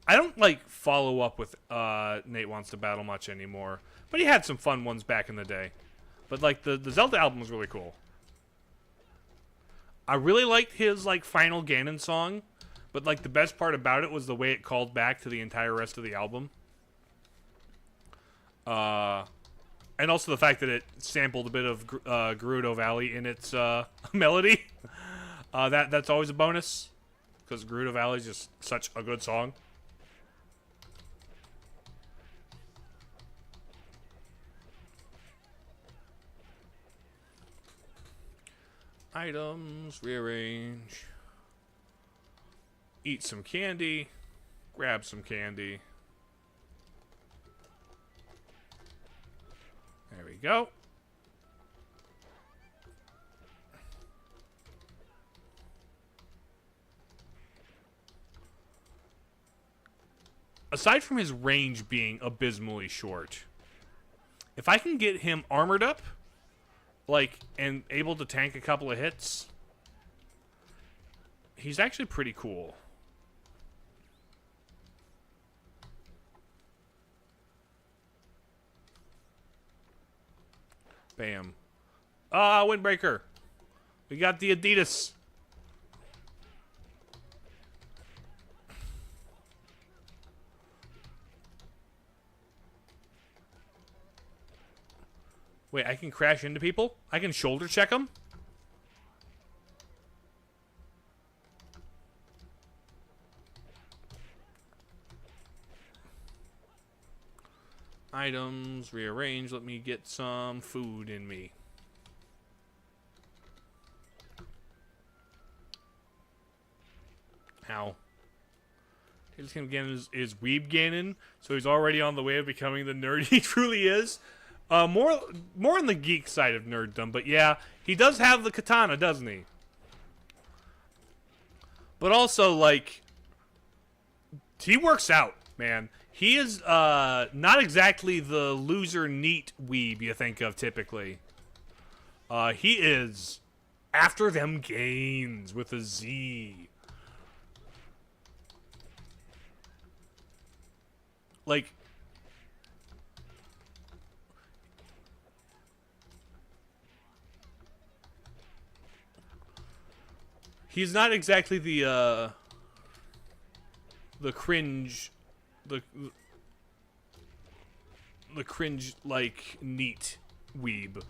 I don't like follow up with Nate Wants to Battle much anymore, but he had some fun ones back in the day. But like the Zelda album was really cool. I really liked his like final Ganon song, but like the best part about it was the way it called back to the entire rest of the album. And also the fact that it sampled a bit of Gerudo Valley in its melody. That's always a bonus, because Gerudo Valley is just such a good song. Items, rearrange. Eat some candy. Grab some candy. There we go. Aside from his range being abysmally short, if I can get him armored up, like, and able to tank a couple of hits, he's actually pretty cool. Bam. Windbreaker. We got the Adidas. Wait, I can crash into people? I can shoulder check them? Items, rearrange, let me get some food in me. Ow. Here's him again is Weeb Ganon, so he's already on the way of becoming the nerd he truly is. More on the geek side of nerddom, but yeah, he does have the katana, doesn't he? But also, like, he works out, man. He is not exactly the loser neat weeb you think of typically. He is after them gains with a Z. Like, he's not exactly the cringe, the cringe like neat weeb.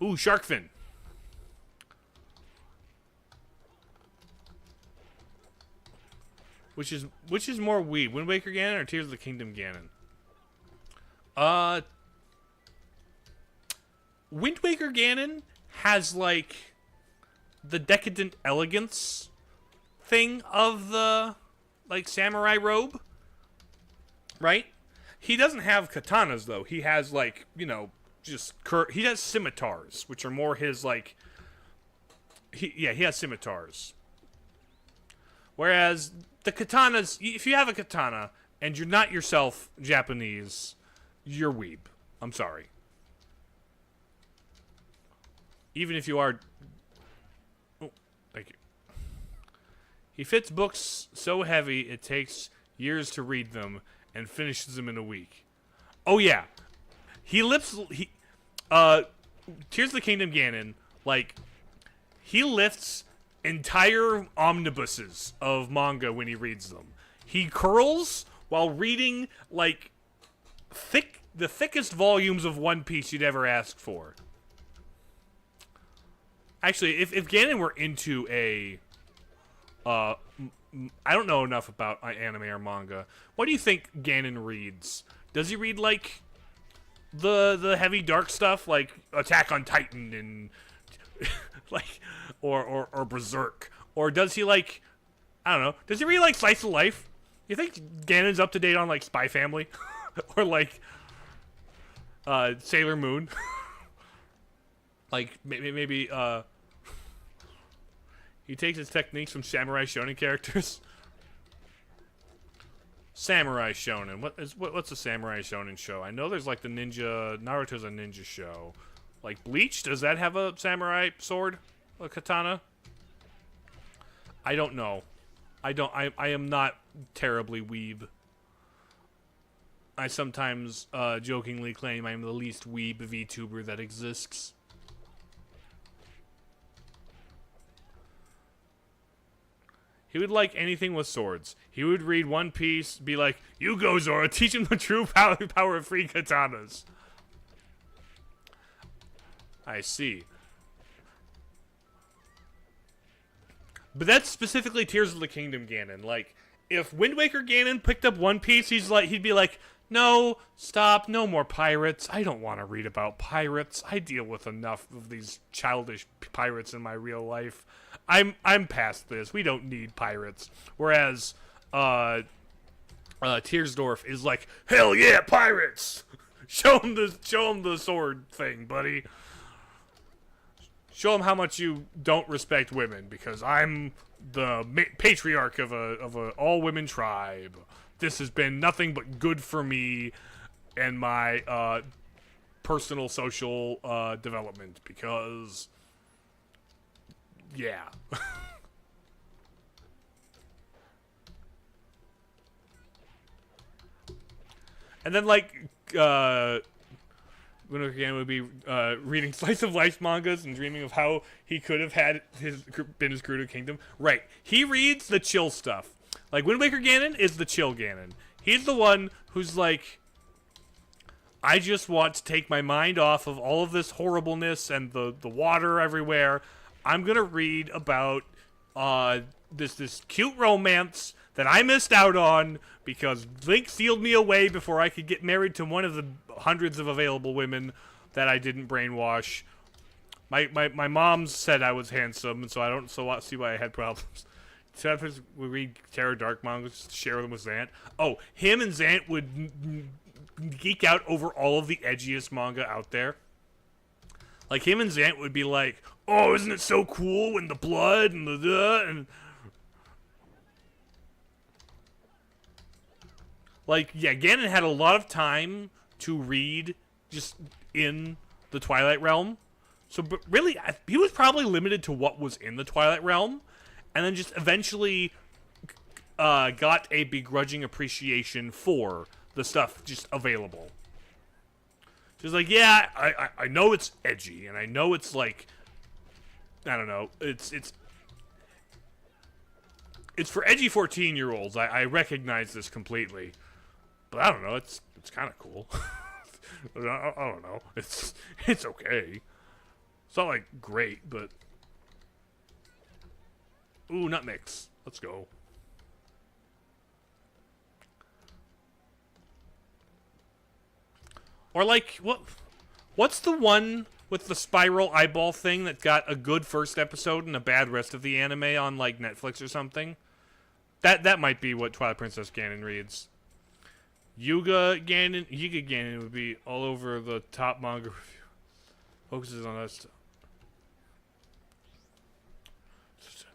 Ooh, shark fin. Which is more weeb, Wind Waker Ganon or Tears of the Kingdom Ganon? Wind Waker Ganon has like the decadent elegance thing of the like samurai robe, right? He doesn't have katanas though. He has like, you know, just he has scimitars, which are more his like. He has scimitars. Whereas the katanas, if you have a katana and you're not yourself Japanese, you're weeb. I'm sorry. Even if you are... Oh, thank you. He fits books so heavy it takes years to read them and finishes them in a week. Oh, yeah. Tears of the Kingdom Ganon, like, he lifts entire omnibuses of manga when he reads them. He curls while reading, like, the thickest volumes of One Piece you'd ever ask for. Actually, if Ganon were into a I don't know enough about anime or manga. What do you think Ganon reads? Does he read like the heavy dark stuff like Attack on Titan and like or Berserk, or does he like, I don't know, does he read like Slice of Life? You think Ganon's up to date on like Spy Family or like Sailor Moon? Like maybe he takes his techniques from Samurai Shonen characters. Samurai Shonen. What's a Samurai Shonen show? I know there's like the ninja. Naruto's a ninja show. Like Bleach, does that have a samurai sword, a katana? I don't know. I am not terribly weeb. I sometimes jokingly claim I'm the least weeb VTuber that exists. He would like anything with swords. He would read One Piece, be like, "You go, Zoro, teach him the true power of free katanas." I see. But that's specifically Tears of the Kingdom Ganon. Like, if Wind Waker Ganon picked up One Piece, he'd be like, "No, stop, no more pirates. I don't want to read about pirates. I deal with enough of these childish pirates in my real life. I'm past this. We don't need pirates." Whereas Tearsdorf is like, "Hell yeah, pirates! Show him the sword thing, buddy. Show him how much you don't respect women, because I'm the patriarch of a all women tribe. This has been nothing but good for me and my personal social development, because yeah." And then like Winter again would be reading slice of life mangas and dreaming of how he could have been his Gerudo Kingdom. Right. He reads the chill stuff. Like Wind Waker Ganon is the chill Ganon. He's the one who's like, I just want to take my mind off of all of this horribleness and the water everywhere. I'm gonna read about this cute romance that I missed out on because Link sealed me away before I could get married to one of the hundreds of available women that I didn't brainwash. My mom said I was handsome, and so I don't see why I had problems. Sometimes we read Terror Dark mangas, share them with Zant. Oh, him and Zant would geek out over all of the edgiest manga out there. Like, him and Zant would be like, "Oh, isn't it so cool when the blood and and..." Like, yeah, Ganon had a lot of time to read just in the Twilight Realm. So, but really, he was probably limited to what was in the Twilight Realm, and then just eventually got a begrudging appreciation for the stuff just available. She's like, yeah, I know it's edgy, and I know it's like, I don't know, it's for edgy 14-year-olds. I recognize this completely, but I don't know, it's kind of cool. I don't know, it's okay. It's not like great, but ooh, nut mix. Let's go. Or like, what's the one with the spiral eyeball thing that got a good first episode and a bad rest of the anime on like Netflix or something? That might be what Twilight Princess Ganon reads. Yiga Ganon would be all over the top manga review. Focuses on us.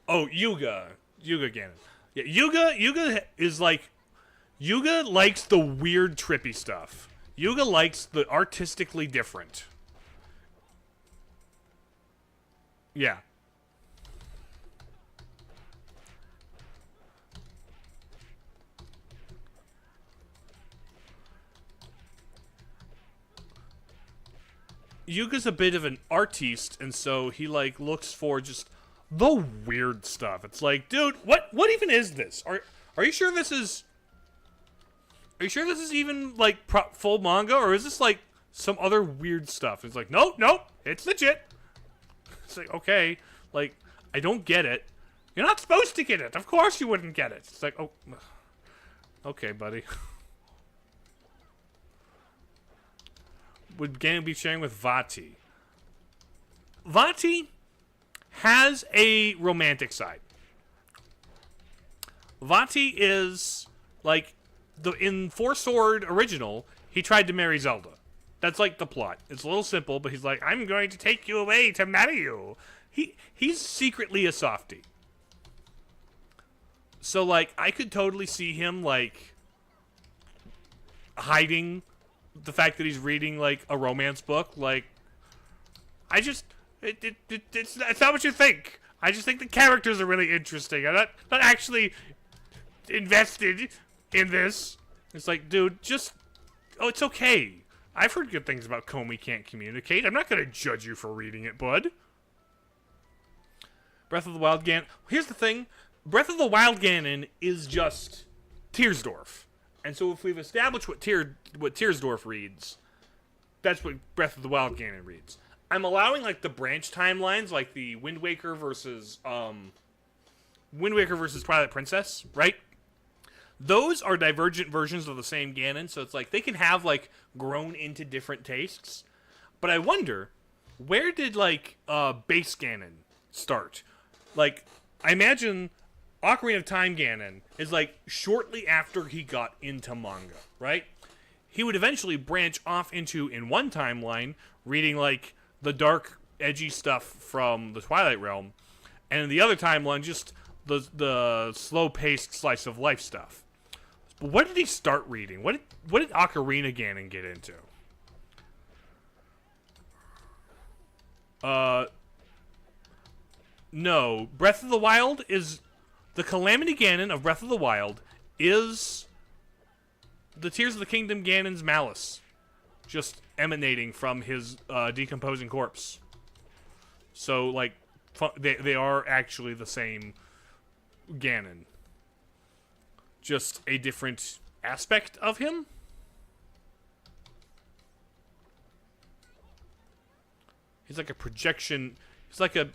Oh, Yuga Ganon. Yeah, Yuga is like, Yuga likes the weird trippy stuff. Yuga likes the artistically different. Yeah. Yuga's a bit of an artiste, and so he like looks for just the weird stuff. It's like, dude, what even is this? Are you sure this is? Are you sure this is even like full manga, or is this like some other weird stuff? It's like, nope, it's legit. It's like, okay, like, I don't get it. You're not supposed to get it. Of course you wouldn't get it. It's like, oh, okay, buddy. Would Ganon be sharing with Vati? Vati has a romantic side. Vati is, like, in Four Sword Original, he tried to marry Zelda. That's, like, the plot. It's a little simple, but he's like, I'm going to take you away to marry you. He's secretly a softie. So, like, I could totally see him, like, hiding the fact that he's reading, like, a romance book. Like, I just... It's not what you think. I just think the characters are really interesting. I'm not actually invested in this. It's like, dude, just... Oh, it's okay. I've heard good things about Comey Can't Communicate. I'm not going to judge you for reading it, bud. Breath of the Wild Ganon... Here's the thing. Breath of the Wild Ganon is just Tearsdorf. And so if we've established what Tearsdorf reads, that's what Breath of the Wild Ganon reads. I'm allowing, like, the branch timelines, like the Wind Waker versus Twilight Princess, right? Those are divergent versions of the same Ganon, so it's like they can have, like, grown into different tastes. But I wonder, where did, like, base Ganon start? Like, I imagine Ocarina of Time Ganon is, like, shortly after he got into manga, right? He would eventually branch off into, in one timeline, reading, like, the dark, edgy stuff from the Twilight Realm, and in the other timeline, just the slow-paced slice of life stuff. But what did he start reading? What did Ocarina Ganon get into? No. Breath of the Wild is... The Calamity Ganon of Breath of the Wild is the Tears of the Kingdom Ganon's malice. Just emanating from his decomposing corpse. So, like, they are actually the same Ganon. Just a different aspect of him. He's like a projection. He's like a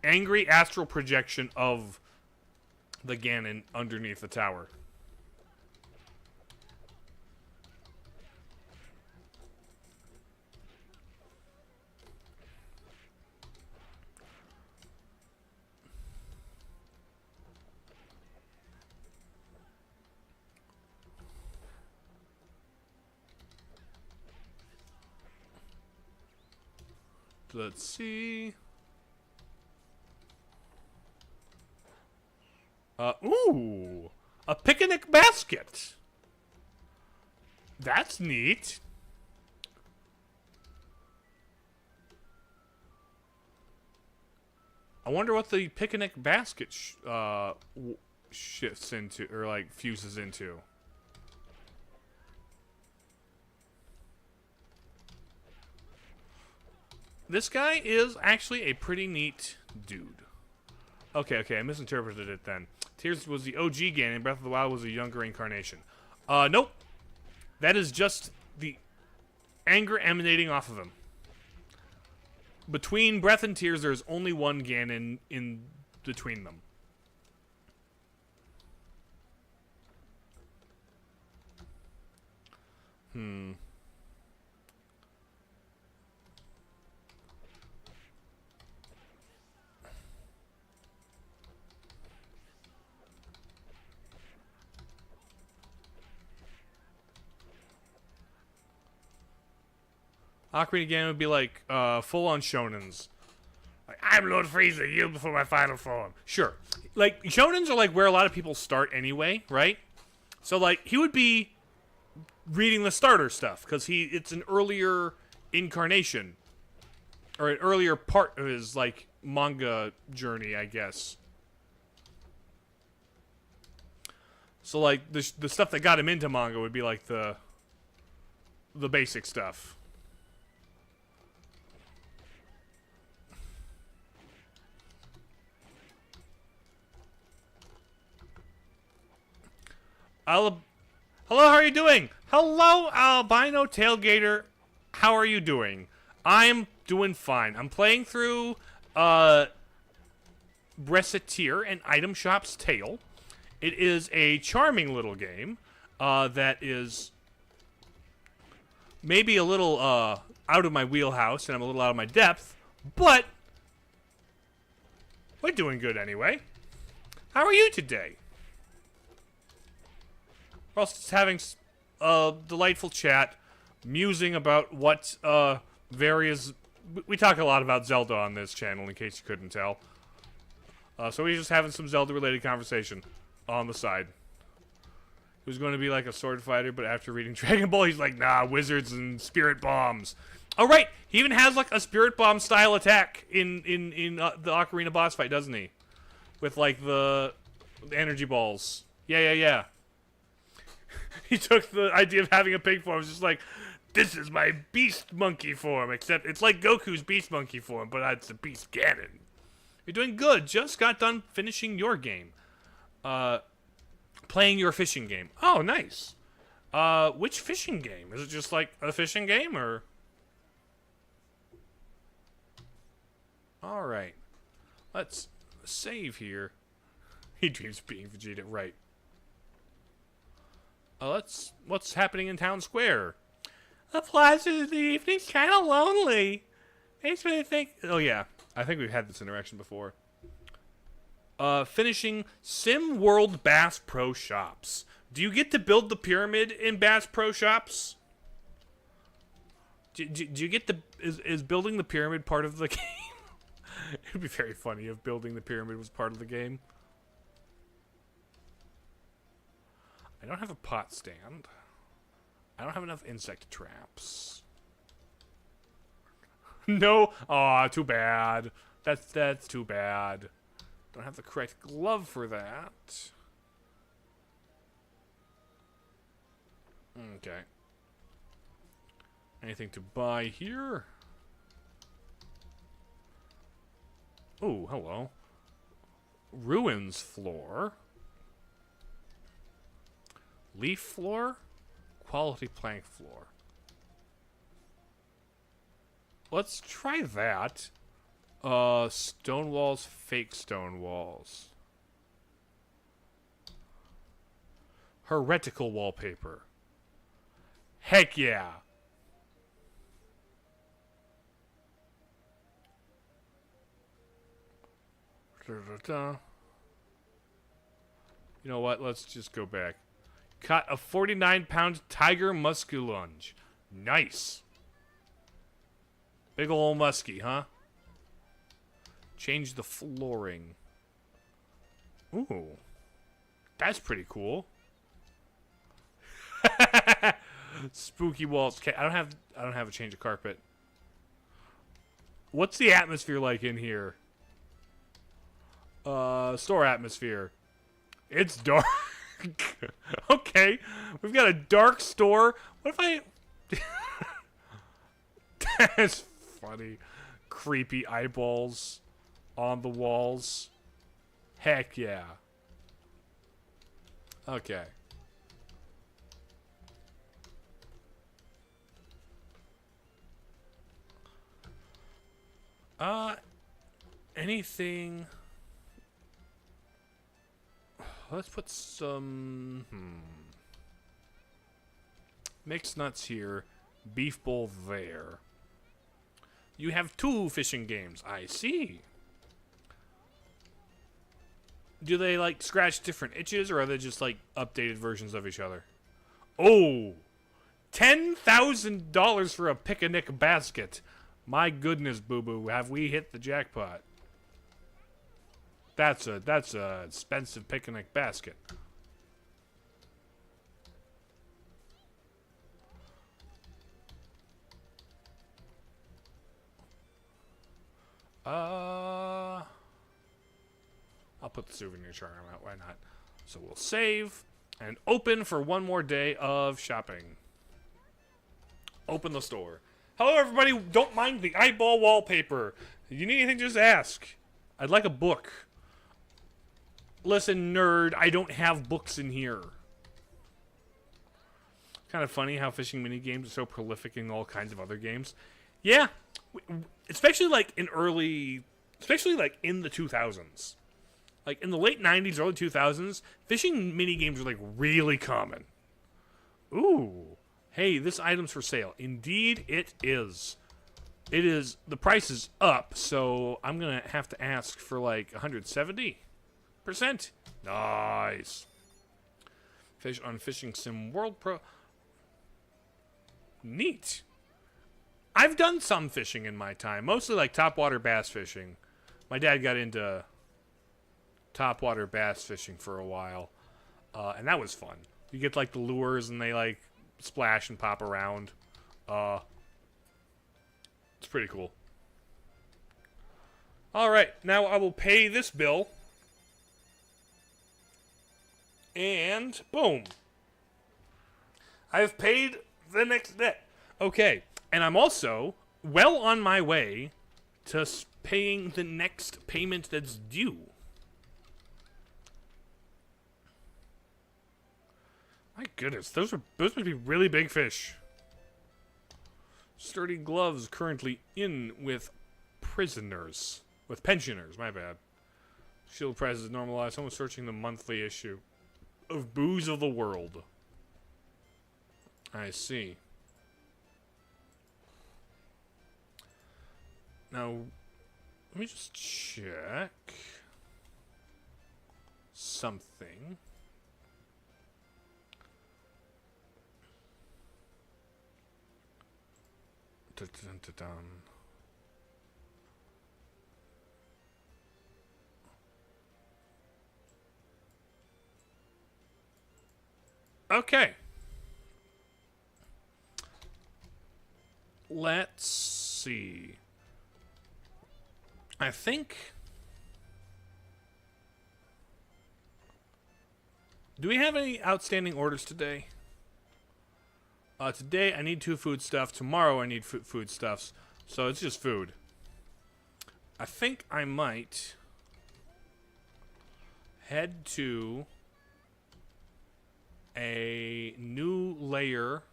angry astral projection of the Ganon underneath the tower. Let's see. Ooh! A picnic basket! That's neat. I wonder what the picnic basket shifts into, or, like, fuses into. This guy is actually a pretty neat dude. Okay, I misinterpreted it then. Tears was the OG Ganon, Breath of the Wild was a younger incarnation. Nope. That is just the anger emanating off of him. Between Breath and Tears, there's only one Ganon in between them. Ocarina Ganon would be like full-on shonens. Like, I'm Lord Frieza, yield before my final form. Sure. Like, shonens are like where a lot of people start anyway, right? So, like, he would be reading the starter stuff, because it's an earlier incarnation. Or an earlier part of his, like, manga journey, I guess. So, like, the stuff that got him into manga would be, like, the basic stuff. Hello, how are you doing? Hello, Albino Tailgater. How are you doing? I'm doing fine. I'm playing through, Recettear, an item shop's tale. It is a charming little game that is maybe a little out of my wheelhouse, and I'm a little out of my depth, but we're doing good anyway. How are you today? We're also just having a delightful chat, musing about what various... We talk a lot about Zelda on this channel, in case you couldn't tell. So we're just having some Zelda-related conversation on the side. He was going to be like a sword fighter, but after reading Dragon Ball, he's like, nah, wizards and spirit bombs. Oh, right! He even has like a spirit bomb style attack in the Ocarina boss fight, doesn't he? With like the energy balls. Yeah. He took the idea of having a pig form. It's just like, this is my beast monkey form, except it's like Goku's beast monkey form, but it's a beast cannon. You're doing good. Just got done finishing your game. Playing your fishing game. Oh, nice. Which fishing game? Is it just like a fishing game, or? Alright. Let's save here. He dreams of being Vegeta, right. What's happening in Town Square? The plaza of the evening's kind of lonely. Makes me think... Oh, yeah. I think we've had this interaction before. Finishing Sim World Bass Pro Shops. Do you get to build the pyramid in Bass Pro Shops? Do you get the... Is building the pyramid part of the game? It'd be very funny if building the pyramid was part of the game. I don't have a pot stand. I don't have enough insect traps. No. Aw, too bad. That's too bad. Don't have the correct glove for that. Okay. Anything to buy here? Oh, hello. Ruins floor. Leaf floor. Quality plank floor. Let's try that. Stone walls, fake stone walls. Heretical wallpaper. Heck yeah. You know what? Let's just go back. Caught a 49-pound tiger musculunge. Nice. Big ol' muskie, huh? Change the flooring. Ooh. That's pretty cool. Spooky walls. Okay, I don't have a change of carpet. What's the atmosphere like in here? Store atmosphere. It's dark. Okay. We've got a dark store. What if I... That's funny. Creepy eyeballs on the walls. Heck yeah. Okay. Anything... Let's put some... Mixed nuts here. Beef bowl there. You have 2 fishing games. I see. Do they, like, scratch different itches, or are they just, like, updated versions of each other? Oh! $10,000 for a picnic basket. My goodness, boo-boo. Have we hit the jackpot? That's a expensive picnic basket. I'll put the souvenir charm out. Why not? So we'll save and open for one more day of shopping. Open the store. Hello, everybody. Don't mind the eyeball wallpaper. If you need anything, just ask. I'd like a book. Listen, nerd, I don't have books in here. Kind of funny how fishing minigames are so prolific in all kinds of other games. Yeah, especially like in the 2000s. Like, in the late 90s, early 2000s, fishing minigames were, like, really common. Ooh. Hey, this item's for sale. Indeed, it is. It is. The price is up, so I'm going to have to ask for, like, 170%. Nice. Fish on Fishing Sim World Pro. Neat. I've done some fishing in my time. Mostly, like, topwater bass fishing. My dad got into topwater bass fishing for a while, and that was fun. You get like the lures and they like splash and pop around. It's pretty cool. All right, now I will pay this bill, and boom, I've paid the next debt. Okay, and I'm also well on my way to paying the next payment that's due. My goodness, those must be really big fish. Sturdy gloves currently in with prisoners. With pensioners, my bad. Shield prices normalized. Someone searching the monthly issue of Booze of the World. I see. Now, let me just check something. Okay. Let's see. I think... Do we have any outstanding orders today? Today I need 2 foodstuffs. Tomorrow I need foodstuffs. So it's just food. I think I might head to a new layer.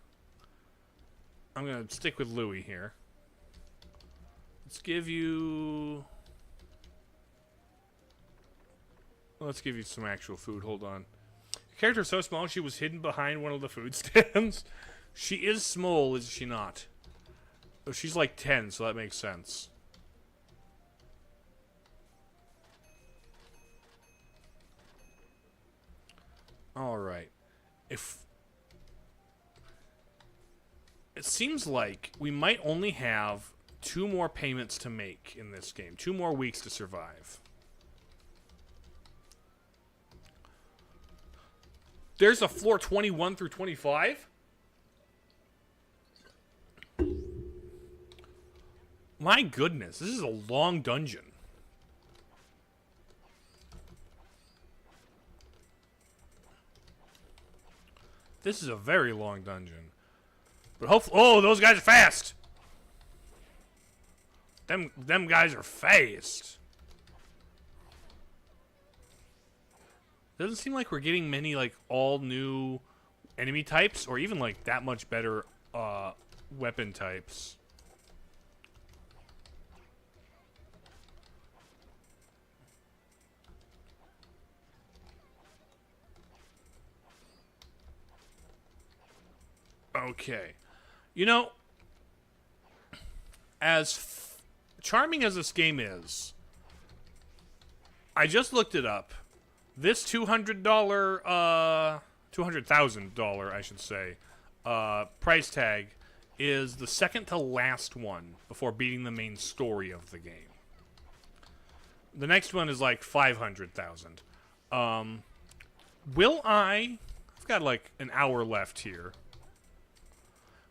I'm going to stick with Louis here. Let's give you some actual food. Hold on. Your character is so small she was hidden behind one of the food stands. She is small, is she not? Oh, she's like 10, so that makes sense. Alright. If... It seems like we might only have 2 more payments to make in this game. 2 more weeks to survive. There's a floor 21 through 25? My goodness, this is a long dungeon. This is a very long dungeon. But hopefully... Oh, those guys are fast! Them guys are fast. Doesn't seem like we're getting many, like, all new enemy types, or even, like, that much better, weapon types. Okay. You know, as charming as this game is, I just looked it up. This $200, $200,000, I should say, price tag is the second to last one before beating the main story of the game. The next one is like 500,000. Will I... I've got like an hour left here.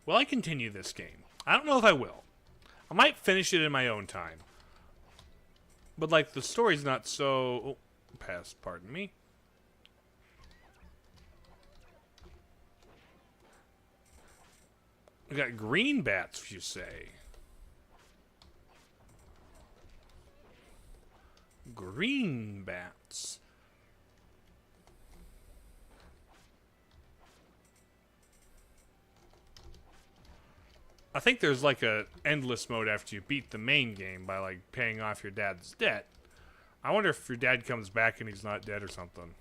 Will I continue this game? I don't know if I will. I might finish it in my own time. But like the story's not so... Oh, pass, pardon me. We got green bats, you say. Green bats. I think there's like a endless mode after you beat the main game by like paying off your dad's debt. I wonder if your dad comes back and he's not dead or something.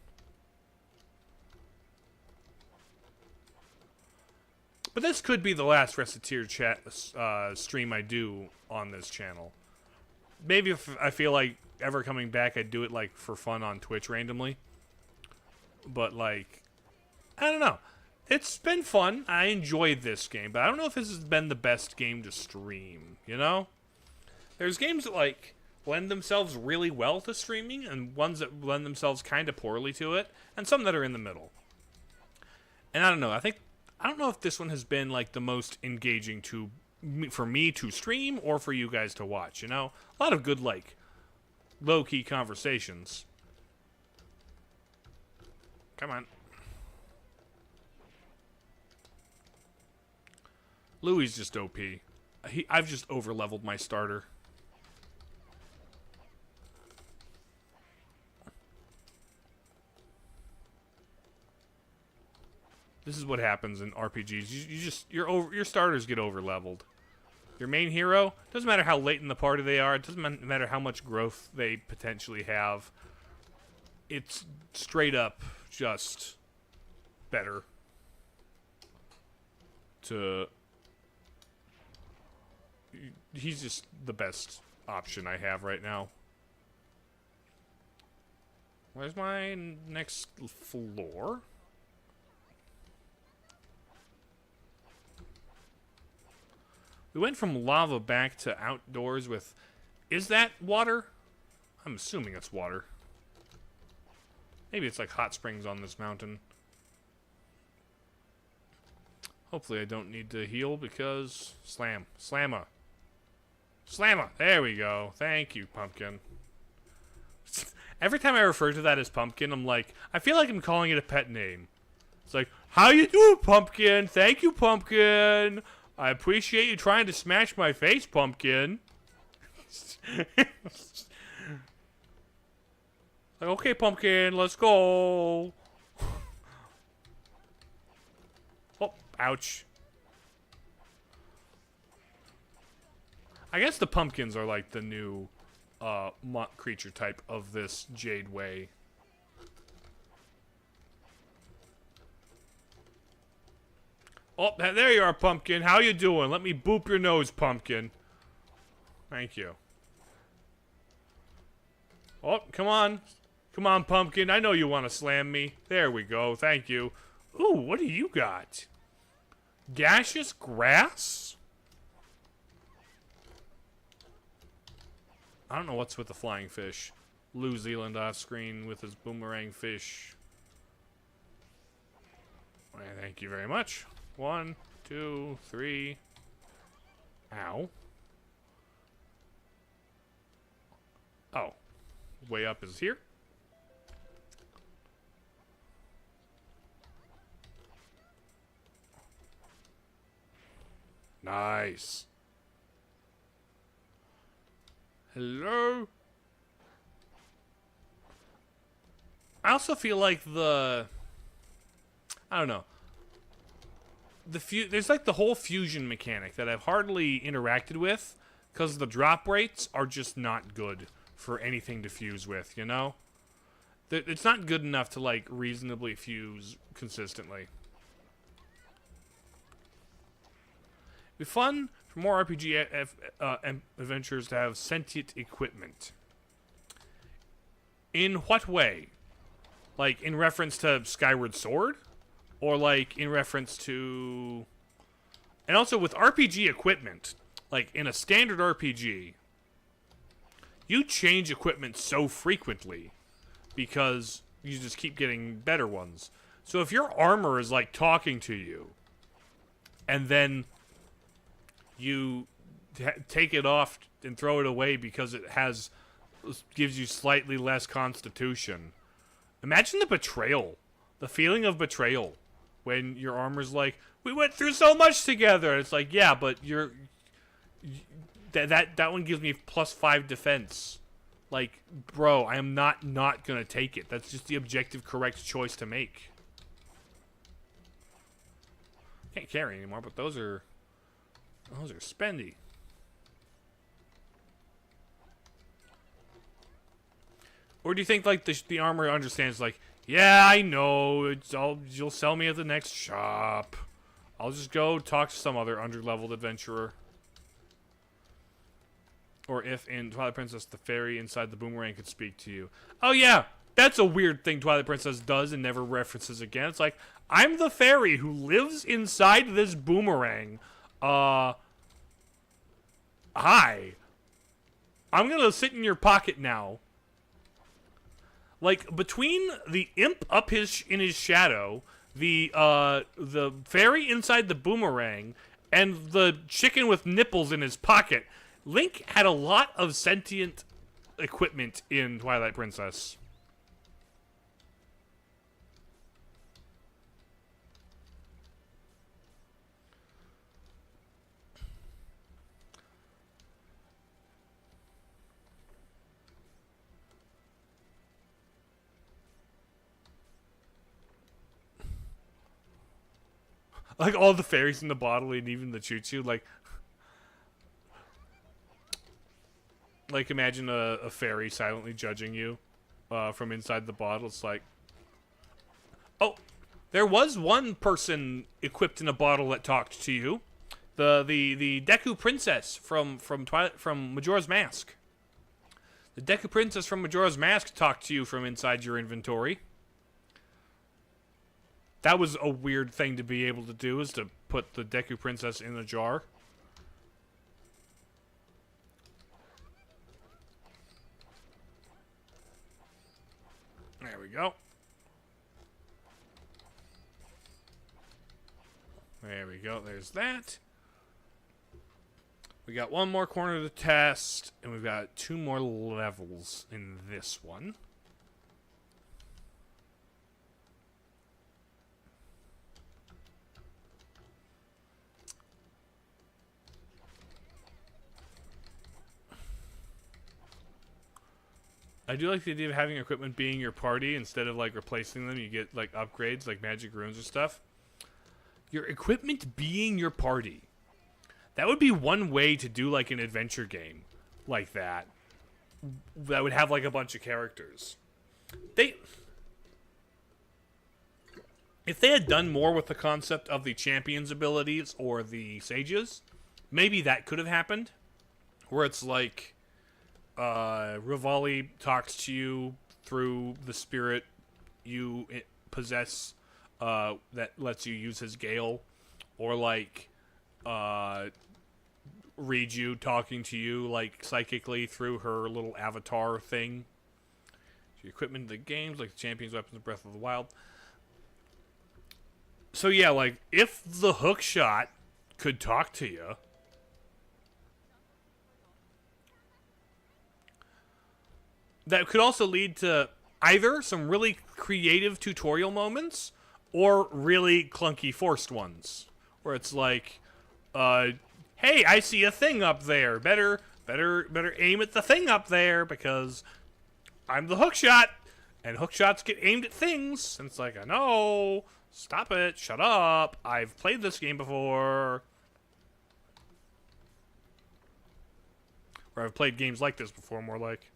But this could be the last Recettear chat stream I do on this channel. Maybe if I feel like ever coming back, I'd do it like for fun on Twitch randomly. But like, I don't know. It's been fun. I enjoyed this game, but I don't know if this has been the best game to stream, you know? There's games that like lend themselves really well to streaming and ones that lend themselves kind of poorly to it, and some that are in the middle. And I don't know. I don't know if this one has been like the most engaging for me to stream or for you guys to watch, you know? A lot of good like low-key conversations. Come on. Louis just OP. I've just over-leveled my starter. This is what happens in RPGs. Your starters get over-leveled. Your main hero, doesn't matter how late in the party they are, it doesn't matter how much growth they potentially have. It's straight up just better to... He's just the best option I have right now. Where's my next floor? We went from lava back to outdoors with... Is that water? I'm assuming it's water. Maybe it's like hot springs on this mountain. Hopefully I don't need to heal because... Slamma. There we go. Thank you, Pumpkin. Every time I refer to that as Pumpkin, I'm like... I feel like I'm calling it a pet name. It's like, how you doing, Pumpkin? Thank you, Pumpkin. I appreciate you trying to smash my face, Pumpkin. Like, okay, Pumpkin, let's go. Oh, ouch. I guess the pumpkins are like the new creature type of this Jade Way. Oh, there you are, Pumpkin. How you doing? Let me boop your nose, Pumpkin. Thank you. Oh, come on. Come on, Pumpkin. I know you want to slam me. There we go. Thank you. Ooh, what do you got? Gaseous grass? I don't know what's with the flying fish. New Zealand off screen with his boomerang fish. Thank you very much. 1, 2, 3. Ow. Oh. Way up is here. Nice. Hello? I also feel like I don't know. There's like the whole fusion mechanic that I've hardly interacted with because the drop rates are just not good for anything to fuse with, you know? It's not good enough to like reasonably fuse consistently. It'd be fun for more RPG adventures to have sentient equipment. In what way? Like in reference to Skyward Sword? Or like in reference to... And also with RPG equipment, like in a standard RPG, you change equipment so frequently because you just keep getting better ones. So if your armor is like talking to you, and then you take it off and throw it away because it gives you slightly less constitution. Imagine the betrayal. The feeling of betrayal. When your armor's like, we went through so much together. And it's like, yeah, but that one gives me +5 defense. Like, bro, I am not gonna take it. That's just the objective correct choice to make. Can't carry anymore, but those are spendy. Or do you think like the armor understands like, yeah, I know, you'll sell me at the next shop. I'll just go talk to some other underleveled adventurer. Or if in Twilight Princess the fairy inside the boomerang could speak to you. Oh yeah, that's a weird thing Twilight Princess does and never references again. It's like, I'm the fairy who lives inside this boomerang. Hi. I'm gonna sit in your pocket now. Like, between the imp up in his shadow, the fairy inside the boomerang, and the chicken with nipples in his pocket, Link had a lot of sentient equipment in Twilight Princess. Like, all the fairies in the bottle and even the choo-choo, like imagine a fairy silently judging you from inside the bottle. It's like, oh, there was one person equipped in a bottle that talked to you. The Deku Princess from Majora's Mask. The Deku Princess from Majora's Mask talked to you from inside your inventory. That was a weird thing to be able to do, is to put the Deku Princess in a jar. There we go. There we go. There's that. We got one more corner to test, and we've got 2 more levels in this one. I do like the idea of having equipment being your party instead of like replacing them. You get like upgrades like magic runes or stuff. Your equipment being your party. That would be one way to do like an adventure game like that. That would have like a bunch of characters. If they had done more with the concept of the champion's abilities or the sages, maybe that could have happened. Where it's like Rivali talks to you through the spirit you possess that lets you use his gale, or like Riju talking to you like psychically through her little avatar thing. Your equipment in the games, like the Champions, Weapons, and Breath of the Wild. So yeah, like if the hook shot could talk to you, that could also lead to either some really creative tutorial moments or really clunky forced ones, where it's like, hey, I see a thing up there. Better aim at the thing up there because I'm the hookshot, and hookshots get aimed at things. And it's like, I know, stop it, shut up. I've played this game before, or I've played games like this before. More like,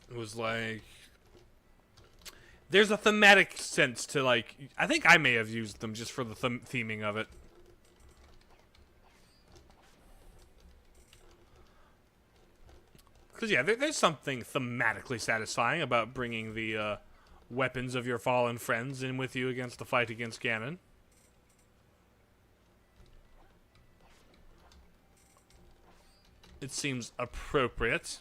it was like, there's a thematic sense to, like, I think I may have used them just for the theming of it. Because, yeah, there's something thematically satisfying about bringing the weapons of your fallen friends in with you against the fight against Ganon. It seems appropriate.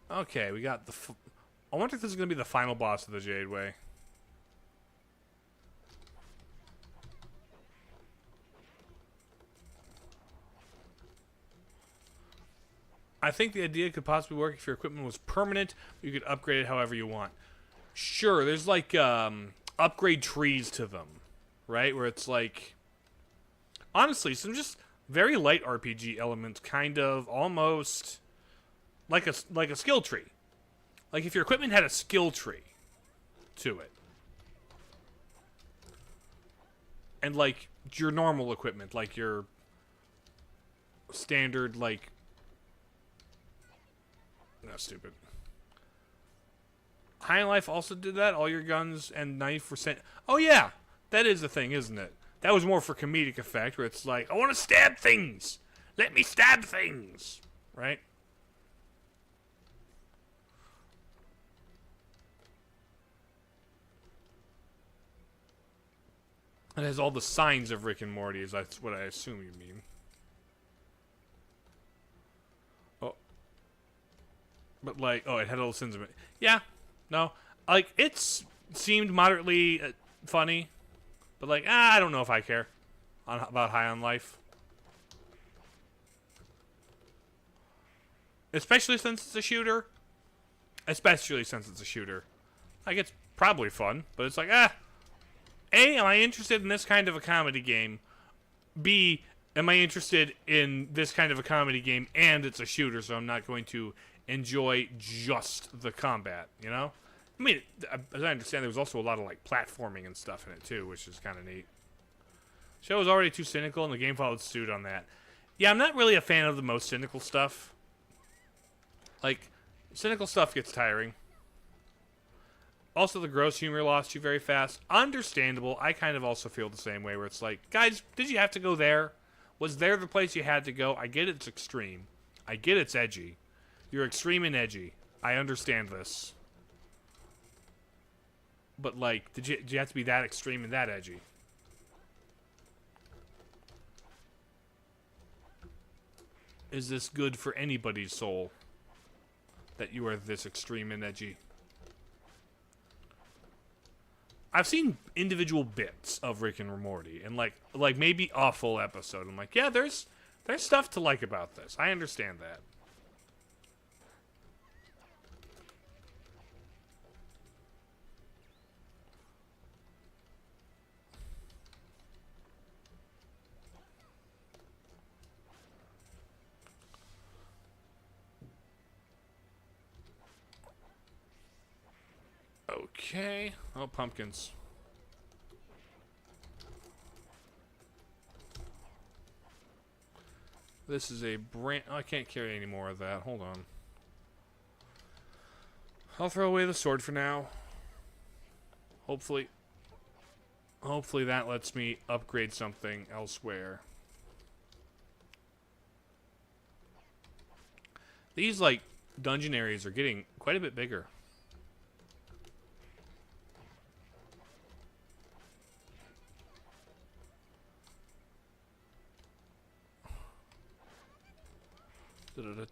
Okay, we got the... I wonder if this is going to be the final boss of the Jade Way. I think the idea could possibly work if your equipment was permanent. You could upgrade it however you want. Sure, there's like upgrade trees to them, right? Where it's like... Honestly, some just very light RPG elements, kind of almost... like a skill tree. Like if your equipment had a skill tree to it. And like your normal equipment, like your standard, like... No, stupid. High Life also did that? All your guns and knife were sent... Oh, yeah! That is the thing, isn't it? That was more for comedic effect, where it's like, I want to stab things! Let me stab things! Right? It has all the signs of Rick and Morty, is that's what I assume you mean. Oh. But like, oh, it had all the sins of it. Yeah. No. Like, it's seemed moderately funny. But like, I don't know if I care about High on Life. Especially since it's a shooter. Especially since it's a shooter. Like, it's probably fun, but it's like, A, am I interested in this kind of a comedy game? B, am I interested in this kind of a comedy game and it's a shooter, so I'm not going to enjoy just the combat, you know? I mean, as I understand, there was also a lot of, like, platforming and stuff in it, too, which is kind of neat. The show was already too cynical, and the game followed suit on that. Yeah, I'm not really a fan of the most cynical stuff. Like, cynical stuff gets tiring. Also, the gross humor lost you very fast. Understandable. I kind of also feel the same way, where it's like, guys, did you have to go there? Was there the place you had to go? I get it's extreme. I get it's edgy. You're extreme and edgy. I understand this. But, like, did you have to be that extreme and that edgy? Is this good for anybody's soul? That you are this extreme and edgy? I've seen individual bits of Rick and Morty, and like maybe a full episode. I'm like, yeah, there's stuff to like about this. I understand that. Okay. Oh, pumpkins. This is a brand... Oh, I can't carry any more of that. Hold on. I'll throw away the sword for now. Hopefully that lets me upgrade something elsewhere. These, like, dungeon areas are getting quite a bit bigger.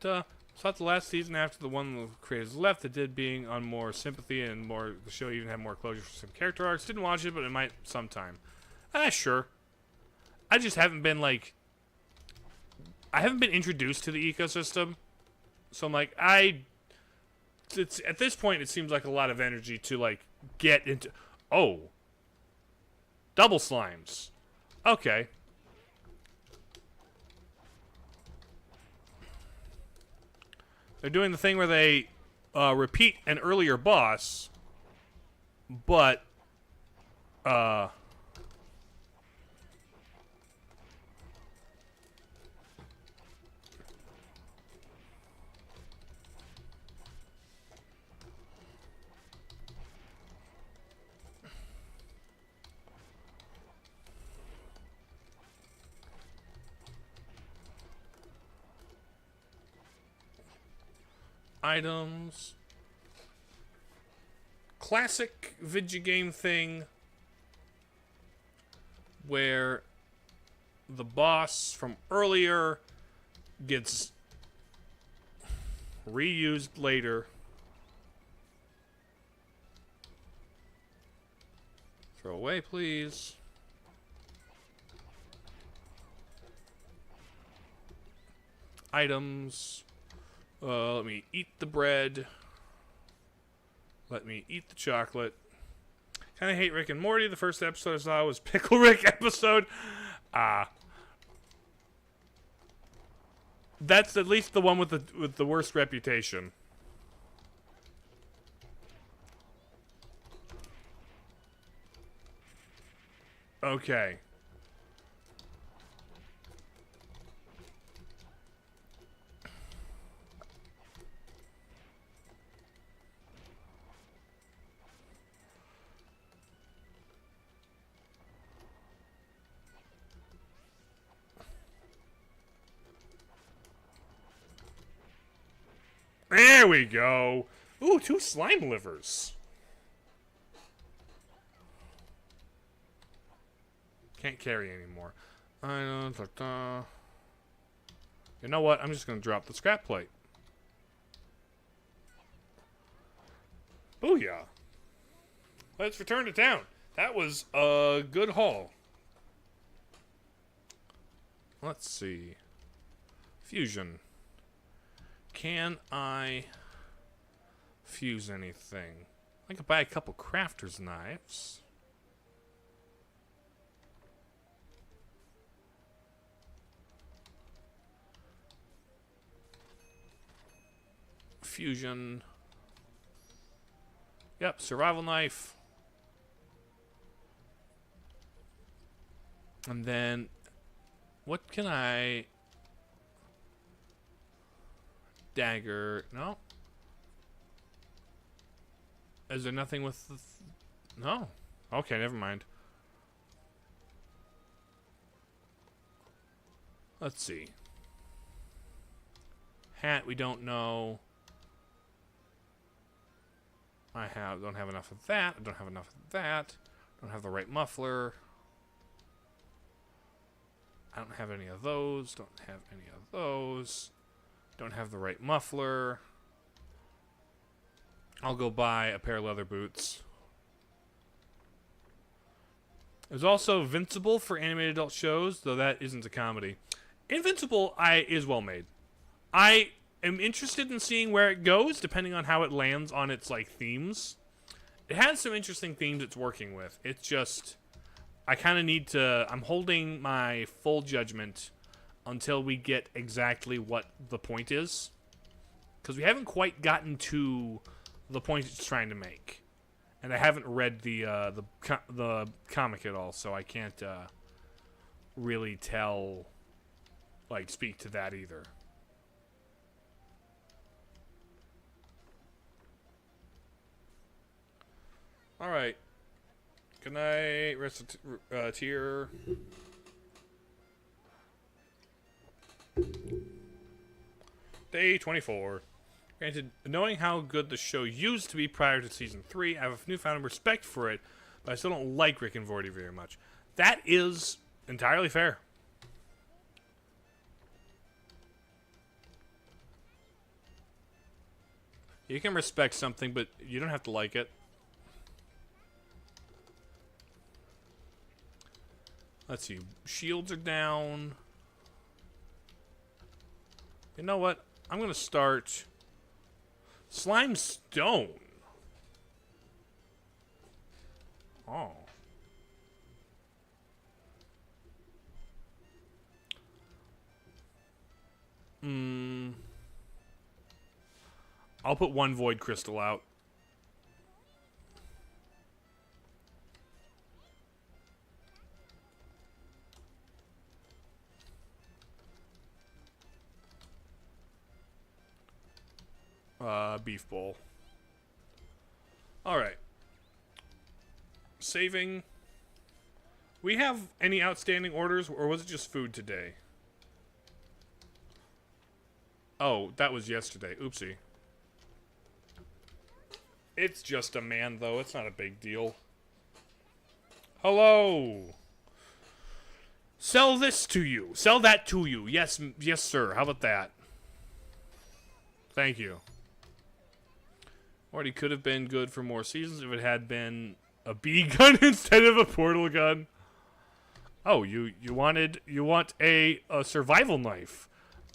It's not the last season after the one the creators left. It did being on more sympathy and more. The show even had more closure for some character arcs. Didn't watch it, but it might sometime. Sure. I just haven't been like. I haven't been introduced to the ecosystem, so I'm like It's at this point it seems like a lot of energy to like get into. Oh. Double slimes. Okay. They're doing the thing where they repeat an earlier boss, but items. Classic video game thing where the boss from earlier gets reused later. Throw away, please. Items. Let me eat the bread. Let me eat the chocolate. Kind of hate Rick and Morty. The first episode I saw was Pickle Rick episode. That's at least the one with the worst reputation. Okay. There we go. Ooh, 2 slime livers. Can't carry anymore. You know what? I'm just going to drop the scrap plate. Booyah. Let's return to town. That was a good haul. Let's see. Fusion. Can I fuse anything? I could buy a couple crafter's knives. Fusion. Yep, survival knife. And then, what can I... Dagger. No. Is there nothing with the... No. Okay, never mind. Let's see. Hat, we don't know. Don't have enough of that. I don't have enough of that. Don't have the right muffler. I don't have any of those. Don't have any of those. Don't have the right muffler. I'll go buy a pair of leather boots. There's also Invincible for animated adult shows, though that isn't a comedy. Invincible is well made. I am interested in seeing where it goes, depending on how it lands on its like themes. It has some interesting themes it's working with. It's just, I kind of need to. I'm holding my full judgment until we get exactly what the point is, because we haven't quite gotten to the point it's trying to make, and I haven't read the comic at all, so I can't really tell, like, speak to that either. All right. Good night, Recettear. Day 24. Granted, knowing how good the show used to be prior to Season 3, I have a newfound respect for it, but I still don't like Rick and Morty very much. That is entirely fair. You can respect something, but you don't have to like it. Let's see. Shields are down. You know what? I'm going to start... Slime Stone. Oh. I'll put 1 Void Crystal out. Beef bowl. Alright. Saving. We have any outstanding orders, or was it just food today? Oh, that was yesterday. Oopsie. It's just a man, though. It's not a big deal. Hello. Sell this to you. Sell that to you. Yes, yes, sir. How about that? Thank you. Already could have been good for more seasons if it had been a bee gun instead of a portal gun. Oh, you want a survival knife.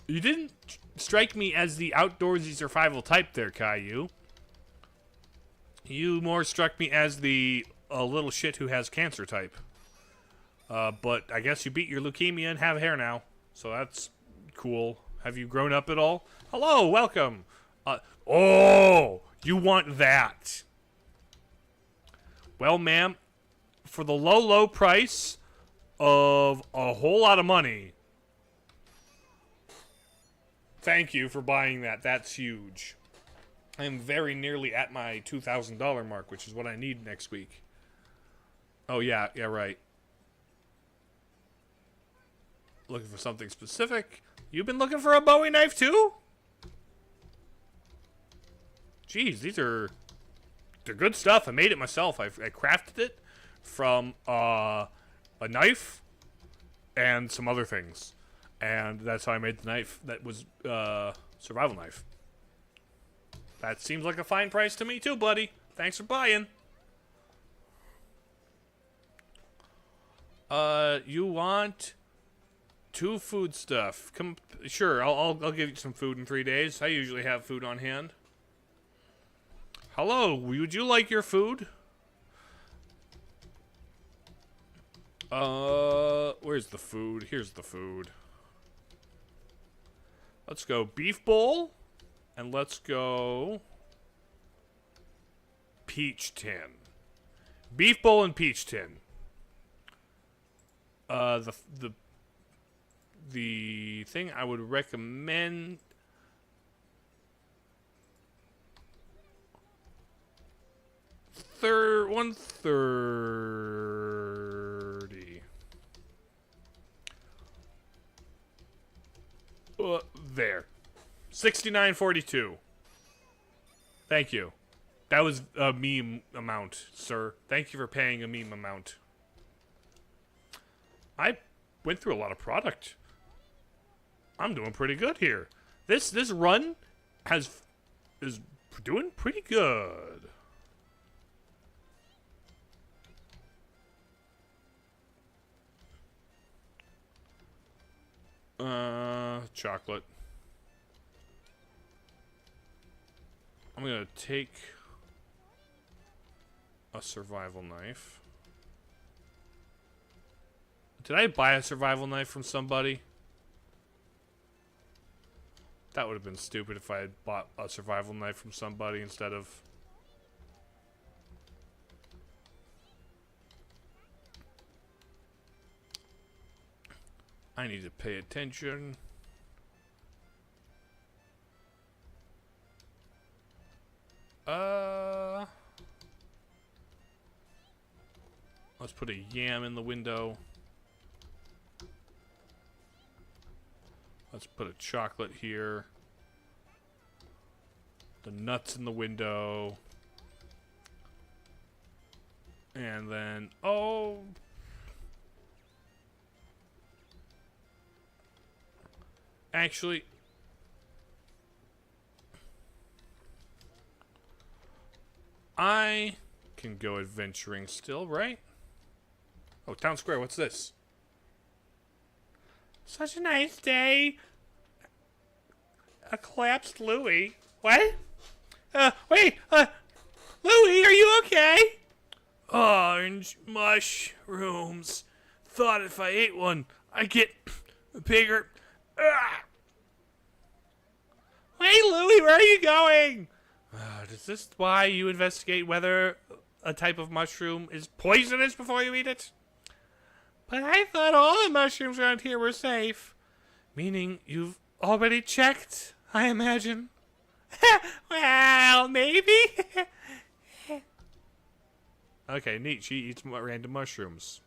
You didn't strike me as the outdoorsy survival type there, Caillou. You more struck me as the little shit who has cancer type. But I guess you beat your leukemia and have hair now, so that's cool. Have you grown up at all? Hello, welcome. Oh, you want that? Well, ma'am, for the low, low price of a whole lot of money, thank you for buying that. That's huge. I am very nearly at my $2,000 mark, which is what I need next week. Oh, yeah, right. Looking for something specific. You've been looking for a Bowie knife, too? Jeez, they're good stuff. I made it myself. I crafted it from a knife and some other things. And that's how I made the knife that was survival knife. That seems like a fine price to me too, buddy. Thanks for buying. You want 2 food stuff? Come, sure. I'll give you some food in 3 days. I usually have food on hand. Hello, would you like your food? Where's the food? Here's the food. Let's go beef bowl, and let's go peach tin. Beef bowl and peach tin. The thing I would recommend. $130. There. $69.42. Thank you. That was a meme amount, sir. Thank you for paying a meme amount. I went through a lot of product. I'm doing pretty good here. This run is doing pretty good. Chocolate. I'm gonna take a survival knife. Did I buy a survival knife from somebody? That would have been stupid if I had bought a survival knife from somebody instead of... I need to pay attention. Let's put a yam in the window. Let's put a chocolate here. The nuts in the window. And then, oh... Actually... I can go adventuring still, right? Oh, Town Square, what's this? Such a nice day. A collapsed Louie. What? Wait, Louie, are you okay? Orange mushrooms. Thought if I ate one, I'd get bigger. Hey, Louie, where are you going? Is this why you investigate whether a type of mushroom is poisonous before you eat it? But I thought all the mushrooms around here were safe. Meaning you've already checked, I imagine. Well, maybe. Okay, neat. She eats random mushrooms.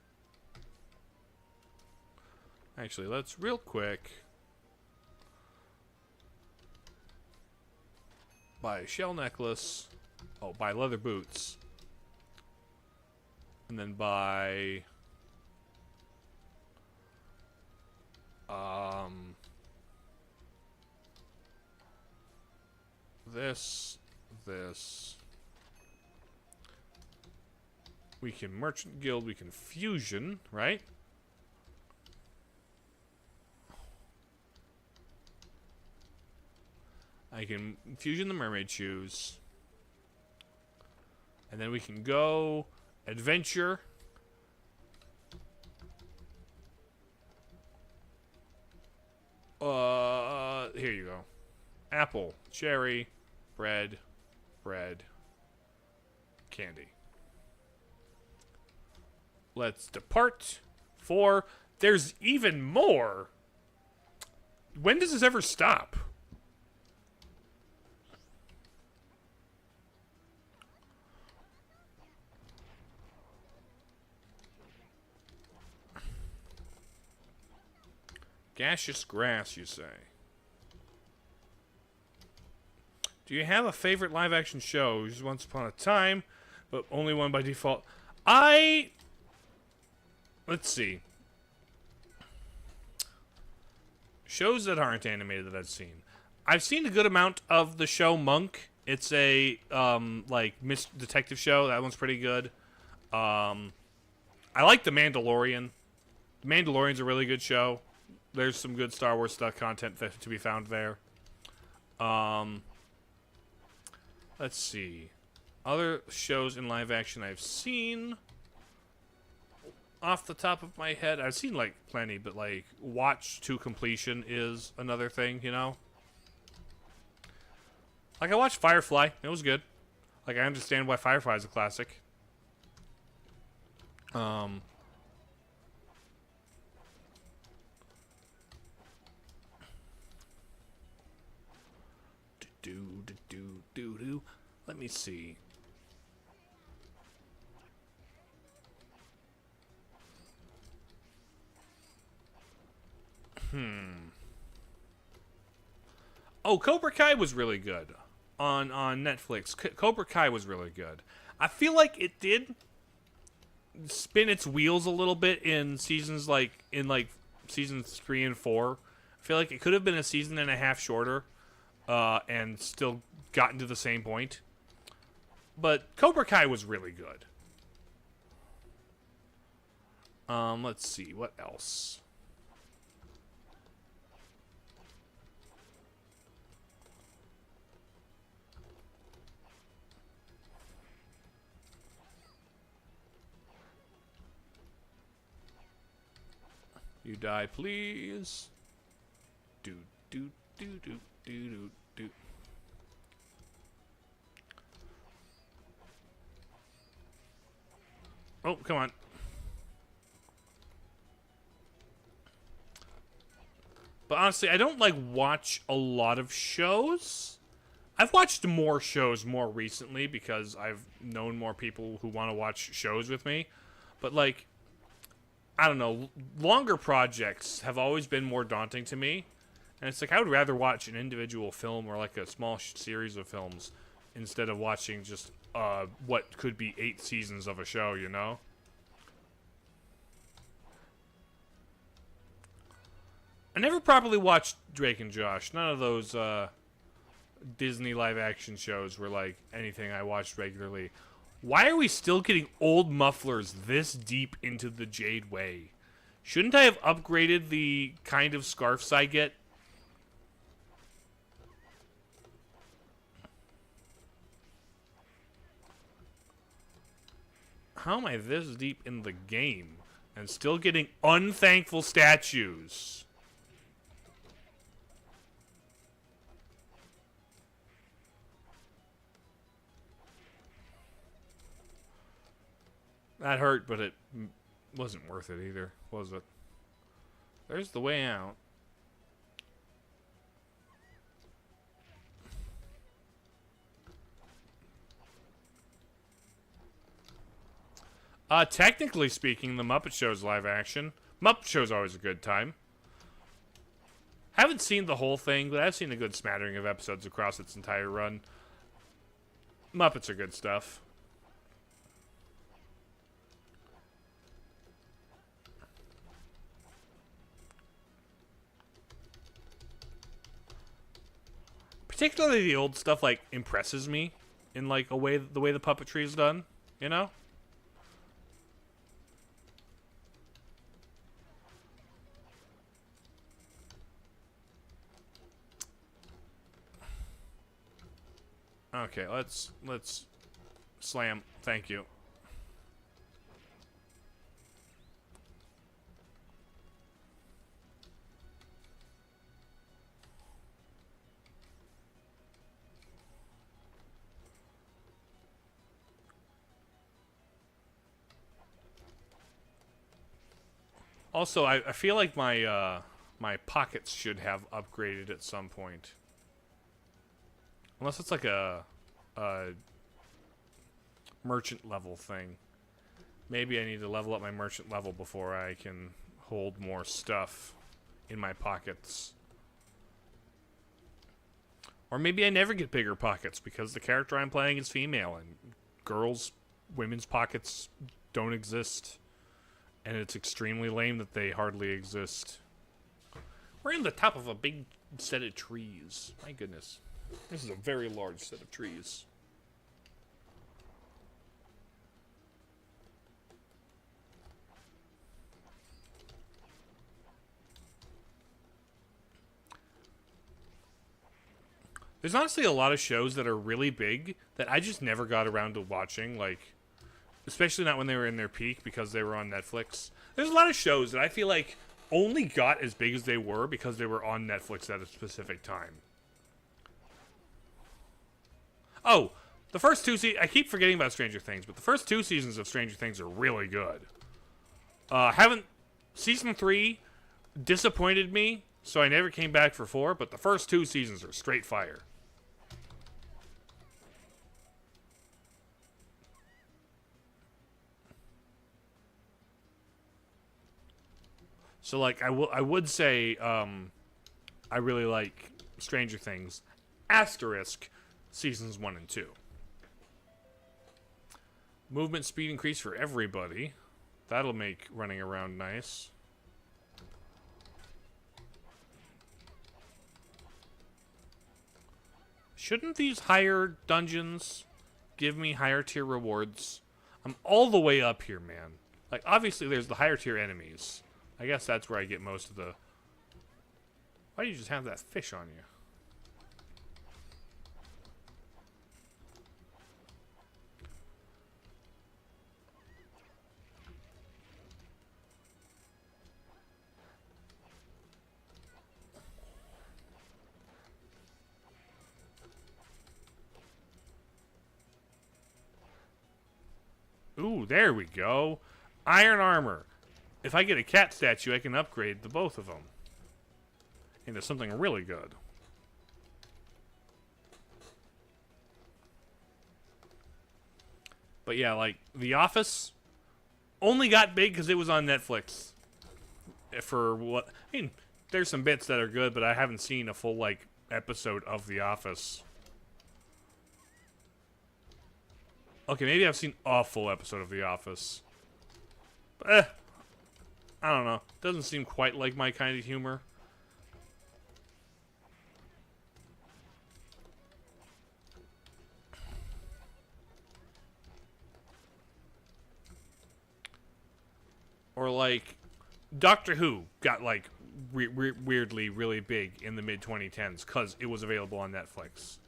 Actually, let's real quick buy a shell necklace. Oh, buy leather boots. And then buy... This. We can merchant guild, we can fusion, right? I can fusion the mermaid shoes. And then we can go adventure. Here you go. Apple, cherry, bread, candy. Let's depart for... There's even more! When does this ever stop? Gaseous grass, you say? Do you have a favorite live-action show? Just Once Upon a Time, but only one by default. Let's see. Shows that aren't animated that I've seen. I've seen a good amount of the show Monk. It's a detective show. That one's pretty good. I like The Mandalorian. The Mandalorian's a really good show. There's some good Star Wars stuff content to be found there. Let's see. Other shows in live action I've seen. Off the top of my head, I've seen like plenty, but like watch to completion is another thing, you know? Like I watched Firefly. It was good. Like I understand why Firefly is a classic. Let me see. Oh, Cobra Kai was really good on Netflix. Cobra Kai was really good. I feel like it did spin its wheels a little bit in seasons seasons 3 and 4. I feel like it could have been a season and a half shorter, and still gotten to the same point. But Cobra Kai was really good. Let's see what else. You die, please. Do do do do do do do. Oh, come on. But honestly, I don't like watch a lot of shows. I've watched more shows more recently because I've known more people who want to watch shows with me. But like, I don't know, longer projects have always been more daunting to me. And it's like, I would rather watch an individual film or like a small series of films instead of watching just what could be 8 seasons of a show, you know? I never properly watched Drake and Josh. None of those Disney live action shows were like anything I watched regularly. Why are we still getting old mufflers this deep into the Jade Way? Shouldn't I have upgraded the kind of scarves I get? How am I this deep in the game and still getting unthankful statues? That hurt, but it wasn't worth it either, was it? There's the way out. Technically speaking, the Muppet Show's live action. Muppet Show's always a good time. Haven't seen the whole thing, but I've seen a good smattering of episodes across its entire run. Muppets are good stuff. Particularly the old stuff, like, impresses me in, like, the way the puppetry is done, you know? Okay, let's slam. Thank you. Also, I feel like my my pockets should have upgraded at some point. Unless it's like a merchant level thing. Maybe I need to level up my merchant level before I can hold more stuff in my pockets. Or maybe I never get bigger pockets because the character I'm playing is female and women's pockets don't exist. And it's extremely lame that they hardly exist. We're in the top of a big set of trees. My goodness. This is a very large set of trees. There's honestly a lot of shows that are really big that I just never got around to watching, like, especially not when they were in their peak because they were on Netflix. There's a lot of shows that I feel like only got as big as they were because they were on Netflix at a specific time. Oh, the first two seasons, I keep forgetting about Stranger Things, but the first two seasons of Stranger Things are really good. Season 3 disappointed me, so I never came back for 4, but the first two seasons are straight fire. So, like, I would say, I really like Stranger Things, asterisk, seasons 1 and 2. Movement speed increase for everybody. That'll make running around nice. Shouldn't these higher dungeons give me higher tier rewards? I'm all the way up here, man. Like, obviously there's the higher tier enemies. I guess that's where I get most of the... Why do you just have that fish on you? Ooh, there we go. Iron armor. If I get a cat statue, I can upgrade the both of them into something really good. But yeah, like, The Office only got big because it was on Netflix. For what... I mean, there's some bits that are good, but I haven't seen a full, like, episode of The Office. Okay, maybe I've seen a full episode of The Office. But, I don't know. Doesn't seem quite like my kind of humor. Or, like, Doctor Who got, like, weirdly really big in the mid-2010s because it was available on Netflix.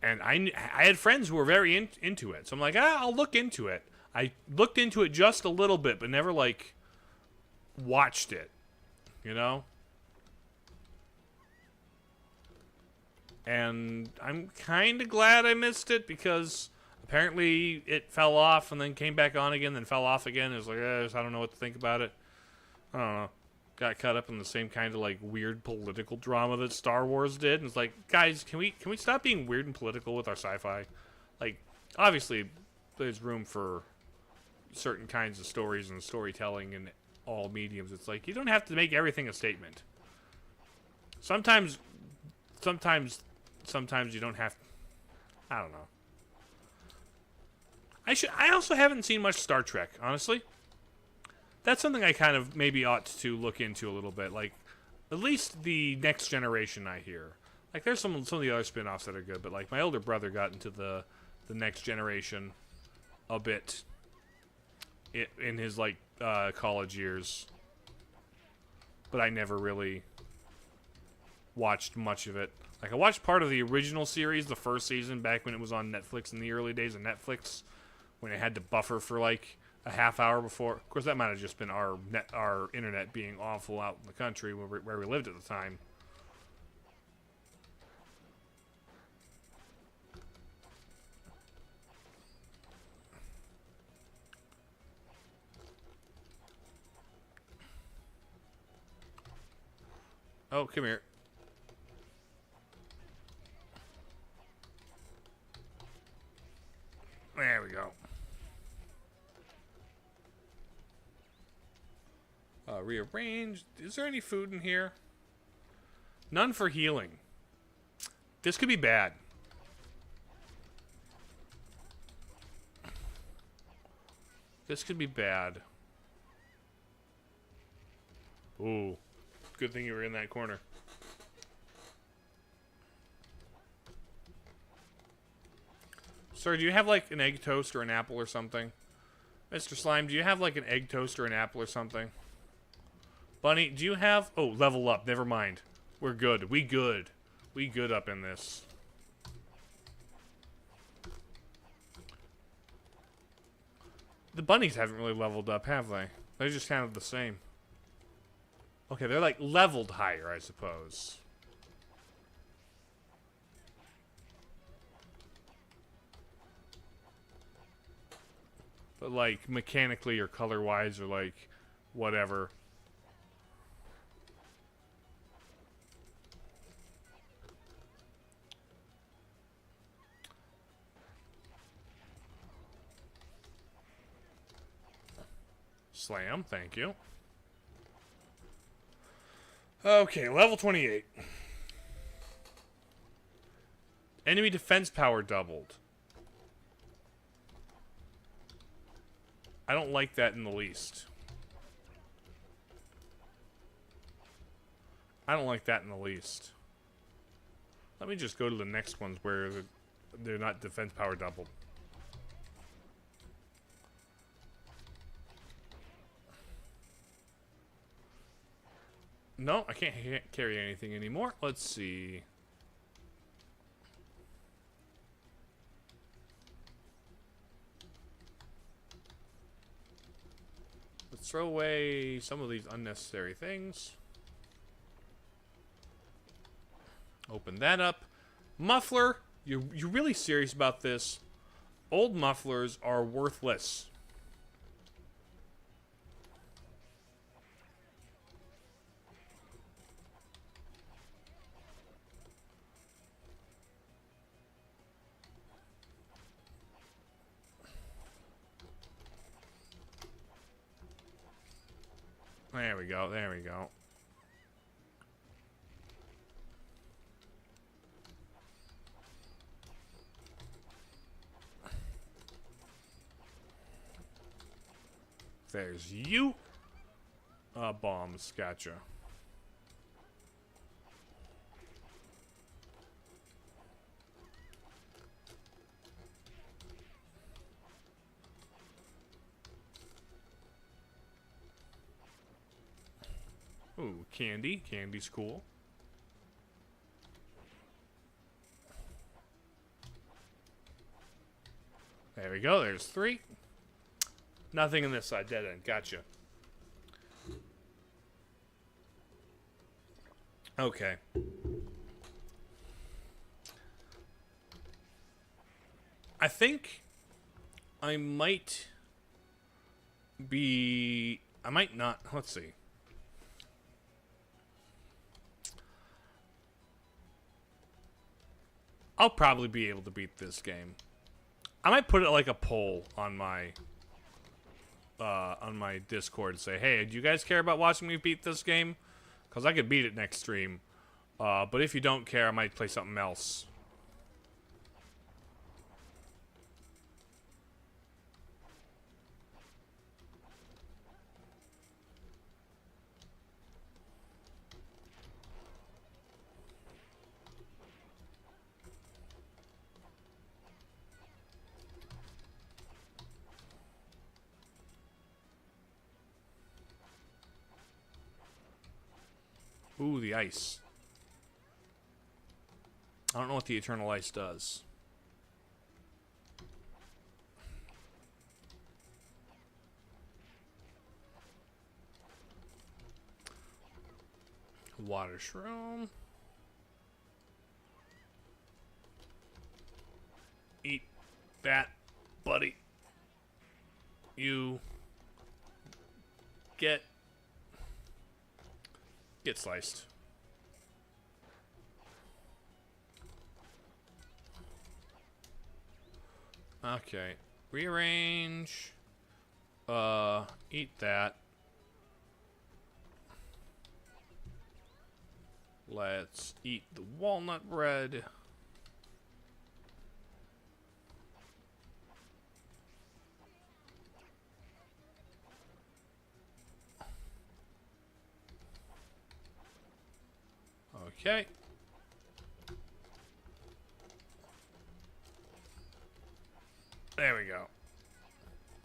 And I had friends who were very into it. So I'm like, I'll look into it. I looked into it just a little bit, but never, like, watched it. You know? And I'm kind of glad I missed it because apparently it fell off and then came back on again, then fell off again. It was like, I don't know what to think about it. I don't know. Got caught up in the same kind of, like, weird political drama that Star Wars did. And it's like, guys, can we stop being weird and political with our sci-fi? Like, obviously, there's room for certain kinds of stories and storytelling in all mediums. It's like, you don't have to make everything a statement. Sometimes you don't have... I don't know. I also haven't seen much Star Trek, honestly. That's something I kind of maybe ought to look into a little bit. Like, at least the Next Generation, I hear. Like, there's some of the other spin-offs that are good, but, like, my older brother got into the Next Generation a bit in his, like, college years. But I never really watched much of it. Like, I watched part of the original series, the first season, back when it was on Netflix in the early days of Netflix, when it had to buffer for, like, a half hour before. Of course, that might have just been our internet being awful out in the country where we lived at the time. Oh, come here. There we go. Rearrange. Is there any food in here? None for healing. This could be bad. This could be bad. Ooh. Good thing you were in that corner. Sir, do you have like an egg toast or an apple or something? Mr. Slime, do you have like an egg toast or an apple or something? Bunny, do you have... Oh, level up. Never mind. We're good. We good. We good up in this. The bunnies haven't really leveled up, have they? They're just kind of the same. Okay, they're like leveled higher, I suppose. But like mechanically or color-wise or like whatever. Slam, thank you. Okay, level 28. Enemy defense power doubled. I don't like that in the least. I don't like that in the least. Let me just go to the next ones where they're not defense power doubled. No, I can't carry anything anymore. Let's see. Let's throw away some of these unnecessary things. Open that up. Muffler, you're really serious about this? Old mufflers are worthless. There we go, there we go. There's you. Bombs, gotcha. Ooh, candy. Candy's cool. There we go. There's 3. Nothing in this side. Dead end. Gotcha. Okay. I think I might be... I might not... Let's see. I'll probably be able to beat this game. I might put it like a poll on my Discord and say, hey, do you guys care about watching me beat this game? Because I could beat it next stream. But if you don't care, I might play something else. Ooh, the ice. I don't know what the eternal ice does. Water shroom. Eat that, buddy. You get sliced. Okay. Rearrange. Eat that. Let's eat the walnut bread. Okay. There we go.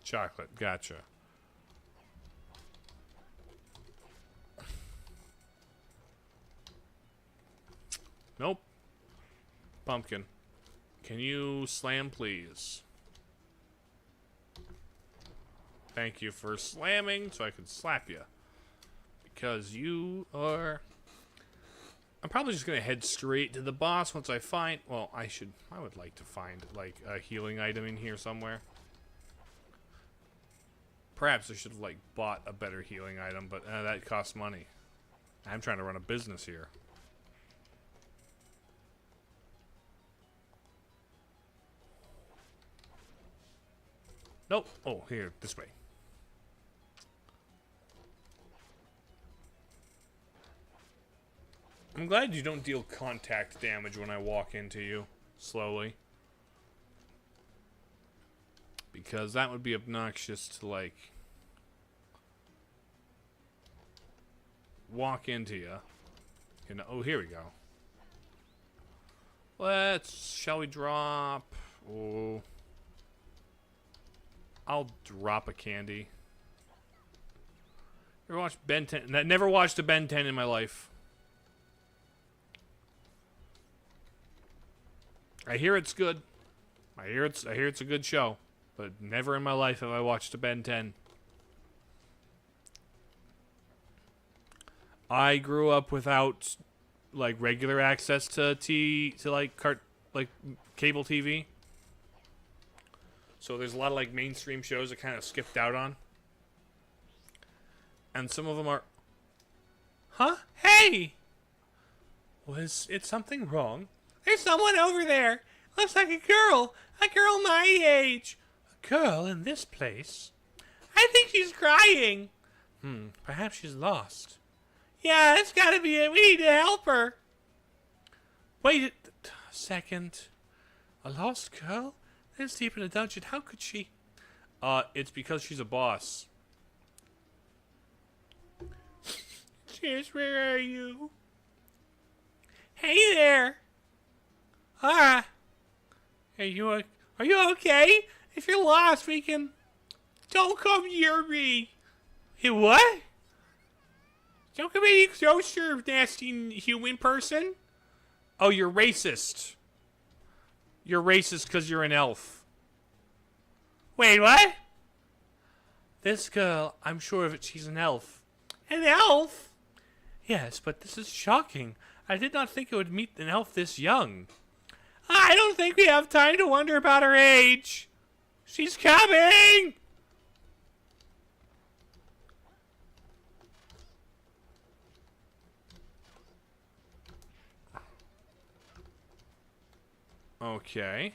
Chocolate. Gotcha. Nope. Pumpkin. Can you slam, please? Thank you for slamming so I can slap you. Because you are... I'm probably just going to head straight to the boss once I find... Well, I would like to find, like, a healing item in here somewhere. Perhaps I should have, like, bought a better healing item, but that costs money. I'm trying to run a business here. Nope. Oh, here, this way. I'm glad you don't deal contact damage when I walk into you slowly. Because that would be obnoxious to, like, walk into you. You know, oh, here we go. Shall we drop? Oh. I'll drop a candy. Ever watched Ben 10? I never watched a Ben 10 in my life. I hear it's good. I hear it's a good show, but never in my life have I watched a Ben 10. I grew up without like regular access to cable TV. So there's a lot of like mainstream shows that kind of skipped out on. And some of them are... Huh? Hey! Was it something wrong? There's someone over there. Looks like a girl. A girl my age. A girl in this place? I think she's crying. Perhaps she's lost. Yeah, it's gotta be it. We need to help her. Wait a second. A lost girl? This deep in a dungeon. How could she? It's because she's a boss. Cheers, where are you? Hey there. Are you okay? If you're lost, we can... Don't come near me. Hey, what? Don't come any closer, nasty human person. Oh, you're racist. You're racist because you're an elf. Wait, what? This girl, I'm sure of it, she's an elf. An elf? Yes, but this is shocking. I did not think I would meet an elf this young. I don't think we have time to wonder about her age. She's coming! Okay.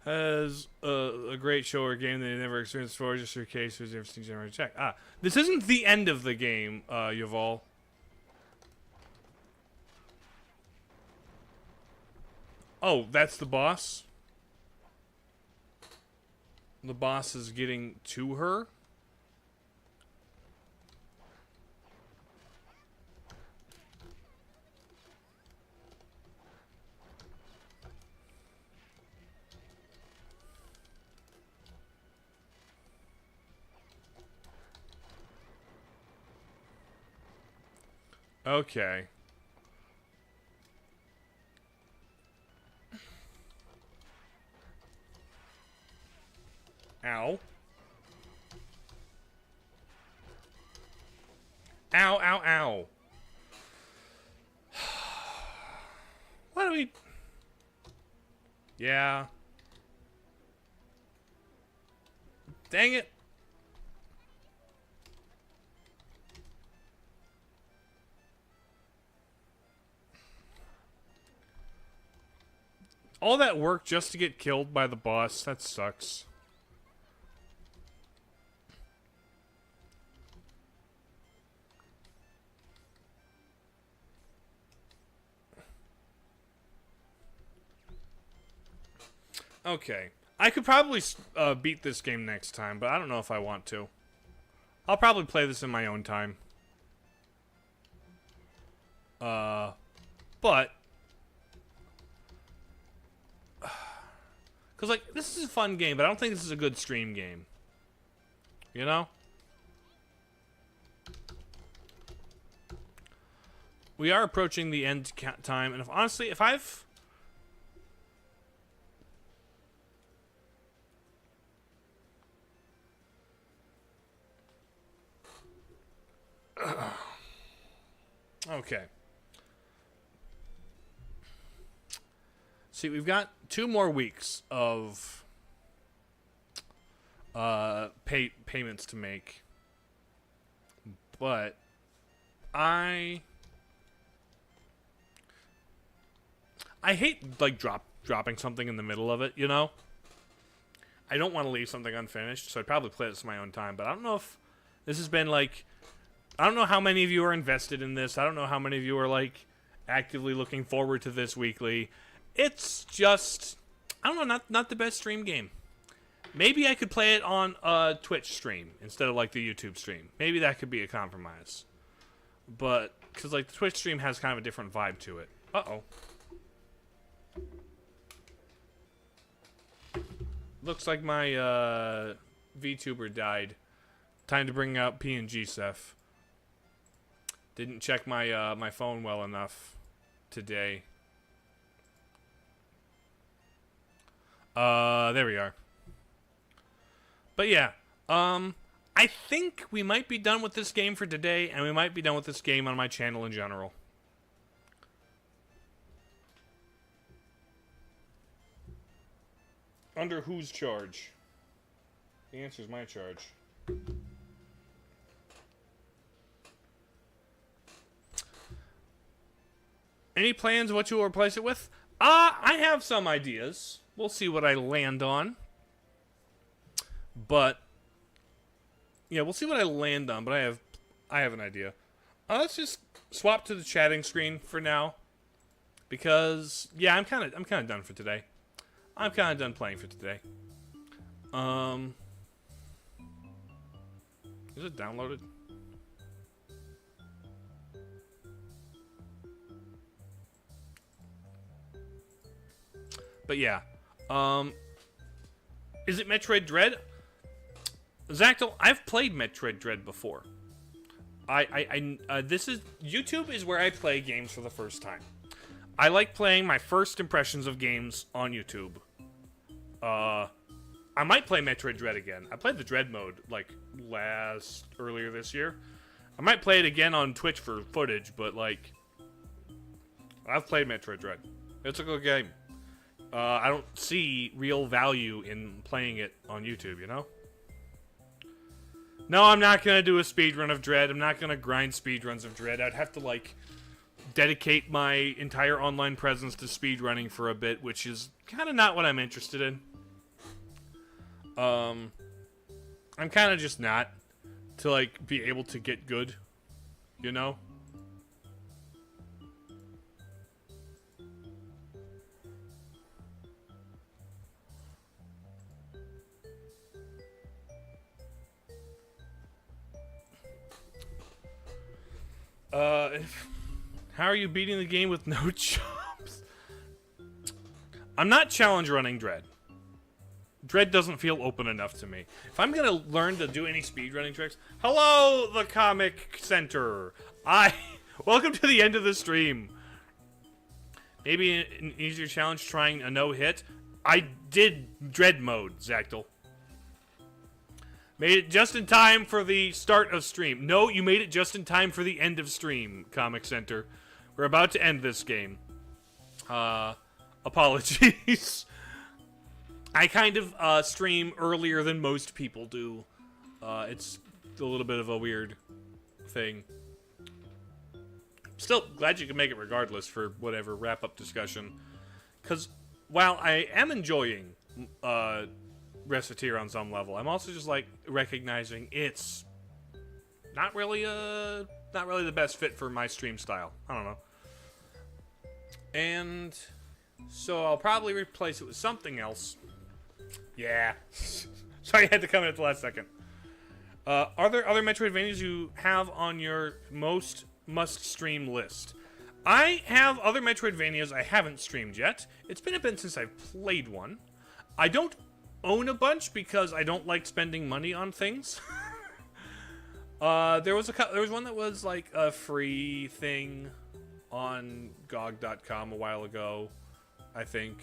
Has a great show or game that they never experienced before, just your case who's everything's never checked. This isn't the end of the game, Yuval. Oh, that's the boss? The boss is getting to her? Okay. Ow. Ow, ow, ow. Why do we... Yeah. Dang it. All that work just to get killed by the boss. That sucks. Okay. I could probably beat this game next time, but I don't know if I want to. I'll probably play this in my own time. But... Because, like, this is a fun game, but I don't think this is a good stream game. You know? We are approaching the end time, and honestly, if I've... Okay. See, we've got 2 more weeks of payments to make, but I hate like dropping something in the middle of it. You know, I don't want to leave something unfinished, so I'd probably play this in my own time. But I don't know if this has been like. I don't know how many of you are invested in this. I don't know how many of you are, like, actively looking forward to this weekly. It's just, I don't know, not the best stream game. Maybe I could play it on a Twitch stream instead of, like, the YouTube stream. Maybe that could be a compromise. But, because, like, the Twitch stream has kind of a different vibe to it. Uh-oh. Looks like my, VTuber died. Time to bring out PNG Seth. Didn't check my my phone well enough today. There we are. But yeah, I think we might be done with this game for today, and we might be done with this game on my channel in general. Under whose charge? The answer is my charge. Any plans of what you will replace it with? I have some ideas. We'll see what I land on. But yeah, we'll see what I land on, but I have an idea. Let's just swap to the chatting screen for now. Because yeah, I'm kind of done for today. I'm kind of done playing for today. Is it downloaded? But yeah, is it Metroid Dread? Zactyl, I've played Metroid Dread before. This is YouTube is where I play games for the first time. I like playing my first impressions of games on YouTube. I might play Metroid Dread again. I played the Dread mode like earlier this year. I might play it again on Twitch for footage, but like I've played Metroid Dread. It's a good game. I don't see real value in playing it on YouTube, you know? No, I'm not going to do a speedrun of Dread. I'm not going to grind speedruns of Dread. I'd have to, like, dedicate my entire online presence to speedrunning for a bit, which is kind of not what I'm interested in. I'm kind of just not to, like, be able to get good, you know? How are you beating the game with no jumps? I'm not challenge running Dread. Dread doesn't feel open enough to me. If I'm gonna learn to do any speedrunning tricks... Hello, the Comic Center! Welcome to the end of the stream. Maybe an easier challenge trying a no-hit? I did Dread mode, Zactyl. Made it just in time for the start of stream. No, you made it just in time for the end of stream, Comic Center. We're about to end this game. Apologies. I kind of stream earlier than most people do. It's a little bit of a weird thing. Still, glad you can make it regardless for whatever wrap-up discussion. Because while I am enjoying Recettear on some level, I'm also just like recognizing it's not really the best fit for my stream style. I don't know. And so I'll probably replace it with something else. Yeah. Sorry I had to come in at the last second. Are there other Metroidvanias you have on your most must-stream list? I have other Metroidvanias I haven't streamed yet. It's been a bit since I've played one. I don't own a bunch because I don't like spending money on things. There was one that was like a free thing on GOG.com a while ago, I think.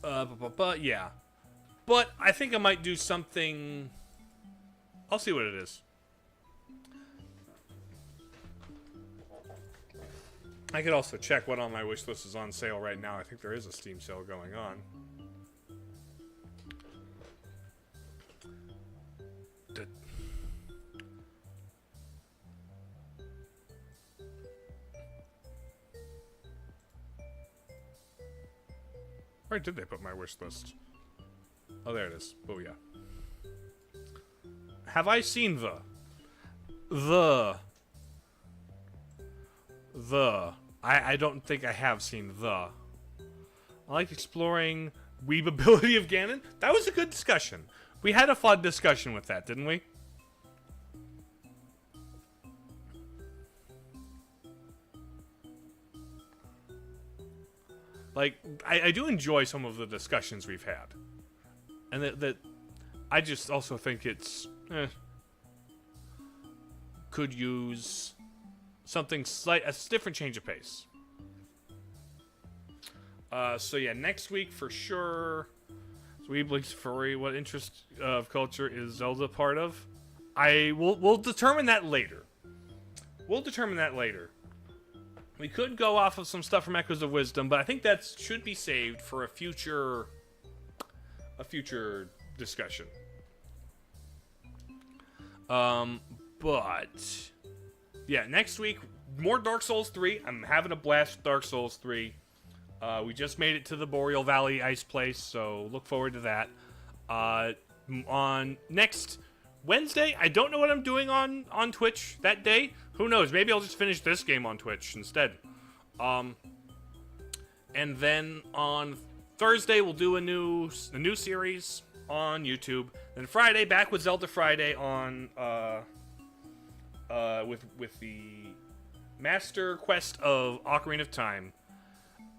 But yeah. But I think I might do something. I'll see what it is. I could also check what on my wish list is on sale right now. I think there is a Steam sale going on. Where did they put my wish list? Oh, there it is. Oh, yeah. Have I seen I don't think I have seen I like exploring weebability of Ganon. That was a good discussion. We had a fun discussion with that, didn't we? Like, I do enjoy some of the discussions we've had. And that I just also think it's could use something a different change of pace. So yeah, next week for sure. Weeblinks furry. What interest of culture is Zelda part of? We'll determine that later. We could go off of some stuff from Echoes of Wisdom, but I think that should be saved for a future discussion. But yeah, next week more Dark Souls 3. I'm having a blast with Dark Souls 3. We just made it to the Boreal Valley Ice Place, so look forward to that. On next Wednesday, I don't know what I'm doing on Twitch that day. Who knows? Maybe I'll just finish this game on Twitch instead. And then on Thursday, we'll do a new series on YouTube. Then Friday, back with Zelda Friday on with the Master Quest of Ocarina of Time.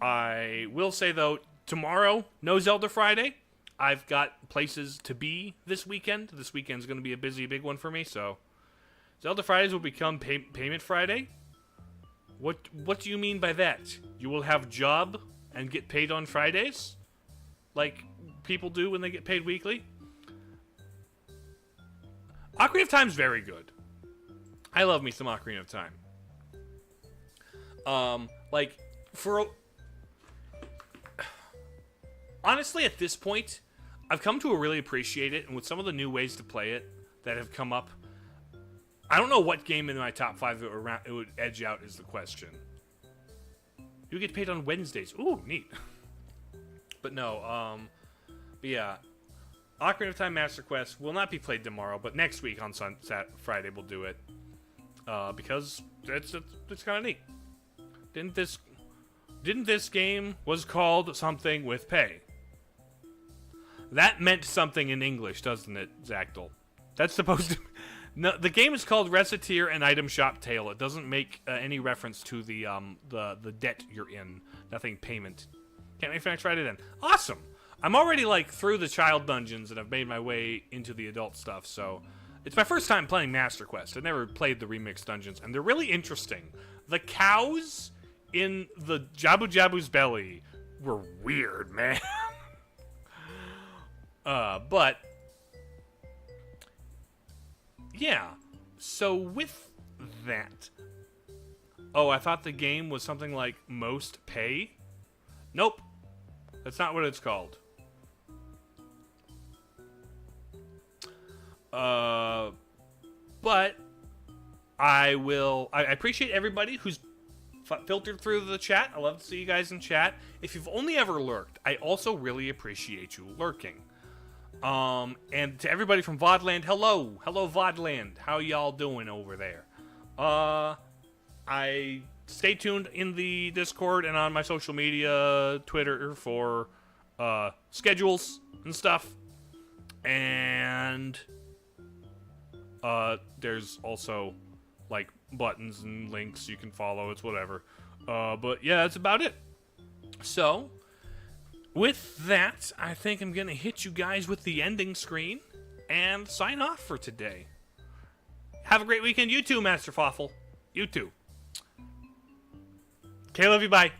I will say though, tomorrow, no Zelda Friday. I've got places to be this weekend. This weekend's going to be a busy, big one for me, so Zelda Fridays will become Payment Friday. What do you mean by that? You will have job and get paid on Fridays? Like people do when they get paid weekly? Ocarina of Time's very good. I love me some Ocarina of Time. Honestly, at this point, I've come to really appreciate it, and with some of the new ways to play it that have come up, I don't know what game in my top 5 it would edge out is the question. You get paid on Wednesdays. Ooh, neat. But no, but yeah, Ocarina of Time Master Quest will not be played tomorrow, but next week on Friday we'll do it. Because it's kind of neat. Didn't this game was called something with pay? That meant something in English, doesn't it, Zactyl? That's supposed to... No, the game is called Recettear and Item Shop Tale. It doesn't make any reference to the debt you're in. Nothing payment. Can't wait for next Friday then. Awesome! I'm already, like, through the child dungeons and I've made my way into the adult stuff, so... It's my first time playing Master Quest. I've never played the remixed dungeons, and they're really interesting. The cows in the Jabu Jabu's belly were weird, man. But yeah. So with that, oh, I thought the game was something like Most Pay. Nope, that's not what it's called. But I appreciate everybody who's filtered through the chat. I love to see you guys in chat. If you've only ever lurked, I also really appreciate you lurking. And to everybody from Vodland, hello Vodland. How y'all doing over there? I stay tuned in the Discord and on my social media, Twitter, for schedules and stuff. And there's also like buttons and links you can follow. It's whatever. But yeah, that's about it. So with that, I think I'm gonna hit you guys with the ending screen and sign off for today. Have a great weekend, you too, Master Fawful. You too. Okay, love you, bye.